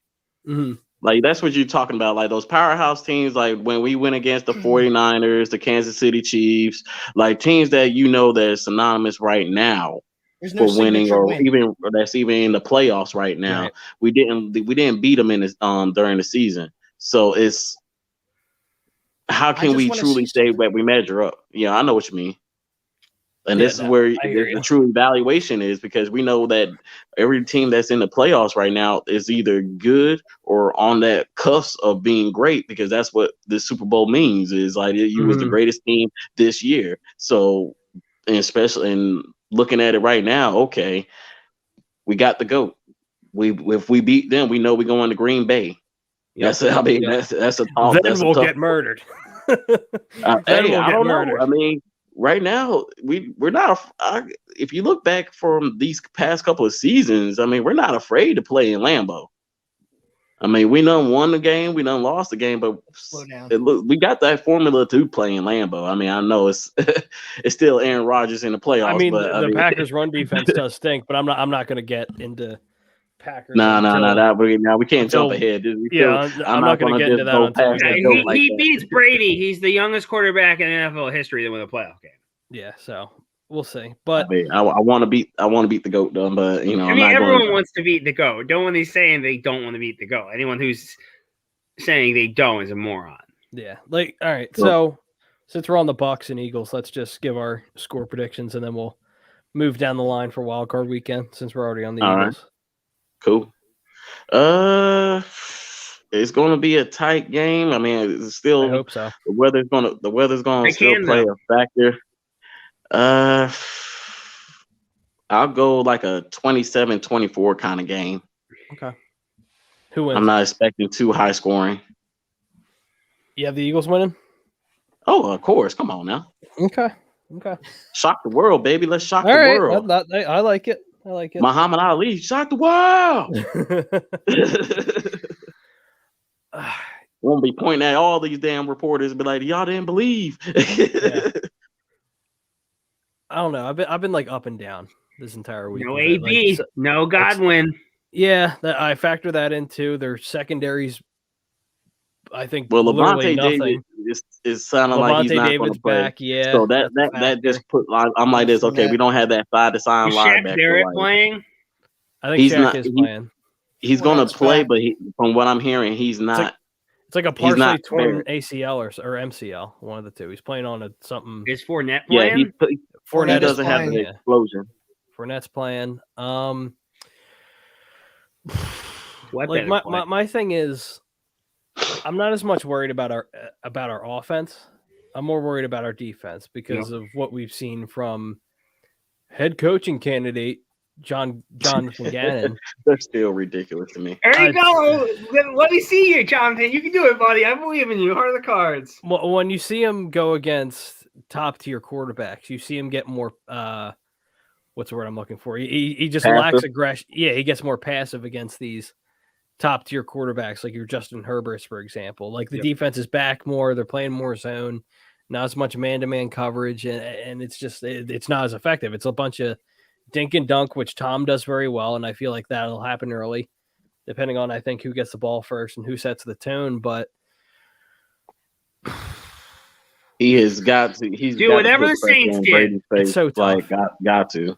that's what you're talking about. Those powerhouse teams, when we went against the 49ers, the Kansas City Chiefs, teams that that are synonymous right now for winning, or that's even in the playoffs right now. Right. We didn't beat them in this, during the season. So it's how can we truly say that we measure up? Yeah, I know what you mean. And this is where the true evaluation is, because we know that every team that's in the playoffs right now is either good or on that cusp of being great, because that's what the Super Bowl means, is like you was the greatest team this year. So, and especially in looking at it right now, okay, we got the GOAT. If we beat them, we know we're going to Green Bay. Yep. That's a tough. Then we'll get murdered. Hey, I don't know. I mean, right now we're not. If you look back from these past couple of seasons, I mean, we're not afraid to play in Lambeau. I mean, we done won the game, we done lost the game, but slow down. We got that formula to play in Lambeau. I mean, I know it's it's still Aaron Rodgers in the playoffs. I mean, but the Packers' run defense does stink, but I'm not going to get into Packers. No. We can't jump ahead. I'm not going to get into that until he beats Brady. He's the youngest quarterback in NFL history to win a playoff game. Yeah, so we'll see. But I want to beat the GOAT though. But you know, I mean, everyone wants to beat the GOAT. No one is saying they don't want to beat the GOAT. Anyone who's saying they don't is a moron. Yeah, like all right. So since we're on the Bucks and Eagles, let's just give our score predictions, and then we'll move down the line for Wild Card Weekend since we're already on the Eagles. Right. Cool. It's going to be a tight game. I mean, it's still. I hope so. The weather's going to still play a factor. I'll go like a 27-24 kind of game. Okay. Who wins? I'm not expecting too high scoring. You have the Eagles winning? Oh, of course. Come on now. Okay. Shock the world, baby. Let's shock the world. I like it. Muhammad Ali, shock the world. Won't be pointing at all these damn reporters and be like, y'all didn't believe. Yeah. I don't know. I've been like up and down this entire week. No AB, no Godwin. Yeah, I factor that into their secondaries. I think Levante David is sounding like he's not going to play. Back, yeah. So that just put. I'm like this. Okay, we don't have that side to side linebacker. Derek playing? I think Shaq is playing. He's going to play, but from what I'm hearing, he's not. It's like a partially torn ACL or MCL, one of the two. He's playing on something. Is Fournette playing? Yeah, Fournette doesn't have the explosion. Fournette's playing. Like my thing is, I'm not as much worried about our offense. I'm more worried about our defense because of what we've seen from head coaching candidate Jonathan Gannon. They're still ridiculous to me. There you go. Let me see you, Jonathan. You can do it, buddy. I believe in you. Heart of the cards. When you see him go against top tier quarterbacks, you see him get more. What's the word I'm looking for? He just lacks aggression. Yeah, he gets more passive against these top tier quarterbacks, like your Justin Herberts, for example. Like the defense is back more. They're playing more zone, not as much man-to-man coverage, and it's just it's not as effective. It's a bunch of dink and dunk, which Tom does very well, and I feel like that'll happen early, depending on, I think, who gets the ball first and who sets the tone. But he has got to. He's do whatever the Saints did. It's so tough. Like, got to.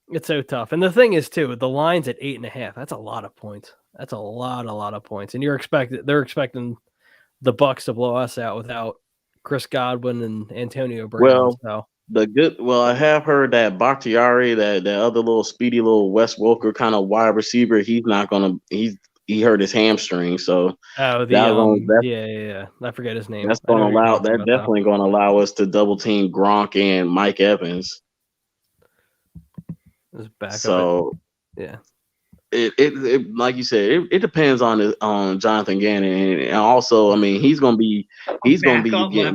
It's so tough. And the thing is, too, the line's at 8.5. That's a lot of points. That's a lot of points. And they're expecting the Bucks to blow us out without Chris Godwin and Antonio Brown. I have heard that Bakhtiari, that other little speedy little Wes Welker kind of wide receiver, he hurt his hamstring. So I forget his name. That's definitely going to allow us to double team Gronk and Mike Evans. Yeah. It like you said, it depends on Jonathan Gannon, and also, I mean, he's gonna be getting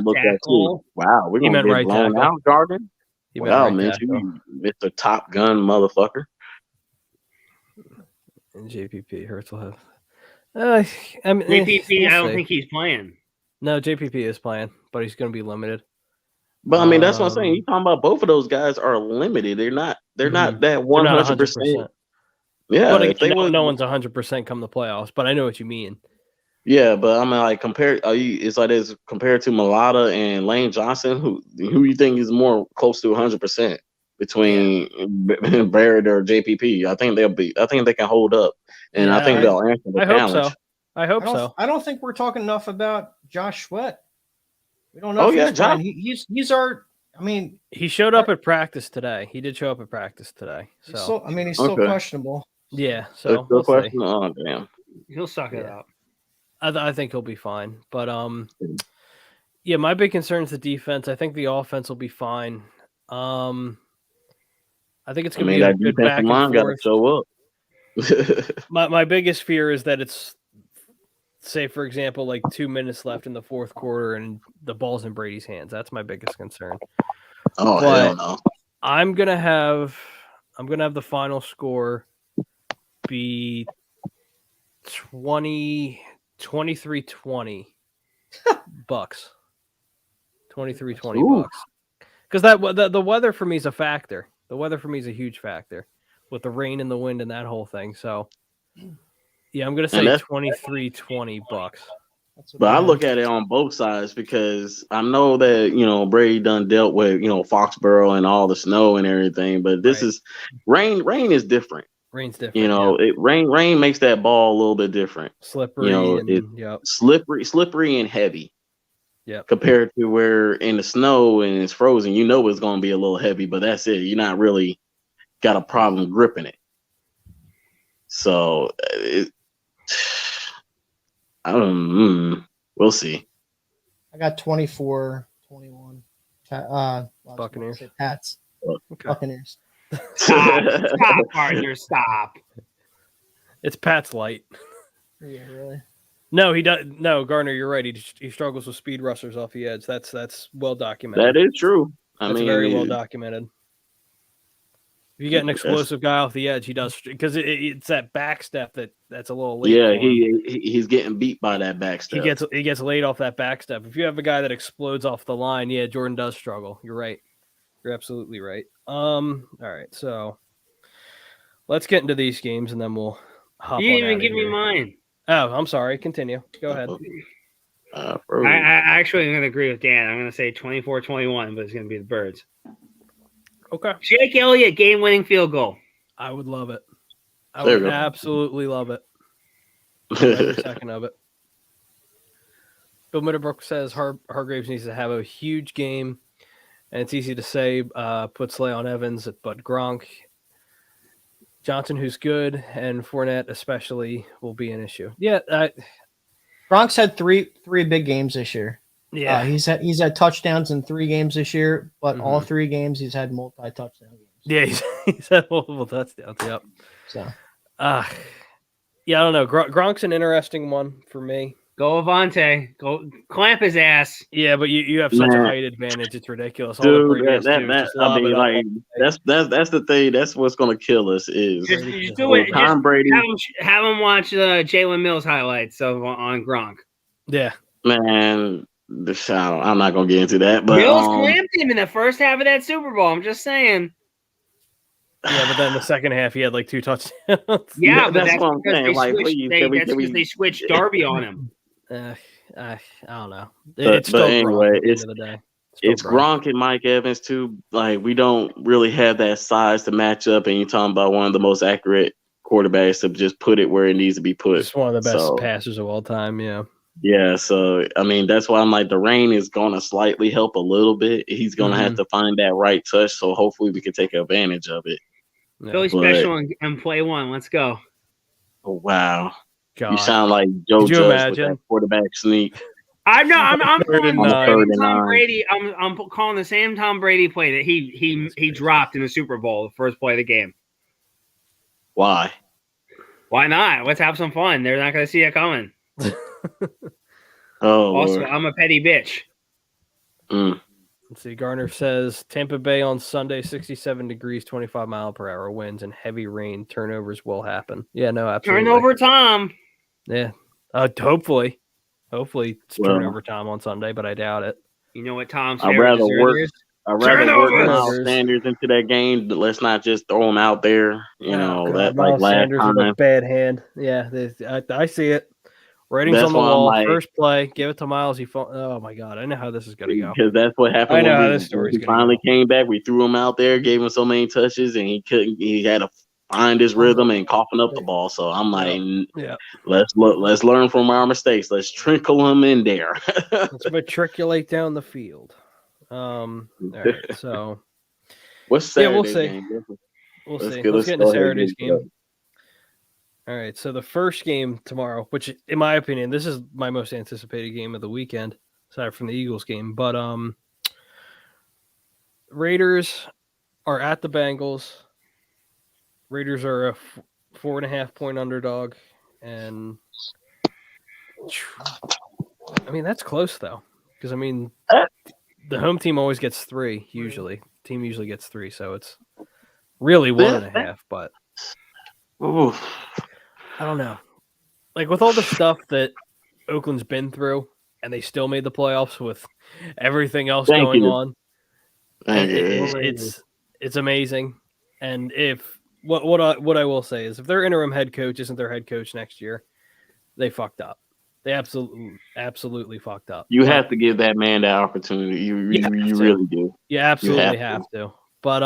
looked at too. Wow, we're gonna get blown out, Garden. Wow, man, you Mr. Top Gun motherfucker. And JPP Hurts will have. JPP, I don't think he's playing. No, JPP is playing, but he's going to be limited. But I mean, that's what I'm saying. You talking about both of those guys are limited. They're not that 100%. Yeah, but no one's 100% come the playoffs. But I know what you mean. Yeah, but I mean, like compared to Mulata and Lane Johnson, who you think is more close to 100% between Barrett or JPP? I think they can hold up, and I think they'll answer the challenge. I hope so. I don't think we're talking enough about Josh Sweat. We don't know Oh, if yeah, he's playing. John. He's our. I mean, He showed up at practice today. He did show up at practice today. He He did show up at practice today. he's So still. I mean, he's still Okay. questionable. yeah, That's so the we'll see. question. Oh, damn. He'll suck it Yeah. up. I think he'll be fine. But yeah, my big concern is the defense. I think the offense will be fine. I think it's I gonna mean, be a that good back defensive and line got to forth. show up. My biggest fear is that it's, say for example, like 2 minutes left in the fourth quarter and the ball's in Brady's hands. That's my biggest concern. Oh, But hell no. I'm gonna have the final score be 23-20 Bucks. 23-20 Ooh. Bucks. Because the weather for me is a factor. The weather for me is a huge factor with the rain and the wind and that whole thing. So yeah, I'm gonna say 23-20 Bucks. That's what But I have. look at it on both sides because I know that, Brady done dealt with, Foxborough and all the snow and everything, but this Right. is rain is different. Rain's different. Rain makes that ball a little bit different. Slippery and yep. Slippery and heavy. Yep. Compared to where in the snow and it's frozen, it's going to be a little heavy, but that's it. You're not really got a problem gripping it. So we'll see. I got 24-21. Buccaneers. Pats. Okay. Buccaneers. Stop, partner, stop. It's Pat's light. Yeah, really. No, he does. No, Garner, you're right. He struggles with speed rushers off the edge. That's well documented. That is true. That's very well documented. If you get an explosive guy off the edge, he does, because it's that back step that's a little late. Yeah, he's getting beat by that back step. He gets laid off that back step. If you have a guy that explodes off the line, yeah, Jordan does struggle. You're right. You're absolutely right. All right, so let's get into these games and then we'll hop. You on didn't even outta give here. me mine. Oh, I'm sorry. Continue. Go ahead. I actually am going to agree with Dan. I'm going to say 24-21, but it's going to be the Birds. Okay. Jake Elliott, game-winning field goal. I would love it. I There would you go. absolutely love it. Every second of it. Bill Middlebrook says Hargraves needs to have a huge game, and it's easy to say put Slay on Evans, but Gronk, Johnson, who's good, and Fournette especially will be an issue. Yeah, Gronk's had three big games this year. yeah. He's had touchdowns in 3 games this year, but all 3 games he's had multi-touchdown games. Yeah, he's had multiple touchdowns. Yep. So, yeah, I don't know. Gronk's an interesting one for me. Go Avante. Go clamp his ass. Yeah, but you have such a height advantage. It's ridiculous. All Dude, the Brady has to do is just lob it up. that's the thing. That's what's going to kill us is Just do it. Tom Brady. Have him watch Jalen Mills highlights on Gronk. Yeah. Man, I'm not going to get into that. But Mills clamped him in the first half of that Super Bowl. I'm just saying. Yeah, but then the second half he had like 2 touchdowns. Yeah, but that's what I'm saying. Like, they switched Darby on him. I don't know. But anyway, Gronk at the end of the day. It's Gronk and Mike Evans too. Like, we don't really have that size to match up, and you're talking about one of the most accurate quarterbacks to just put it where it needs to be put. Just one of the best passers of all time. Yeah. Yeah. So I mean, that's why I'm like, the rain is going to slightly help a little bit. He's going to have to find that right touch. So hopefully we can take advantage of it. Yeah. Philly special and play one. Let's go. Oh, wow. God. You sound like Joe Could you Judge imagine? with that quarterback sneak. I'm calling the same 39. Tom Brady. I'm calling the same Tom Brady play that he dropped in the Super Bowl, the first play of the game. Why? Why not? Let's have some fun. They're not going to see it coming. Oh, Also, Lord. I'm a petty bitch. Let's see. Garner says Tampa Bay on Sunday, 67 degrees, 25 mile per hour winds, and heavy rain. Turnovers will happen. Yeah, no, absolutely. Turnover Tom. Yeah. Hopefully it's turnover time on Sunday, but I doubt it. You know what Tom's I'd favorite rather dessert work. is? I'd rather work Turnovers. Miles Sanders into that game. But let's not just throw him out there. That like Miles last Sanders with a time. bad hand. Yeah, I see it. Ratings That's on the why I'm wall. like- First play, give it to Miles. Oh my God, I know how this is gonna go. Because that's what happened. I know when how this story's he gonna finally came back. We threw him out there, gave him so many touches, and he couldn't. He had a find his rhythm and coughing up the ball. So I'm like, yeah. Let's learn from our mistakes. Let's trickle him in there. Let's matriculate down the field. All right, so what's Saturday's we'll see. game? We'll Let's see. get- Let's let's get go into ahead and Saturday's get it game. All right, so the first game tomorrow, which in my opinion, this is my most anticipated game of the weekend, aside from the Eagles game. But Raiders are at the Bengals. Raiders are a 4.5-point underdog, and I mean that's close though, because I mean the home team always gets 3 usually. Team usually gets 3, so it's really 1.5. But Ooh. I don't know. Like with all the stuff that Oakland's been through, and they still made the playoffs with everything else Thank going you. on. It's amazing. And if what I will say is, if their interim head coach isn't their head coach next year, they fucked up. They absolutely fucked up. You have to give that man that opportunity. You really do. You absolutely have to. But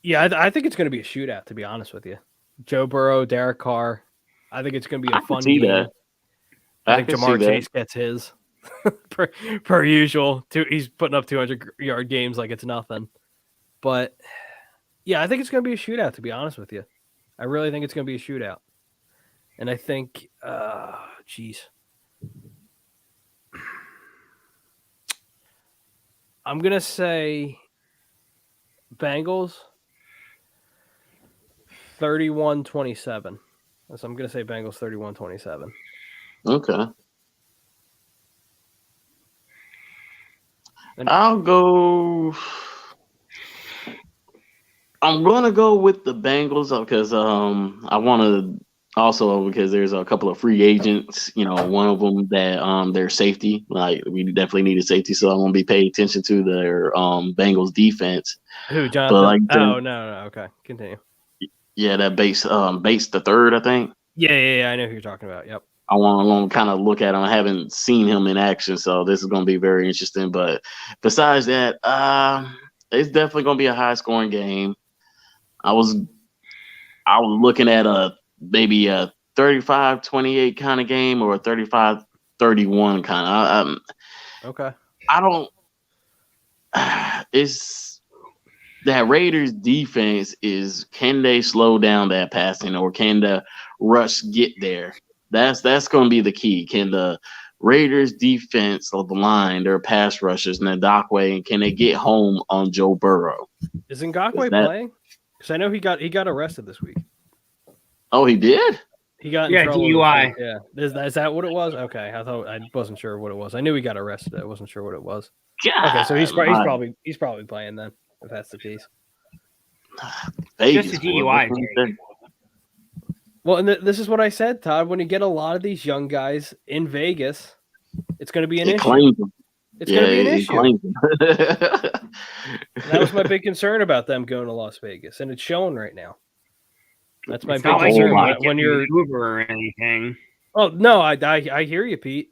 yeah, I think it's going to be a shootout. To be honest with you, Joe Burrow, Derek Carr. I think it's going to be a fun game. That. I think Jamar Chase gets his per usual. He's putting up 200-yard games like it's nothing. But yeah, I think it's going to be a shootout. To be honest with you, I really think it's going to be a shootout. And I think, I'm going to say Bengals 31-27. So I'm going to say Bengals 31-27. Okay. I'm going to go with the Bengals because I want to also because there's a couple of free agents, one of them that their safety, like we definitely need a safety, so I won't be paying attention to their Bengals defense. Who, Jonathan? No. Okay, continue. Yeah, that Bates the third, I think. Yeah, I know who you're talking about. Yep. I want to kind of look at him. I haven't seen him in action, so this is going to be very interesting. But besides that, it's definitely going to be a high-scoring game. I was looking at maybe a 35-28 kind of game or a 35-31 kind of. Okay. I don't. It's that Raiders defense can they slow down that passing or can the rush get there? That's going to be the key. Can the Raiders defense of the line, their pass rushers, Ngakoue, and can they get home on Joe Burrow? Is Ngakoue playing? Because I know he got arrested this week. Oh, he did? He got in trouble. DUI. Yeah. Is that what it was? Okay. I wasn't sure what it was. I knew he got arrested. I wasn't sure what it was. God, okay, so he's probably playing then, if that's the case. Vegas, just a DUI. Well, and this is what I said, Todd. When you get a lot of these young guys in Vegas, it's going to be an issue. It's going to be an issue. That was my big concern about them going to Las Vegas, and it's showing right now. That's my big concern when you're Uber or anything. Oh no, I hear you, Pete.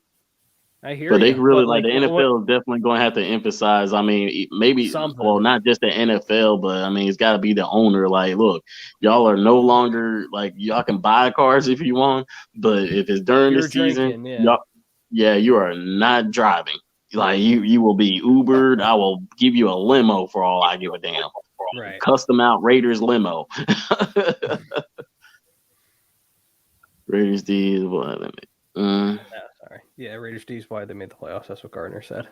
I hear you. But they really the NFL is definitely going to have to emphasize. I mean, maybe not just the NFL, but I mean, it's got to be the owner. Like, look, y'all are no longer y'all can buy cars if you want, but if it's during the season, you are not driving. Like you will be Ubered. I will give you a limo for all I give a damn. Right. Custom out Raiders limo. Raiders D is what I mean. Sorry. Yeah, Raiders D is why they made the playoffs. That's what Gardner said.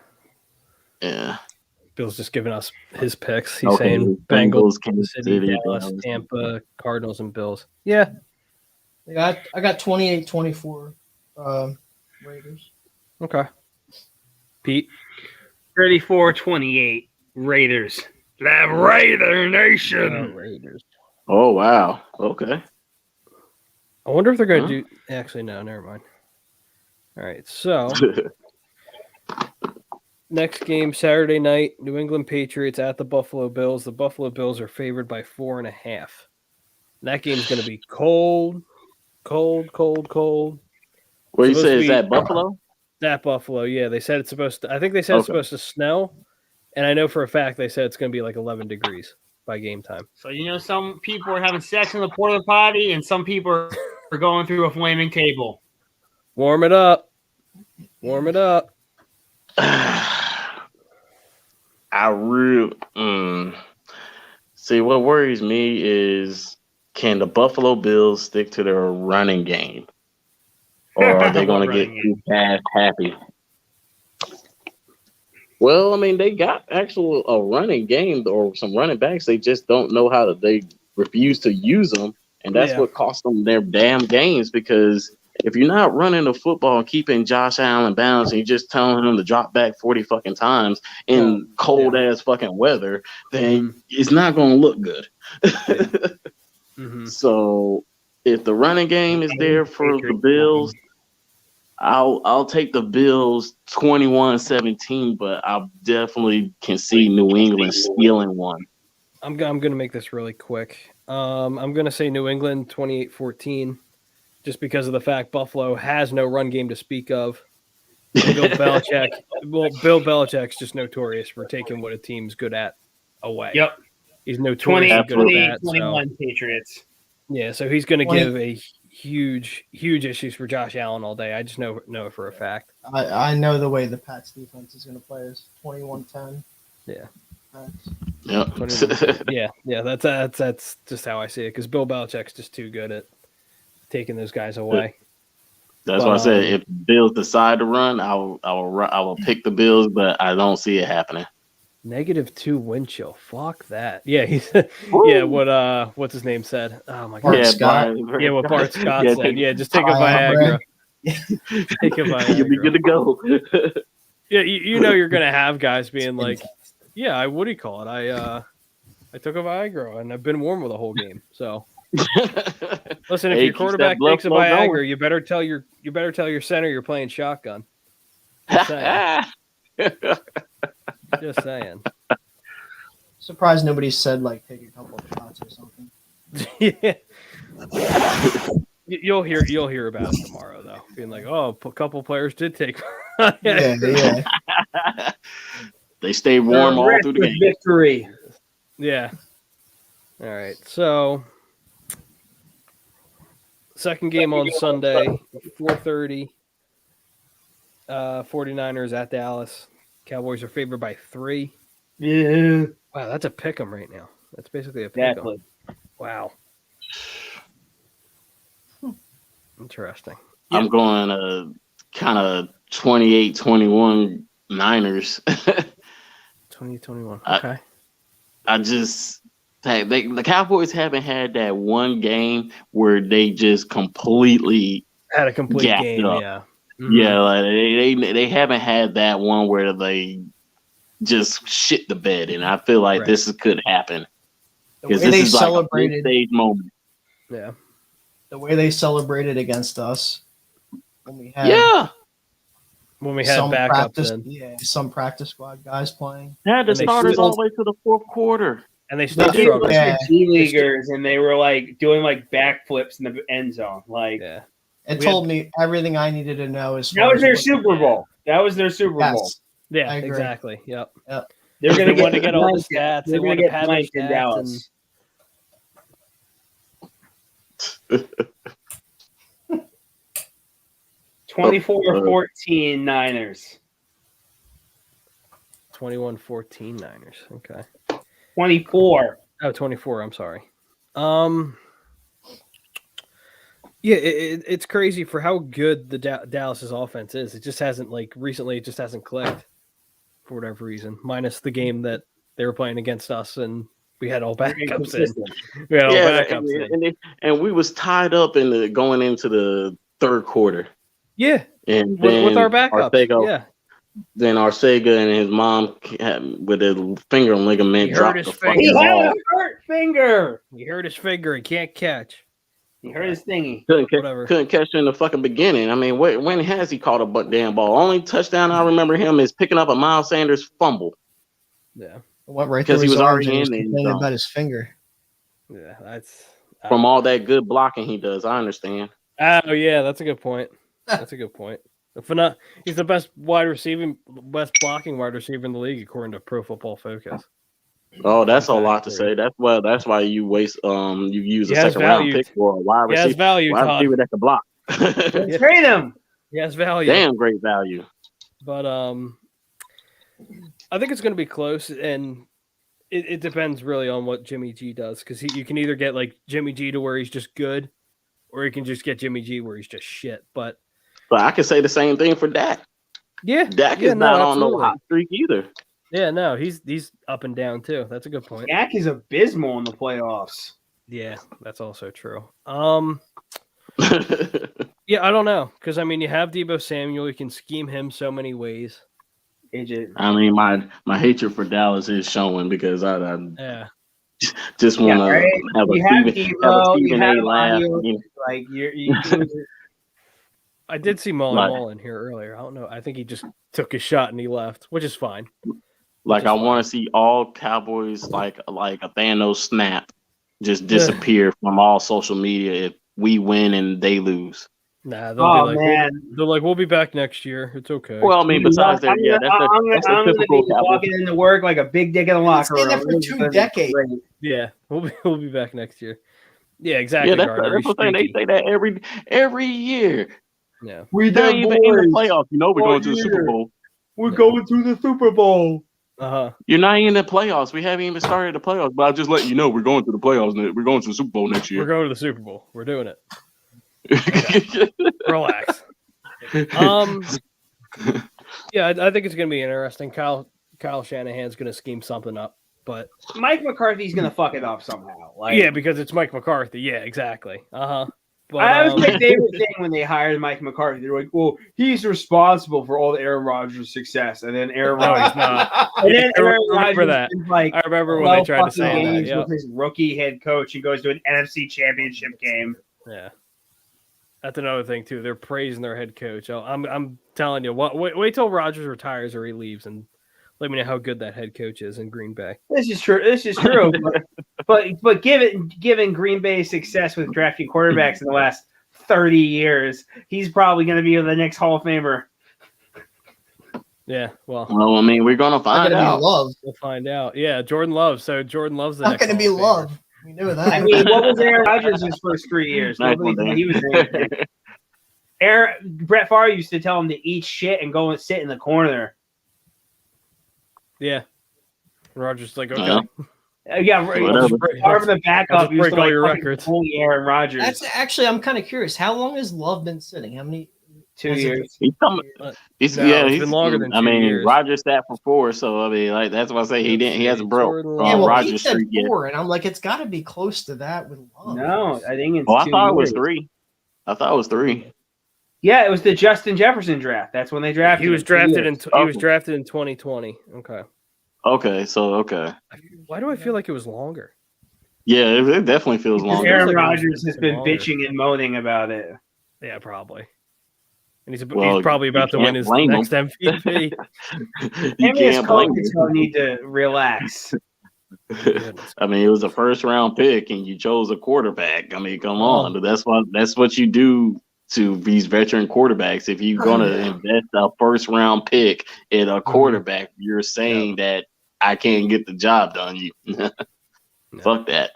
Yeah. Bill's just giving us his picks. He's saying Bengals, Kansas City, Dallas, Tampa, Cardinals, and Bills. Yeah. I got 28-24 Raiders. Okay. Pete? 34-28 Raiders. The Raider Nation. Raiders. Oh, wow. Okay. I wonder if they're going to do – actually, no, never mind. All right, so next game, Saturday night, New England Patriots at the Buffalo Bills. The Buffalo Bills are favored by 4.5. That game's going to be cold. What you say, is that Buffalo? That Buffalo, yeah. They said it's supposed to – I think they said it's supposed to snow, and I know for a fact they said it's going to be like 11 degrees by game time. So some people are having sex in the porta potty, and some people are going through a flaming table. Warm it up. Warm it up. See, what worries me is, can the Buffalo Bills stick to their running game? Or are they going to get too pass happy? Well, I mean, they got a running game or some running backs. They just don't know how to. They refuse to use them, and that's what cost them their damn games. Because if you're not running the football and keeping Josh Allen balanced, and you're just telling him to drop back 40 fucking times in cold ass fucking weather, then it's not going to look good. So if the running game is there for the Bills, I'll take the Bills 21-17, but I definitely can see New England stealing one. I'm going to make this really quick. I'm going to say New England 28-14, just because of the fact Buffalo has no run game to speak of. Bill Belichick's just notorious for taking what a team's good at away. Yep. He's notorious good at that. 21 Patriots. Yeah, so he's going to give a huge issues for Josh Allen all day. I just know it for a fact. I know the way the Pats defense is going to play is 21-10. Yeah. Yeah. That's just how I see it, because Bill Belichick's just too good at taking those guys away. That's why I said if Bills decide to run, I will pick the Bills, but I don't see it happening. -2 wind chill. Fuck that. Yeah, what's his name said? Oh my god. What Bart Scott said. Yeah, just take a Viagra. Take a Viagra. You'll be good to go. Yeah, you're gonna have guys being like, yeah, I took a Viagra and I've been warm with the whole game. So listen, if your quarterback takes a Viagra, you better tell your center you're playing shotgun. Just saying. Just saying. Surprised nobody said take a couple of shots or something. Yeah. You'll hear about it tomorrow though. Being like, a couple players did take. Yeah. They stay warm all through the game. Victory. Yeah. All right. So second game on Sunday, 4:30. 49ers at Dallas. Cowboys are favored by 3. Yeah. Wow, that's a pick 'em right now. That's basically a pick 'em. Exactly. Wow. Interesting. I'm going kind of 28-21 Niners. 2021. Okay. The Cowboys haven't had that one game where they just completely had a complete game. Up. Yeah. Mm-hmm. Yeah, they haven't had that one where they just shit the bed, and I feel like this could happen because this is like a big stage moment. Yeah, the way they celebrated against us when we had backups, some practice squad guys playing. Yeah, the starters all the way to the fourth quarter, and they still struggled. G-leaguers, and they were doing backflips in the end zone. It told me everything I needed to know. That was their Super Bowl. Yeah, exactly. Yep. They're going to get all the stats. They want to pad their stats. Dallas. 24-14 Niners. 21-14 Niners. Okay. 24. Oh, 24. I'm sorry. Yeah, it's crazy for how good the Dallas's offense is. It just hasn't recently. It just hasn't clicked for whatever reason. Minus the game that they were playing against us, and we had all backups in. And we was tied up going into the third quarter. Yeah, and with our backups. Then Arcega and his mom with a finger ligament dropped the fucking ball. He had a hurt finger. He hurt his finger. He can't catch. He hurt his thingy. Couldn't catch in the fucking beginning. I mean, when has he caught a damn ball? Only touchdown I remember him is picking up a Miles Sanders fumble. Yeah, what right because he was already in about his finger. Yeah, that's from all that good blocking he does. I understand. Oh yeah, that's a good point. That's a good point. He's the best blocking wide receiver in the league according to Pro Football Focus. Oh, that's a lot to say. That's why you waste you use a He has second round value. pick for a wide He has receiver. value, Wide Todd. receiver that can block. Let's trade him. He has value. Damn great value. But I think it's going to be close, and it depends really on what Jimmy G does, because you can either get like Jimmy G to where he's just good, or you can just get Jimmy G where he's just shit. But I can say the same thing for Dak. yeah, Dak is not on no hot streak either. Yeah, no, he's up and down too. That's a good point. Dak is abysmal in the playoffs. Yeah, that's also true. Yeah, I don't know, because I mean, you have Deebo Samuel, you can scheme him so many ways. I mean, my hatred for Dallas is showing because I just want to have a Stephen A. laugh. Like I did see Mullen here earlier. I don't know. I think he just took his shot and he left, which is fine. Like I want to see all Cowboys like a Thanos snap just disappear from all social media if we win and they lose. Nah, they'll be like, they're like, we'll be back next year. It's okay. Well, I mean, besides that, that's I'm the gonna typical be walking into work like a big dick in the locker room. It's been there for 2 decades. Yeah, we'll be back next year. Yeah, exactly. Yeah, that's what they say that every year. Yeah, We're not even in the playoffs. You know, we're going to the Super Bowl. We're going to the Super Bowl. You're not in the playoffs. We haven't even started the playoffs, but I'll just let you know we're going to the playoffs. We're going to the Super Bowl next year. We're going to the Super Bowl. We're doing it. Relax. Yeah, I think it's going to be interesting. Kyle Shanahan's going to scheme something up, but Mike McCarthy's going to fuck it up somehow. Yeah, because it's Mike McCarthy. Yeah, exactly. But, I was my favorite thing when they hired Mike McCarthy. They're like, "Well, he's responsible for all the Aaron Rodgers' success," and then Aaron Rodgers not. And then Aaron remember Rodgers that. is like, I remember when they tried to say that. games Yep. with his rookie head coach. He goes to an NFC Championship game. Yeah, that's another thing too. They're praising their head coach. I'm telling you, wait till Rodgers retires or he leaves, and let me know how good that head coach is in Green Bay. This is true. but given Green Bay's success with drafting quarterbacks in the last 30 years, he's probably going to be the next Hall of Famer. Yeah, well, I mean, we're gonna find out. We'll find out. Yeah, Jordan Love. So Jordan Love's the not next going to be Hall of Famer. Love. We knew that. I mean, what was Aaron Rodgers' first 3 years? Nobody thought he was there. Brett Favre used to tell him to eat shit and go and sit in the corner. Yeah, Rodgers like, okay. Whatever. Favre the backup used break to all your like records. bully Aaron Rodgers. That's actually, I'm kind of curious. How long has Love been sitting? How many? 2 years. He's coming. It's been longer than 2 years. Rodgers sat for 4, so I mean, like that's why I say he hasn't broke Rodgers streak yet. 4, and I'm like, it's got to be close to that with Love. No, I think it's. I 2 thought years. it was 3. I thought it was 3. Yeah, it was the Justin Jefferson draft. That's when they drafted. He was drafted in 2020. Okay. So Why do I feel like it was longer? Yeah, it definitely feels longer. Aaron Rodgers has been bitching and moaning about it. Yeah, probably. And he's probably about to win his next MVP. Maybe his coaches don't need to relax. I mean, it was a first-round pick, and you chose a quarterback. I mean, come on, that's what you do to these veteran quarterbacks. If you're gonna invest a first-round pick in a quarterback, you're saying that I can't get the job done. Fuck that.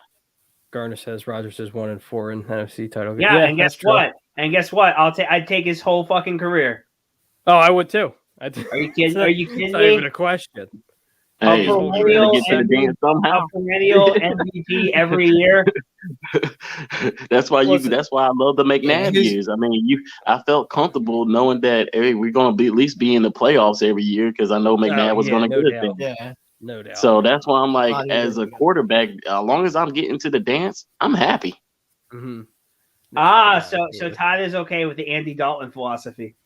Garner says Rodgers is 1-4 in NFC title. Yeah, and guess what? I'd take his whole fucking career. Oh, I would too. Are you kidding? Are you kidding It's not me? even a question. Hey, you're gonna get to the dance somehow. Perennial MVP every year. That's why I love the McNabb years. I mean, I felt comfortable knowing that we're gonna at least be in the playoffs every year because I know McNabb was gonna get it. Yeah. No doubt. So that's why I'm like, as a quarterback, as long as I'm getting to the dance, I'm happy. Mm-hmm. So Todd is okay with the Andy Dalton philosophy.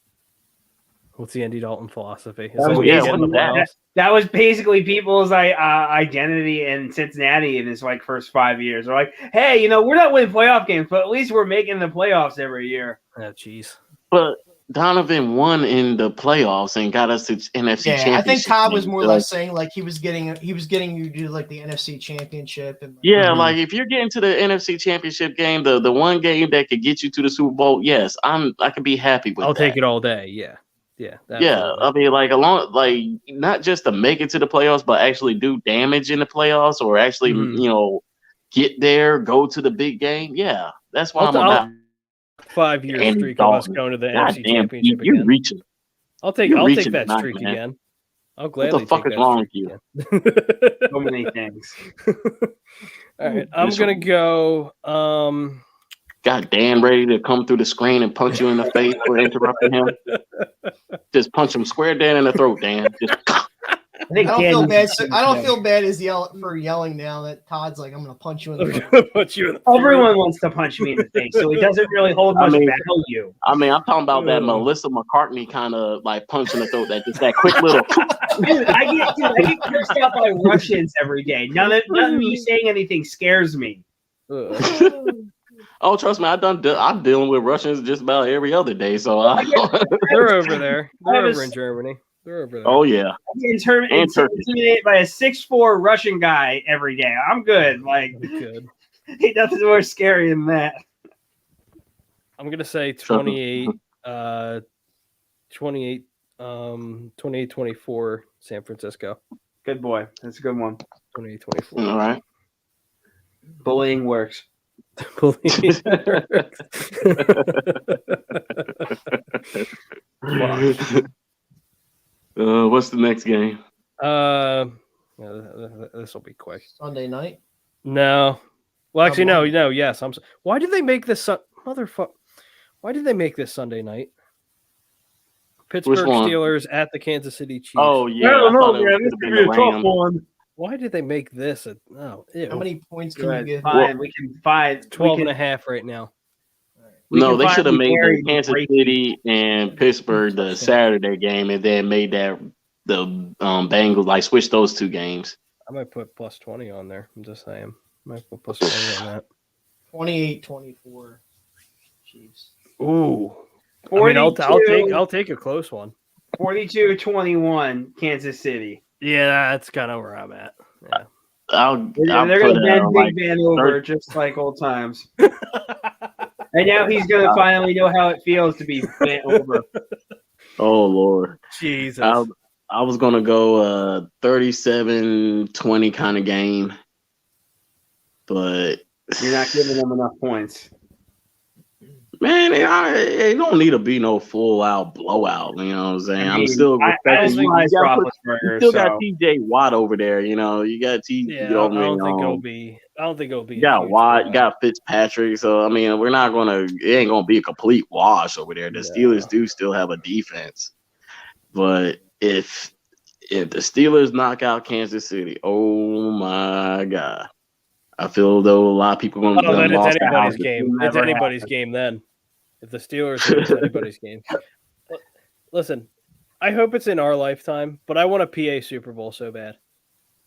What's the Andy Dalton philosophy? That was basically people's identity in Cincinnati in his first 5 years. They're like, hey, we're not winning playoff games, but at least we're making the playoffs every year. Oh, jeez. But Donovan won in the playoffs and got us to NFC Championship. I think Todd was more or less saying he was getting you to do the NFC Championship. And like if you're getting to the NFC Championship game, the one game that could get you to the Super Bowl, yes, I could be happy with. I'll take it all day. Yeah. Yeah. Yeah, I mean, not just to make it to the playoffs, but actually do damage in the playoffs, or actually, get there, go to the big game. Yeah, that's why I'm about 5-year Andy streak of us Dalton. going to the God NFC damn, Championship you're again. reaching. I'll take that tonight, streak man. again. I'll What gladly the fuck take is that wrong with streak you? again. So many things. All right, I'm gonna go. Got Dan ready to come through the screen and punch you in the face for interrupting him. Just punch him square dead in the throat, Dan. Just. I don't feel bad. I don't feel bad as yelling now that Todd's like, I'm going to punch you in the face. Everyone wants to punch me in the face, so it doesn't really hold much value. I mean, I'm talking about that Melissa McCartney kind of like punch in the throat. That quick little. Dude, I get cursed out by Russians every day. None of me saying anything scares me. Oh, trust me, I'm dealing with Russians just about every other day. So they're over there. They're over in Germany. They're over there. Oh yeah. Intimidated by a 6'4" Russian guy every day. I'm good. Like, good. Ain't nothing more scary than that. I'm gonna say 28, 24 San Francisco. Good boy. That's a good one. 28-24. All right. Bullying works. What's the next game? This will be quick. Sunday night? No. Well, actually, no. Yes. Why did they make this motherfucker? Why did they make this Sunday night? Pittsburgh Steelers at the Kansas City Chiefs. Oh yeah. No, man. This could be a tough one. Why did they make this? How many points can you give? We can find 12.5 right now. No, they should have made the Kansas City and Pittsburgh the Saturday game, and then made that the Bengals like switch those two games. I might put plus 20 on there. I'm just saying. I might put plus 20 on that. 28-24 Chiefs. Ooh. I mean, I'll take a close one. 42-21 Kansas City. Yeah, that's kind of where I'm at. Yeah. They're going to bend Big Ben over just like old times. And now he's going to finally know how it feels to be bent over. Oh, Lord. Jesus. I was going to go 37-20 kind of game. But you're not giving them enough points. Man, it don't need to be no full-out blowout. You know what I'm saying? I'm still respecting you. You still got TJ Watt over there. You know, you got TJ. Yeah, I don't think it'll be. You got Watt. You got Fitzpatrick. So I mean, we're not gonna. It ain't gonna be a complete wash over there. The Steelers do still have a defense, but if the Steelers knock out Kansas City, oh my God. I feel though a lot of people going to then it's anybody's game. It's anybody's game then. If the Steelers win, it's anybody's game. Listen, I hope it's in our lifetime, but I want a PA Super Bowl so bad.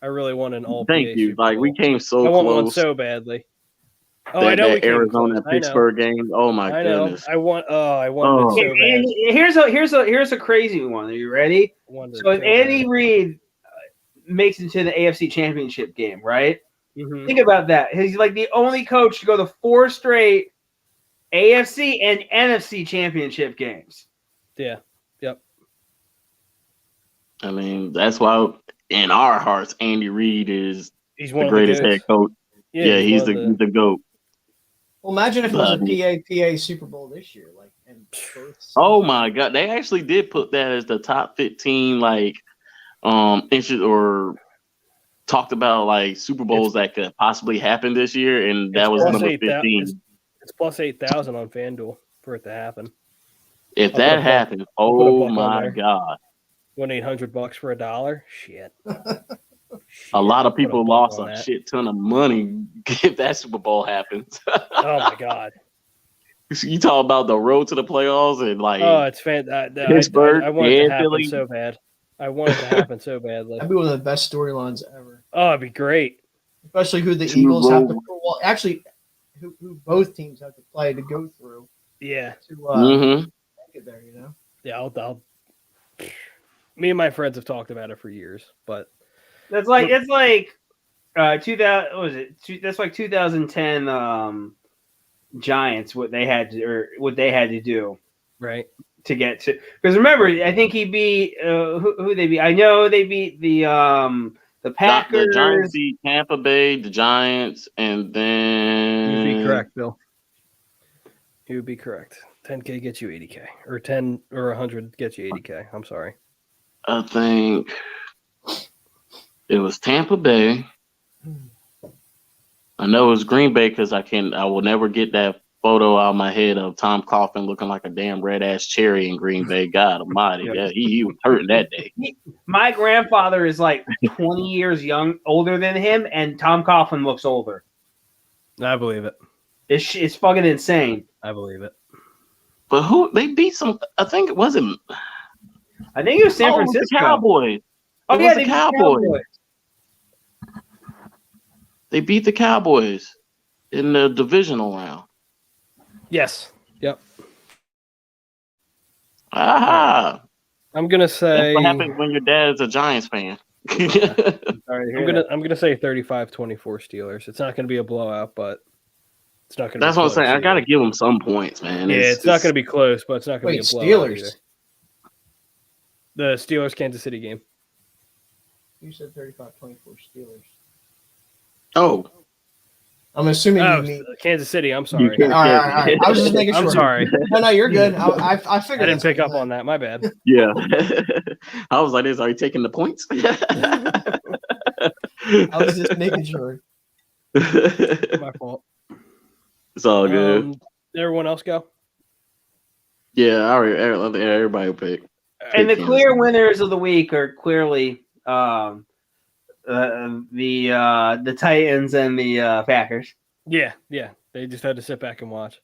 I really want an all. Thank you. Super Bowl. We came so close. I want close. one so badly. Oh, I know that Arizona Pittsburgh game. Oh my goodness. I want it so bad. Here's a crazy one. Are you ready? So if Andy Reid makes it to the AFC Championship game, right? Mm-hmm. Think about that. He's like the only coach to go to 4 straight AFC and NFC championship games. Yeah. Yep. I mean, that's why in our hearts, Andy Reid is the greatest head coach. Yeah, he's the GOAT. Well, imagine if it was a PA Super Bowl this year. Oh my God. They actually did put that as the top 15 or talked about like Super Bowls that could possibly happen this year, and that was number 15. It's plus 8,000 on FanDuel for it to happen. If that happens, oh my God! $1-800 for $1. Shit. A lot of people lost a shit ton of money if that Super Bowl happens. Oh my God! You talk about the road to the playoffs and like it's fantastic. Pittsburgh, I want it to happen so bad. I want it to happen so badly. That'd be one of the best storylines ever. Oh, it'd be great. Especially who the Eagles have to. Well, actually, who both teams have to play to go through. Yeah. To get there, you know. Yeah, I'll. Me and my friends have talked about it for years, but it's like 2000. What was it? That's like 2010 Giants. What they had to do. Right. to get to. Because remember, I think he beat who they beat. I know they beat the Packers. The Giants beat Tampa Bay, the Giants, and then You'd be correct, Bill. You would be correct. 10K gets you 80K, or 10 or 100 gets you 80K. I'm sorry. I think it was Tampa Bay. I know it was Green Bay because I will never get that photo out of my head of Tom Coughlin looking like a damn red ass cherry in Green Bay. God Almighty, yeah, he was hurting that day. My grandfather is like 20 years older than him, and Tom Coughlin looks older. I believe it. It's fucking insane. I believe it. But who they beat some? I think it wasn't. I think it was San Francisco. It was the Cowboys. Oh, It yeah, was they the beat the Cowboys. Cowboys. They beat the Cowboys in the divisional round. Yes. Yep. Aha! I'm gonna say. That's what happens when your dad is a Giants fan. I'm gonna say 35-24 Steelers. It's not gonna be a blowout, but it's not gonna. That's be what I'm saying. close I got to either. give them some points, man. Yeah, it's not gonna be close, but it's not gonna be a blowout Steelers. either. The Steelers Kansas City game. You said 35-24 Steelers. Oh, I'm assuming Oh, you mean. Kansas City. I'm sorry. can't- All right. I was just making sure. I'm sorry. No, you're good. I I figured. didn't pick up on that. My bad. yeah. I was like, "Are you taking the points?" I was just making sure. My fault. It's all good. Everyone else go. Yeah, all right. Everybody will pick. And the Kansas clear City. winners of the week are clearly the Titans and the Packers. Yeah. They just had to sit back and watch.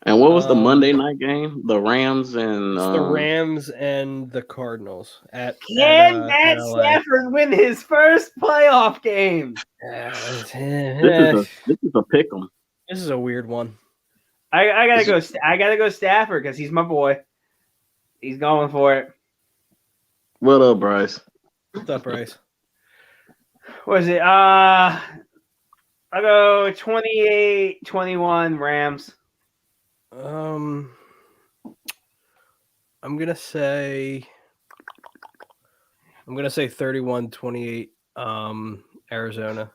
And what was the Monday night game? The Rams and It's the Rams and the Cardinals at. Can at Matt LA. Stafford win his first playoff game? This is a pick 'em. This is a weird one. I gotta go. I gotta go Stafford because he's my boy. He's going for it. What up, Bryce? What's up, Bryce? What is it? I go 28-21 Rams. I'm gonna say 31-28 Arizona,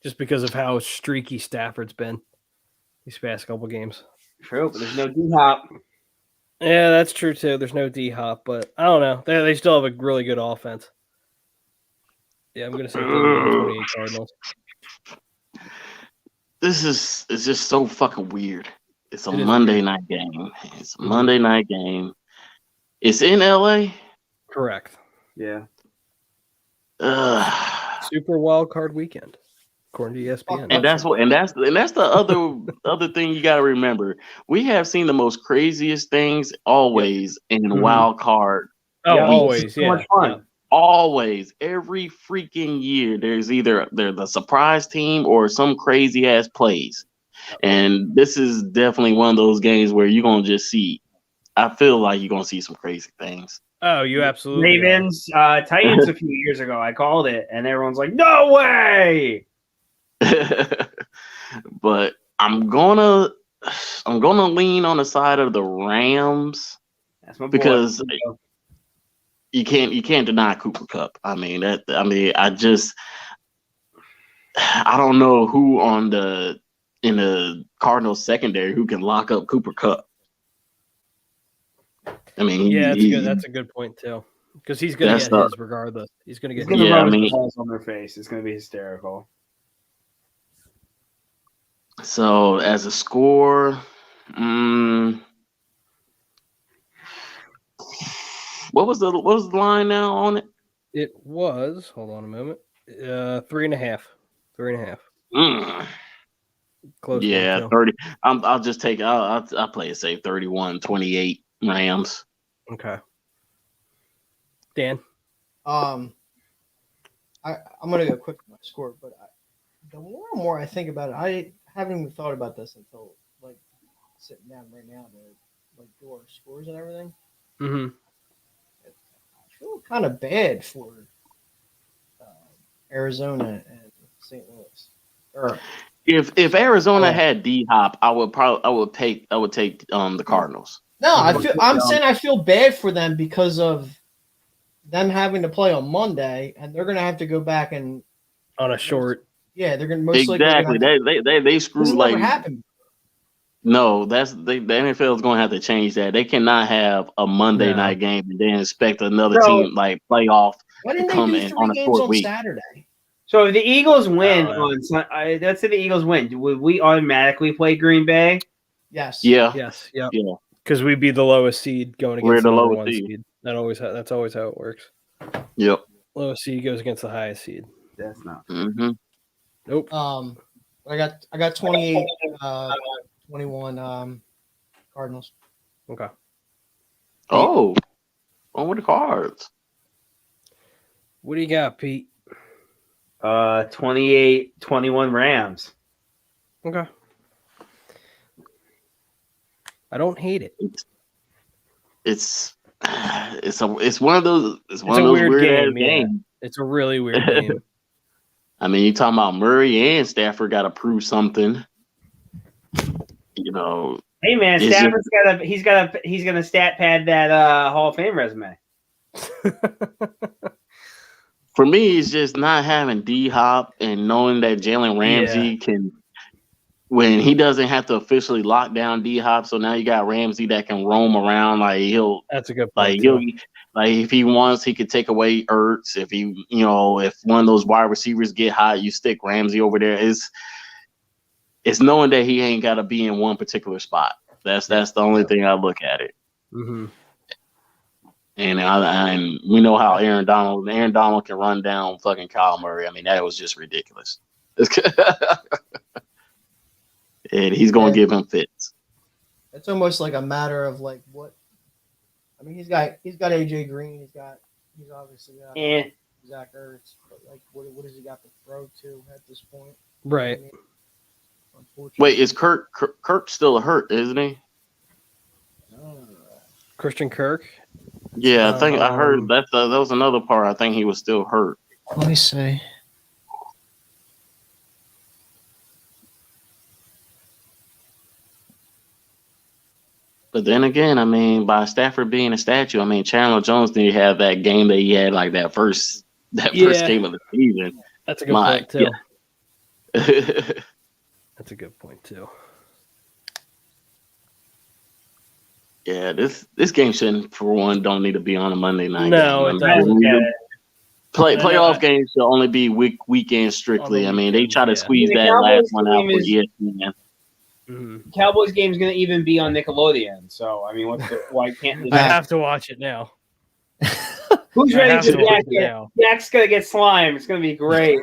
just because of how streaky Stafford's been these past couple games. True, but there's no D-Hop. Yeah, that's true too. There's no D-Hop, but I don't know. They still have a really good offense. Yeah, I'm gonna say 31-28 Cardinals. It's just so fucking weird. It's a It is Monday weird. night game. It's a Monday night game. It's in LA. Correct. Yeah. Super wild card weekend, according to ESPN. And that's the other thing you got to remember. We have seen the most craziest things always in wild card. Oh, Yeah, always, it's so yeah. much fun. Always, every freaking year, there's either the surprise team or some crazy ass plays. And this is definitely one of those games where you're gonna just see. I feel like you're gonna see some crazy things. Oh, you absolutely are. Ravens, Titans a few years ago. I called it, and everyone's like, "No way!" But I'm gonna lean on the side of the Rams That's my boy. because you can't deny Cooper Kupp. I don't know who in the Cardinals secondary who can lock up Cooper Kupp. I mean, Yeah, that's a good point too, because he's going to That's get his the- regardless. He's going to He's get. gonna Yeah, run I mean- his balls on their face. It's gonna be hysterical. So as a score, what was the line now on it? It was. Hold on a moment. 3.5. 3.5. Close. Yeah, one, too. 30. I'll just take. I'll play it safe. 31-28 Rams. Okay. Dan. I'm gonna go quick with my score, but the more and more I think about it, I haven't even thought about this until like sitting down right now to like do our scores and everything. Mm-hmm. I feel kind of bad for Arizona and St. Louis. Or If Arizona had D-Hop, I would take the Cardinals. No, I'm saying I feel bad for them because of them having to play on Monday, and they're going to have to go back and on a short. Yeah, they're going to most exactly. likely. They screw This like. never happened. No, the NFL is going to have to change that. They cannot have a Monday night game and then expect another team like playoff to come in on a short week. Saturday? So if the Eagles win let's say the Eagles win, would we automatically play Green Bay? Yes. Yeah. Yes. Yeah. Yeah. Because we'd be the lowest seed going against the lowest one seed. That's always how it works. Yep. Lowest seed goes against the highest seed. That's not. Mm-hmm. Nope. I got 28, 21 Cardinals. Okay. Oh, on with the Cards. What do you got, Pete? 28-21 Rams. Okay. I don't hate it. It's one of those weird game, games. It's a really weird game. I mean, you're talking about Murray and Stafford got to prove something. You know. Hey man, Stafford's he's gonna stat pad that Hall of Fame resume. For me, it's just not having D-Hop and knowing that Jalen Ramsey can, when he doesn't have to officially lock down D-Hop. So now you got Ramsey that can roam around. Like that's a good point. Like if he wants, he could take away Ertz. If if one of those wide receivers get hot, you stick Ramsey over there. It's knowing that he ain't got to be in one particular spot. That's the only thing I look at it. Mm-hmm. And we know how Aaron Donald can run down fucking Kyle Murray. I mean, that was just ridiculous. And he's going to give him fits. It's almost like a matter of like what. I mean, he's got AJ Green. He's obviously got Zach Ertz. But like, what has he got to throw to at this point? Right. I mean, wait, is Kirk still hurt, isn't he? Christian Kirk? Yeah, I think I heard that was another part. I think he was still hurt. Let me see. But then again, I mean, by Stafford being a statue, I mean, Chandler Jones didn't have that game that he had like that first game of the season. That's a good point too. That's a good point too. Yeah, this game shouldn't, for one, don't need to be on a Monday night. No, it doesn't. Playoff games should only be weekend strictly. I mean, they try to squeeze that last one out for ESPN. Mm-hmm. Cowboys game's going to even be on Nickelodeon. So, I mean, why can't I have to watch it now. Who's ready for Jack? Jack's going to get slimed. It's going to be great.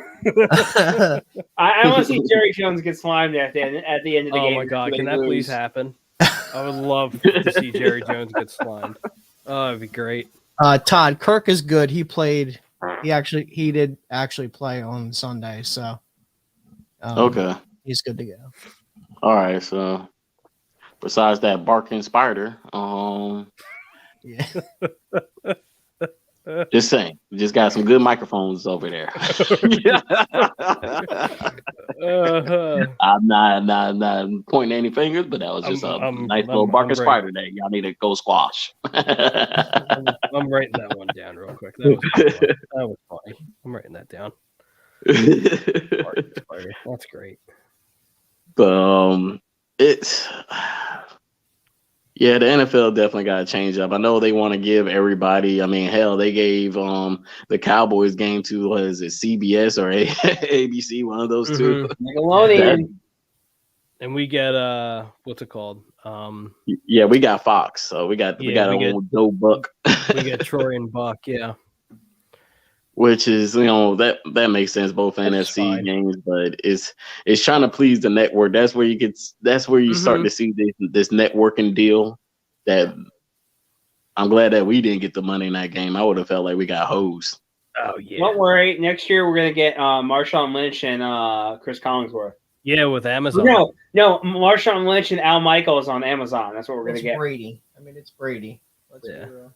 I want to see Jerry Jones get slimed at the end of the game. Oh, my God. Can that please happen? I would love to see Jerry Jones get slimed. Oh, it'd be great. Todd, Kirk is good. He played. He did actually play on Sunday, so okay, he's good to go. All right. So, besides that barking spider, yeah. Just saying, we just got some good microphones over there. I'm not pointing any fingers, but that was just a nice little barking spider there. Y'all need to go squash. I'm writing that one down real quick. That was funny. I'm writing that down. That's great. It's. Yeah, the NFL definitely got to change up. I know they want to give everybody. I mean, hell, they gave the Cowboys game to CBS or ABC, one of those two. Nickelodeon. And we get what's it called? Yeah, we got Fox, so we got Joe Buck. We get Troy and Buck, yeah. Which is, that makes sense, both NFC games, but it's trying to please the network. That's where you start to see this networking deal. That I'm glad that we didn't get the money in that game. I would have felt like we got hosed. Oh yeah. Don't worry. Next year we're gonna get Marshawn Lynch and Chris Collinsworth. Yeah, with Amazon. No, Marshawn Lynch and Al Michaels on Amazon. That's what we're gonna get. Brady. I mean, it's Brady. Let's be real.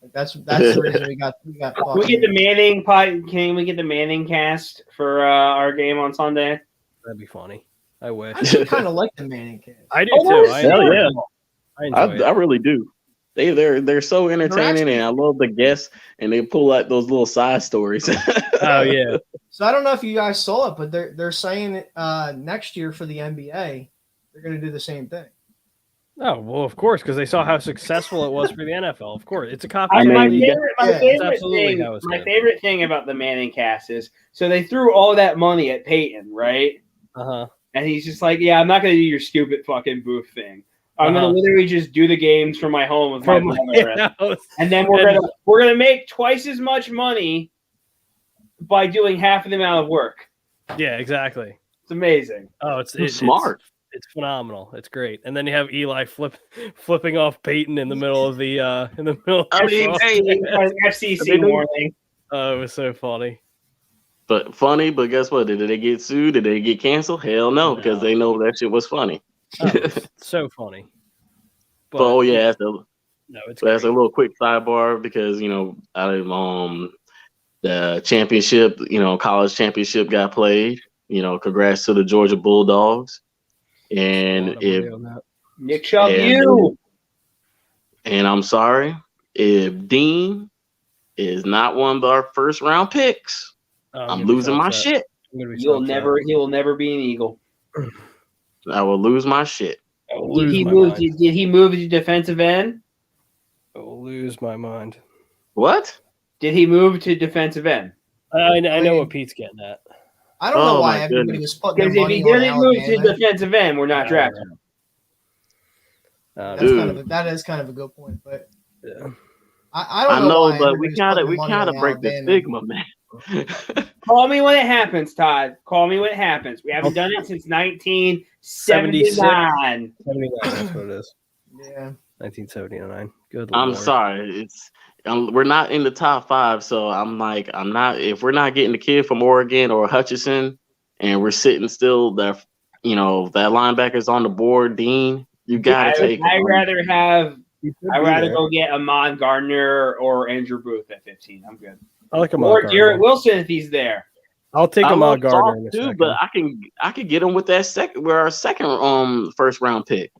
Like that's the reason we got. Can we get the Manning pod? Can we get the Manning cast for our game on Sunday? That'd be funny. I wish. I actually kind of like the Manning cast. I do too. Hell yeah. I really do. They're so entertaining, and I love the guests, and they pull out those little side stories. Oh yeah. So I don't know if you guys saw it, but they're saying next year for the NBA they're going to do the same thing. Oh well, of course, because they saw how successful it was for the NFL. Of course, it's a copy. My favorite favorite thing about the Manning cast is so they threw all that money at Peyton, right? And he's just like, yeah, I'm not going to do your stupid fucking booth thing. I'm going to literally just do the games from my home with my mother. And then we're gonna make twice as much money by doing half of the amount of work. Yeah, exactly. It's amazing. Oh, it's smart. It's phenomenal. It's great. And then you have Eli flipping off Peyton in the middle of the I mean, FCC warning. Oh, it was so funny. But guess what? Did they get sued? Did they get canceled? Hell no, because they know that shit was funny. Oh, so funny. But that's it's a little quick sidebar because the championship, college championship got played. Congrats to the Georgia Bulldogs. And Nick Chubb, you. And I'm sorry if Dean is not one of our first round picks. I'm losing my shit. He will never be an Eagle. I will lose my shit. Did he move to defensive end? I will lose my mind. What? Did he move to defensive end? I know what Pete's getting at. I don't know why everybody was putting their money on Because if he didn't move to defensive end, we're not drafting him. That is kind of a good point, but I don't know. But we gotta break the stigma, man. Call me when it happens, Todd. Call me when it happens. We haven't done it since 1979. 79, that's what it is. Yeah. 1979. Good. I'm Lord. sorry. We're not in the top 5, so I'm not. If we're not getting the kid from Oregon or Hutchinson, and we're sitting still, that linebacker's on the board, Dean, you gotta take. I'd rather go get Amon Gardner or Andrew Booth at 15. I'm good. I like Amon Or Gardner. Garrett Wilson if he's there. I'll take Amon Gardner in a too, second. but I could get him with that second. We're our second first round pick.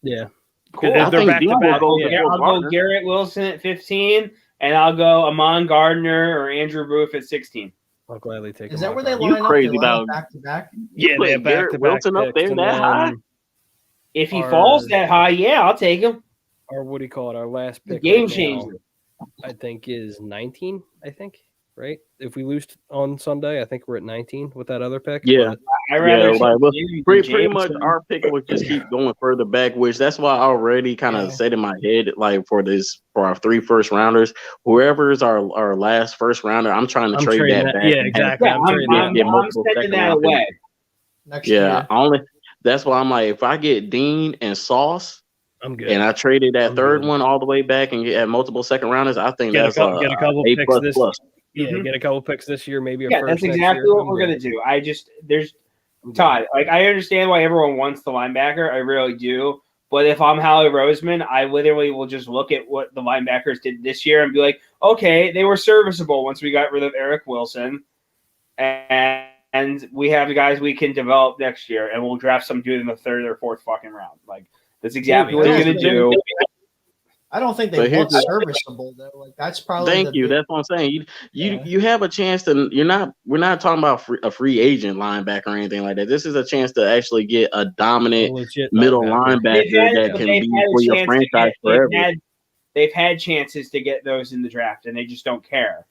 Yeah. Cool. They're back to back. I'll go Garrett Wilson at 15, and I'll go Amon Gardner or Andrew Booth at 16. I'll gladly take. Is that where Gardner. they line up? Crazy they about back to back? Yeah, they have back to back Wilson up there that high. If he falls that high, yeah, I'll take him. Or what do you call it? Our last pick. Game right changer. now, I think is 19. I think. Right? If we lose on Sunday, I think we're at 19 with that other pick. Yeah. But Pretty much our pick would just keep going further back, which that's why I already kind of said in my head, for our 3 first rounders, whoever's our last first rounder, I'm trying to trade that back. Yeah, exactly. I'm sending that away. Next year. That's why I'm like, if I get Dean and Sauce, I'm good. And I traded that third one all the way back and get multiple second rounders. I think get that's a couple A picks this. plus. Yeah, get a couple picks this year, maybe a Yeah, first. that's exactly what we're gonna do. Todd, I understand why everyone wants the linebacker. I really do. But if I'm Howie Roseman, I literally will just look at what the linebackers did this year and be like, okay, they were serviceable once we got rid of Eric Wilson, and we have the guys we can develop next year, and we'll draft some dude in the 3rd or 4th fucking round. Like that's exactly what they're gonna do. I don't think they want serviceable though. Like that's probably. Thank you. That's what I'm saying. You have a chance to. We're not talking about a free agent linebacker or anything like that. This is a chance to actually get a dominant middle linebacker that can be for your franchise forever. They've had chances to get those in the draft, and they just don't care.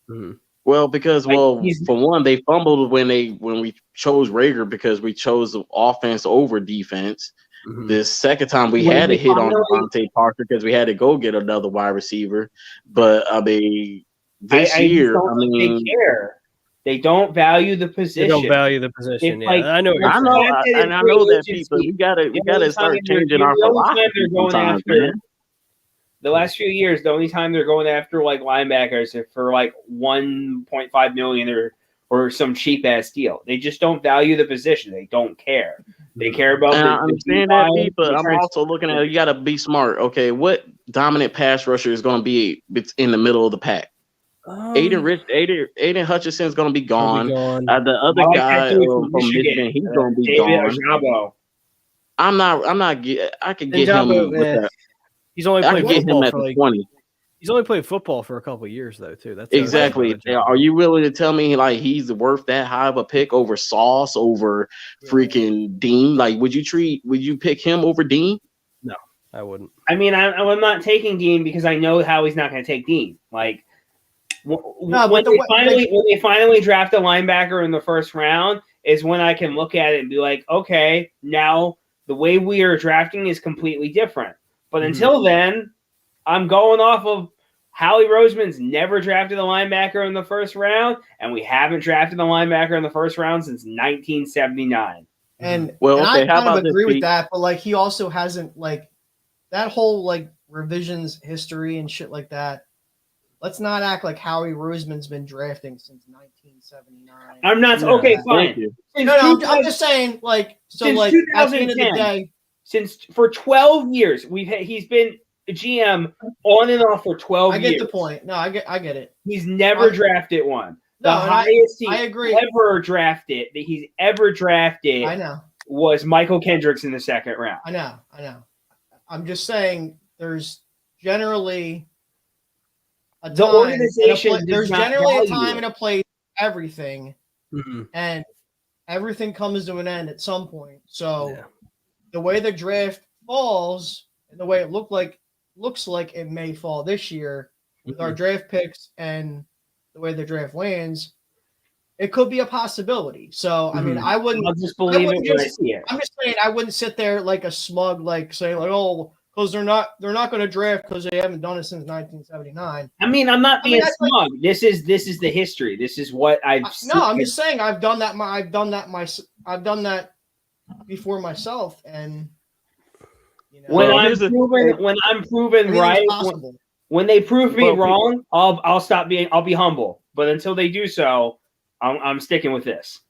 Mm-hmm. Well, because for one, they fumbled when we chose Rager because we chose offense over defense. Mm-hmm. This second time we had a hit on Devontae Parker because we had to go get another wide receiver. But I mean, this year, they care. They don't value the position. They don't value the position. Yeah, I know that, people. We gotta start changing our philosophy sometimes, man. The last few years, the only time they're going after like linebackers is for like $1.5 million or some cheap ass deal. They just don't value the position. They don't care. They care about. I understand that, but I'm also looking at you got to be smart. Okay, what dominant pass rusher is going to be in the middle of the pack? Aiden Hutchinson is going to be gone. The other guy from Michigan, he's going to be gone. I'm not. I could get him. Njoku, With that. he's only I played could get him football at for the like 20. he's only played football for a couple of years though too. That's Exactly. Are you willing to tell me like he's worth that high of a pick over Sauce, over freaking Dean? Like, would you pick him over Dean? No, I wouldn't. I mean, I'm not taking Dean because I know how he's not going to take Dean. Like, when they finally draft a linebacker in the first round is when I can look at it and be like, okay, now the way we are drafting is completely different. But until then, I'm going off of Howie Roseman's never drafted a linebacker in the first round, and we haven't drafted a linebacker in the first round since 1979. And well, and okay, I how kind of about agree this, with that, but like he also hasn't like that whole like revisions history and shit like that. Let's not act like Howie Roseman's been drafting since 1979. I'm not okay. Fine. No, I'm just saying, like, so like at the end of the day, for 12 years he's been a GM on and off for 12 years. I get the point. No, I get it. He's never drafted one. The No, highest I agree. ever drafted that he's ever drafted I know. was Michael Kendricks in the second round. I know. I'm just saying there's generally a The time organization and a there's does not generally a value time it. and a place for everything, and everything comes to an end at some point. So the way the draft falls and the way it looks like it may fall this year with our draft picks and the way the draft lands, it could be a possibility. So I mean, I wouldn't. I'll just believe it when I see it. I'm just saying I wouldn't sit there like a smug, like saying like, oh, because they're not going to draft because they haven't done it since 1979. I mean, I'm not being smug. Like, this is the history. This is what I've. No, I'm just saying I've done that. I've done that before myself, and you know, when I'm proven right, when they prove me wrong, I'll stop being. I'll be humble. But until they do so, I'm sticking with this.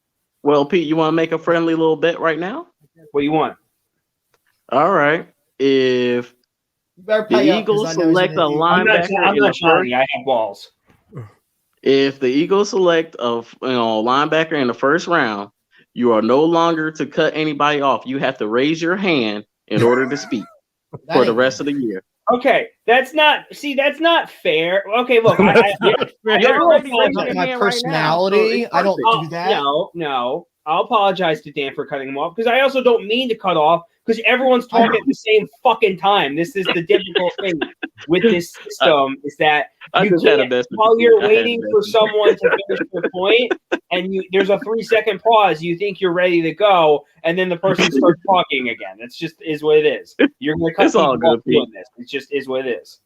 Well, Pete, you want to make a friendly little bet right now? What do you want? All right. If the Eagles select a linebacker, I'm not Johnny. I have balls. If the Eagles select a linebacker in the first round, you are no longer to cut anybody off. You have to raise your hand in order to speak for the rest of the year. Okay, that's not fair. Okay, look, I my personality. Right now, I don't do that. No. I'll apologize to Dan for cutting him off because I also don't mean to cut off because everyone's talking at the same fucking time. This is the difficult thing with this system is that you can't, while you're waiting for someone to finish their point and there's a 3-second pause, you think you're ready to go, and then the person starts talking again. It's just is what it is. You're going to cut people off doing this. It just is what it is.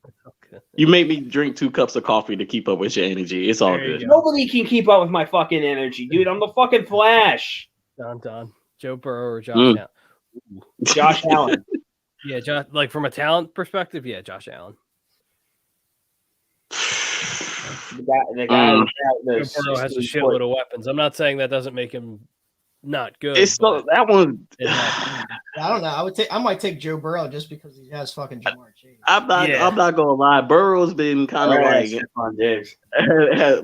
You make me drink 2 cups of coffee to keep up with your energy. It's all good. Nobody can keep up with my fucking energy, dude. I'm the fucking Flash. Don. Joe Burrow or Josh Allen? Josh Allen. Yeah, like from a talent perspective, yeah, Josh Allen. The guy Joe Burrow has a shitload of weapons. I'm not saying that doesn't make him not good. It's that one. I don't know. I might take Joe Burrow just because he has fucking Jamar Chase. I'm not gonna lie. Burrow's been kind of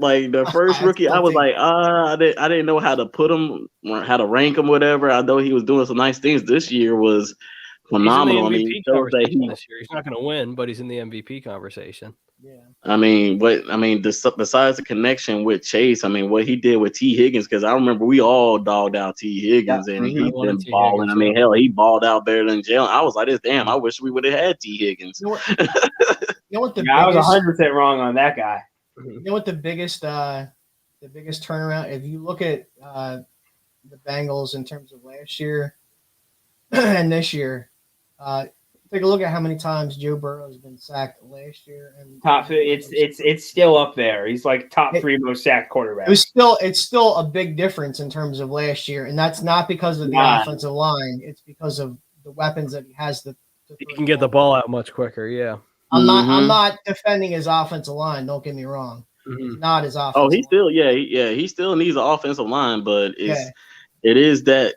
like the first rookie. I was like, I didn't know how to put him, how to rank him, whatever. I know he was doing some nice things. This year was phenomenal. He's not going to win, but he's in the MVP conversation. Yeah. Besides the connection with Chase, what he did with T. Higgins, because I remember we all dogged out T. Higgins and he's been balling. He balled out better than Jalen. I was like, damn, I wish we would have had T. Higgins. You know what I was 100% wrong on that guy. You know what the biggest turnaround, if you look at the Bengals in terms of last year and this year, take a look at how many times Joe Burrow has been sacked last year. And it's still up there. He's like top 3 most sacked quarterback. It's still a big difference in terms of last year, and that's not because of the offensive line. It's because of the weapons that he has. He can get the ball out much quicker. Yeah. I'm not defending his offensive line. Don't get me wrong. It's not his offensive. Oh, he still he still needs an offensive line, but it is that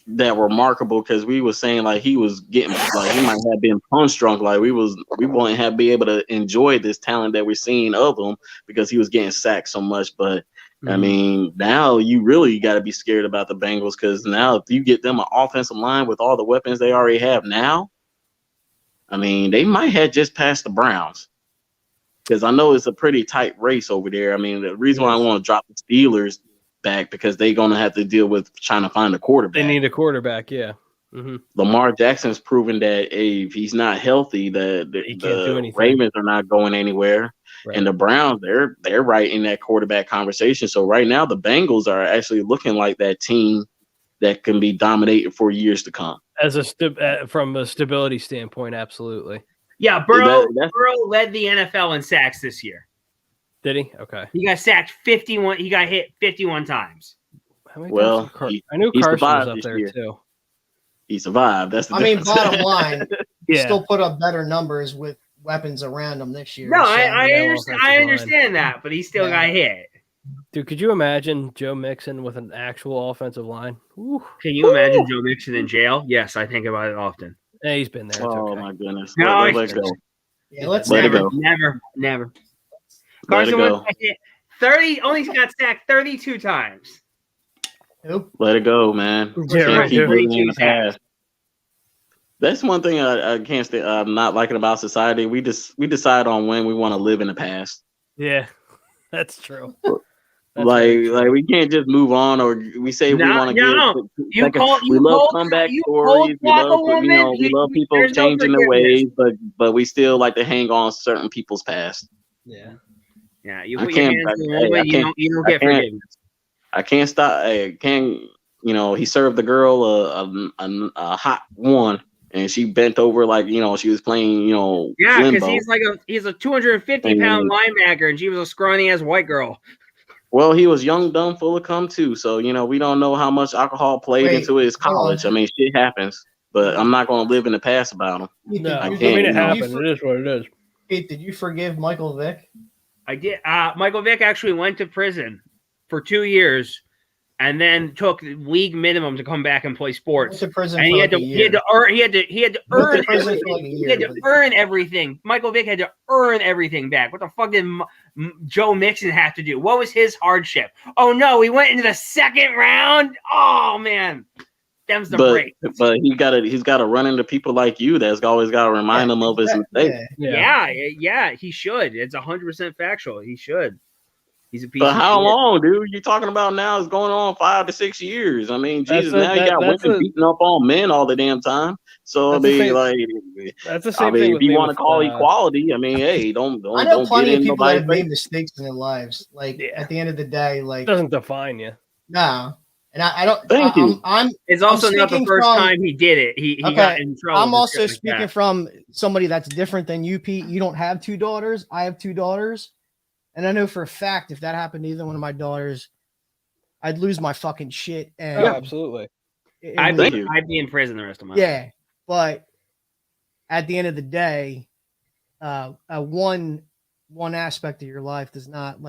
remarkable because we were saying like he was getting like he might have been punch drunk, like we wouldn't have be able to enjoy this talent that we're seeing of him because he was getting sacked so much. But I mean, now you really got to be scared about the Bengals because now if you get them an offensive line with all the weapons they already have now, I mean, they might have just passed the Browns because I know it's a pretty tight race over there. I mean, the reason why I want to drop the Steelers back because they're going to have to deal with trying to find a quarterback. They need a quarterback, yeah. Lamar Jackson's proven that if he's not healthy, the can't do anything. Ravens are not going anywhere. Right. And the Browns, they're right in that quarterback conversation. So right now, the Bengals are actually looking like that team that can be dominated for years to come. As from a stability standpoint, absolutely. Yeah, Burrow led the NFL in sacks this year. Did he? Okay. He got sacked 51. He got hit 51 times. How many Well, times I knew Carson was up there year. Too. He survived. That's the I mean, difference. bottom line, he still put up better numbers with weapons around him this year. No, so, I understand that, but he still got hit. Dude, could you imagine Joe Mixon with an actual offensive line? Ooh. Can you imagine Joe Mixon in jail? Yes, I think about it often. Yeah, he's been there. It's Oh okay. my goodness! No, Let's go. Yeah, let's Let it never, go. never. Let it Carson go. Wentz got hit 30. Only got sacked 32 times. Nope. Let it go, man. Yeah, Can't right, keep dude. believing in the past. That's one thing I can't stand. I'm not liking about society. We decide on when we want to live in the past. Yeah, that's true. Like we can't just move on, or we say we want to get. We love comeback stories. We love people changing their ways, but we still like to hang on certain people's past. Yeah. Yeah, you put your hands on the woman, you don't get forgiveness. I can't stop. I can't. He served the girl a hot one. And she bent over like she was playing yeah, because he's a 250-pound linebacker, and she was a scrawny ass white girl. Well, he was young, dumb, full of cum too. So we don't know how much alcohol played into his college. I mean, shit happens, but I'm not going to live in the past about him. No, I can't. it happened. It is what it is. Pete, did you forgive Michael Vick? I did. Michael Vick actually went to prison for 2 years. And then took league minimum to come back and play sports. Went to prison and for he had to earn everything. He had to earn everything. Michael Vick had to earn everything back. What the fuck did Joe Mixon have to do? What was his hardship? Oh no, he went into the second round. Oh man, them's the break. But he's got to run into people like you. That's always got to remind him of his mistake. Yeah, he should. It's 100% factual. He should. He's a piece but of how shit. long, dude? You're talking about now is going on 5 to 6 years. I mean, Jesus, now you got women beating up on men all the damn time. So that's the same thing. If you want to call equality, I mean, hey, don't. I know plenty of people that have made face. mistakes in their lives. Like at the end of the day, like it doesn't define you. No, and I don't. Thank you. It's also not the first time he did it. He got in trouble. I'm also speaking from somebody that's different than you, Pete. You don't have 2 daughters. I have 2 daughters. And I know for a fact if that happened to either one of my daughters, I'd lose my fucking shit. And absolutely. I'd be in prison the rest of my life. Yeah, but at the end of the day, one aspect of your life does not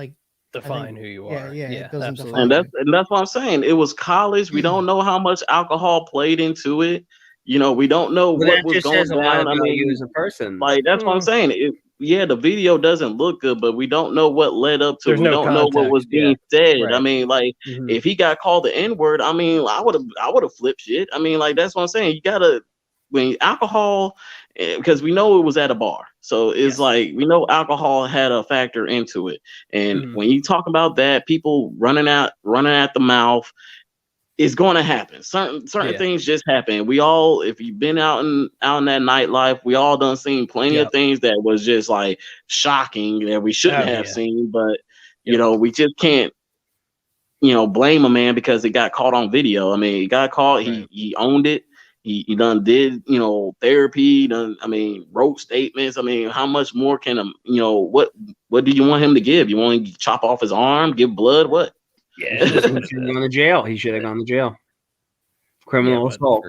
define who you are. Yeah, it doesn't absolutely. define. And that's what I'm saying. It was college. We don't know how much alcohol played into it. We don't know what was going on. I mean, you as a person. Like that's what I'm saying. The video doesn't look good, but we don't know what led up to it. We don't know what was being said. Right. I mean, if he got called the N-word, I mean, I would have flipped shit. I mean, that's what I'm saying. You gotta when alcohol, because we know it was at a bar, so it's we know alcohol had a factor into it. And when you talk about that, people running at the mouth. It's going to happen. Certain things just happen. We all, if you've been out in that nightlife, we all done seen plenty of things that was just shocking that we shouldn't have seen. But we just can't, blame a man because it got caught on video. I mean, he got caught. Right. He owned it. He done did therapy. Wrote statements. I mean, how much more can what do you want him to give? You want to chop off his arm, give blood? What? Yeah, he should have gone to jail. He should have gone to jail. Criminal assault.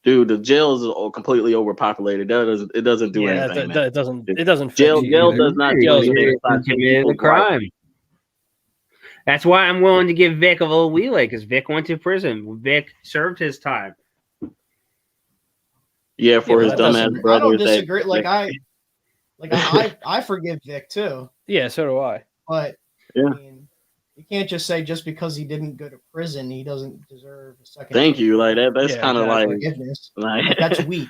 Dude, the jail is completely overpopulated. It doesn't do anything. It doesn't. Jail does not do anything. Committed a crime. That's why I'm willing to give Vic a little leeway because Vic went to prison. Vic served his time. Yeah, for his dumbass brother. I don't disagree. I forgive Vic too. Yeah, so do I. But yeah. You can't just say just because he didn't go to prison, he doesn't deserve a second. Thank you. Like that. That's Yeah, kind of exactly. Forgiveness. like That's weak.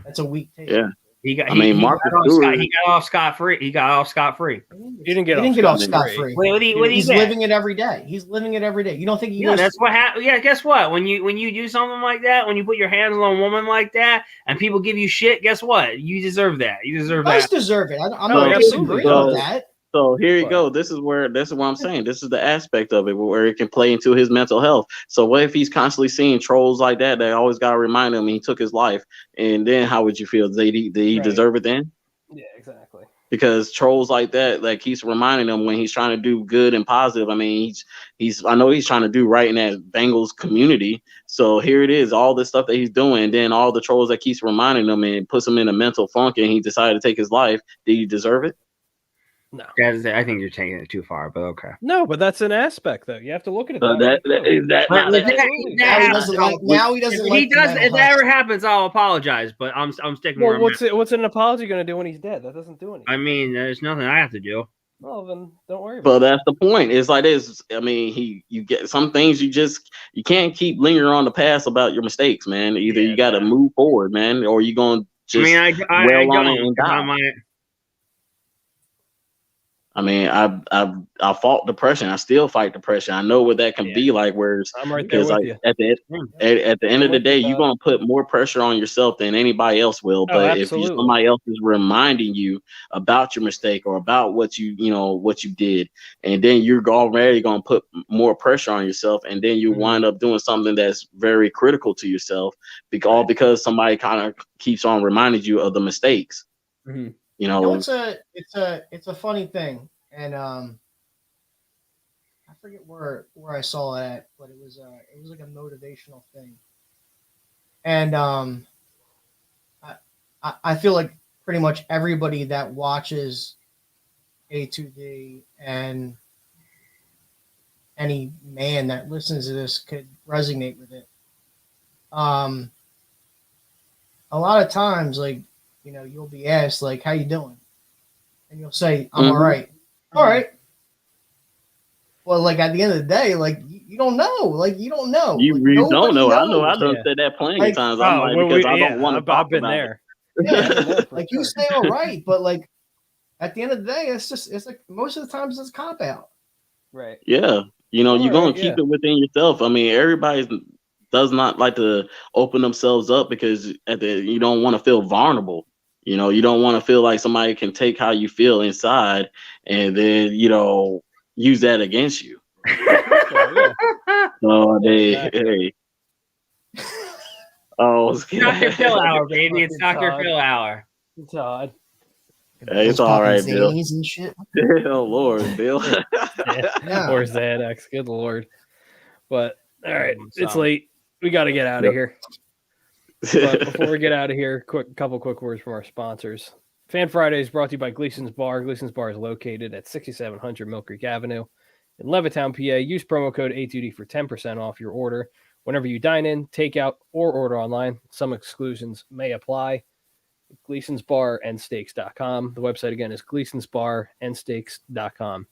That's a weak take. yeah. He got. Marcus got Stewart. he got off scot free. He got off scot free. He didn't get off scot-free. scot-free. What did he He's get? living it every day. He's living it every day. You don't think he knows? That's what happened. Yeah, guess what? When you do something like that, when you put your hands on a woman like that, and people give you shit, guess what? You deserve that. You deserve He does that. deserve it. I'm No, not absolutely. disagreeing with that. So here you But- go. This is what I'm saying. This is the aspect of it where it can play into his mental health. So what if he's constantly seeing trolls like that? They always got to remind him he took his life. And then how would you feel? Did he Right. deserve it then? Yeah, exactly. Because trolls like that, like keeps reminding him when he's trying to do good and positive. I mean, I know he's trying to do right in that Bengals community. So here it is, all this stuff that he's doing. And then all the trolls that keeps reminding him and puts him in a mental funk, and he decided to take his life. Did he deserve it? No. I think you're taking it too far, but okay. No, but that's an aspect, though. You have to look at it. So that way, too. But Now he doesn't like he does. the If mental that ever health. happens, I'll apologize. But I'm sticking. Well, where I'm at. what's an apology going to do when he's dead? That doesn't do anything. I mean, there's nothing I have to do. Well, then don't worry about But it. that's the point. It's like this. I mean, you get some things you can't keep lingering on the past about your mistakes, man. Either Yeah, you got to move forward, man, or you're gonna just. I dwell on it don't. and die. I mean, I fought depression. I still fight depression. I know what that can be like. Whereas I'm right there because with like you. at the end of the with day, you, you're gonna put more pressure on yourself than anybody else will. But if absolutely. somebody else is reminding you about your mistake or about what you did, and then you're already gonna put more pressure on yourself, and then you wind up doing something that's very critical to yourself, because somebody kind of keeps on reminding you of the mistakes. Mhm. You know, it's a funny thing, and I forget where I saw it at, but it was like a motivational thing, and I feel like pretty much everybody that watches A2D and any man that listens to this could resonate with it. A lot of times, like, you'll be asked, like, how you doing? And you'll say, I'm all right. All right. Well, like, at the end of the day, like, you don't know. Like, you don't know. you Like, really don't nobody know. I know. knows. I done said that plenty Like, of times. I'm like, well, because I don't want to talk I've been about there. Yeah. For Like, you sure. say all right, but, like, at the end of the day, it's like most of the times it's a cop out. Right. Yeah, you're gonna Alright, keep it within yourself. I mean, everybody does not like to open themselves up because you don't want to feel vulnerable. You don't want to feel like somebody can take how you feel inside and then use that against you. So hey. Oh, Dr. Phil hour, baby. It's Fucking Dr. Todd. Phil hour. Todd. Hey, it's Those all right, fucking Bill. zanies and shit. Oh Lord, Bill. Yeah. Or Xanax. Good Lord. But all right, So- it's late. We got to get out of Yep. here. But before we get out of here, couple quick words from our sponsors. Fan Friday is brought to you by Gleason's Bar. Gleason's Bar is located at 6700 Mill Creek Avenue in Levittown, PA. Use promo code A2D for 10% off your order whenever you dine in, take out, or order online. Some exclusions may apply. Gleason's Bar and Steaks.com. The website again is Gleason's Bar and Steaks.com.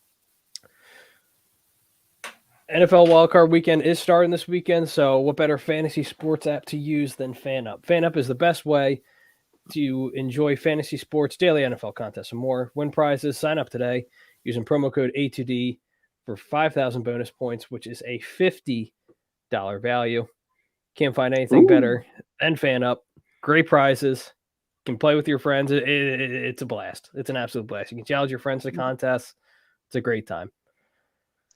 NFL Wildcard Weekend is starting this weekend, so what better fantasy sports app to use than FanUp? FanUp is the best way to enjoy fantasy sports, daily NFL contests, and more. Win prizes. Sign up today using promo code A2D for 5,000 bonus points, which is a $50 value. Can't find anything better than FanUp. Great prizes. Can play with your friends. It's a blast. It's an absolute blast. You can challenge your friends to contests. It's a great time.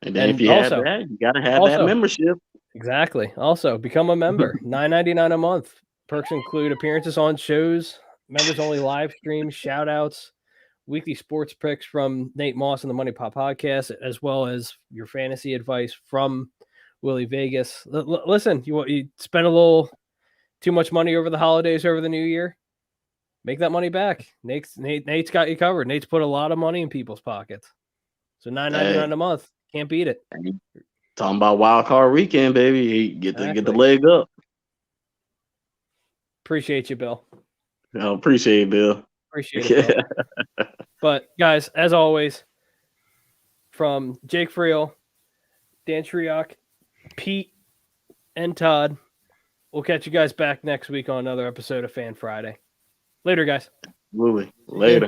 And then And if you also- have that, you gotta have that also- membership. Exactly. Also, become a member. $9.99 a month. Perks include appearances on shows, members only live streams, shout outs, weekly sports picks from Nate Moss and the Money Pop podcast, as well as your fantasy advice from Willie Vegas. Listen, you spend a little too much money over the holidays, over the new year, make that money back. Nate's got you covered. Nate's put a lot of money in people's pockets. So $9.99 a month. Can't beat it. Talking about wild card weekend, baby. Get the Exactly. leg up. Appreciate you, Bill. I appreciate it, Bill. Appreciate it, Bill. But guys, as always, from Jake Friel, Dan Triok, Pete, and Todd. We'll catch you guys back next week on another episode of Fan Friday. Later, guys. Later.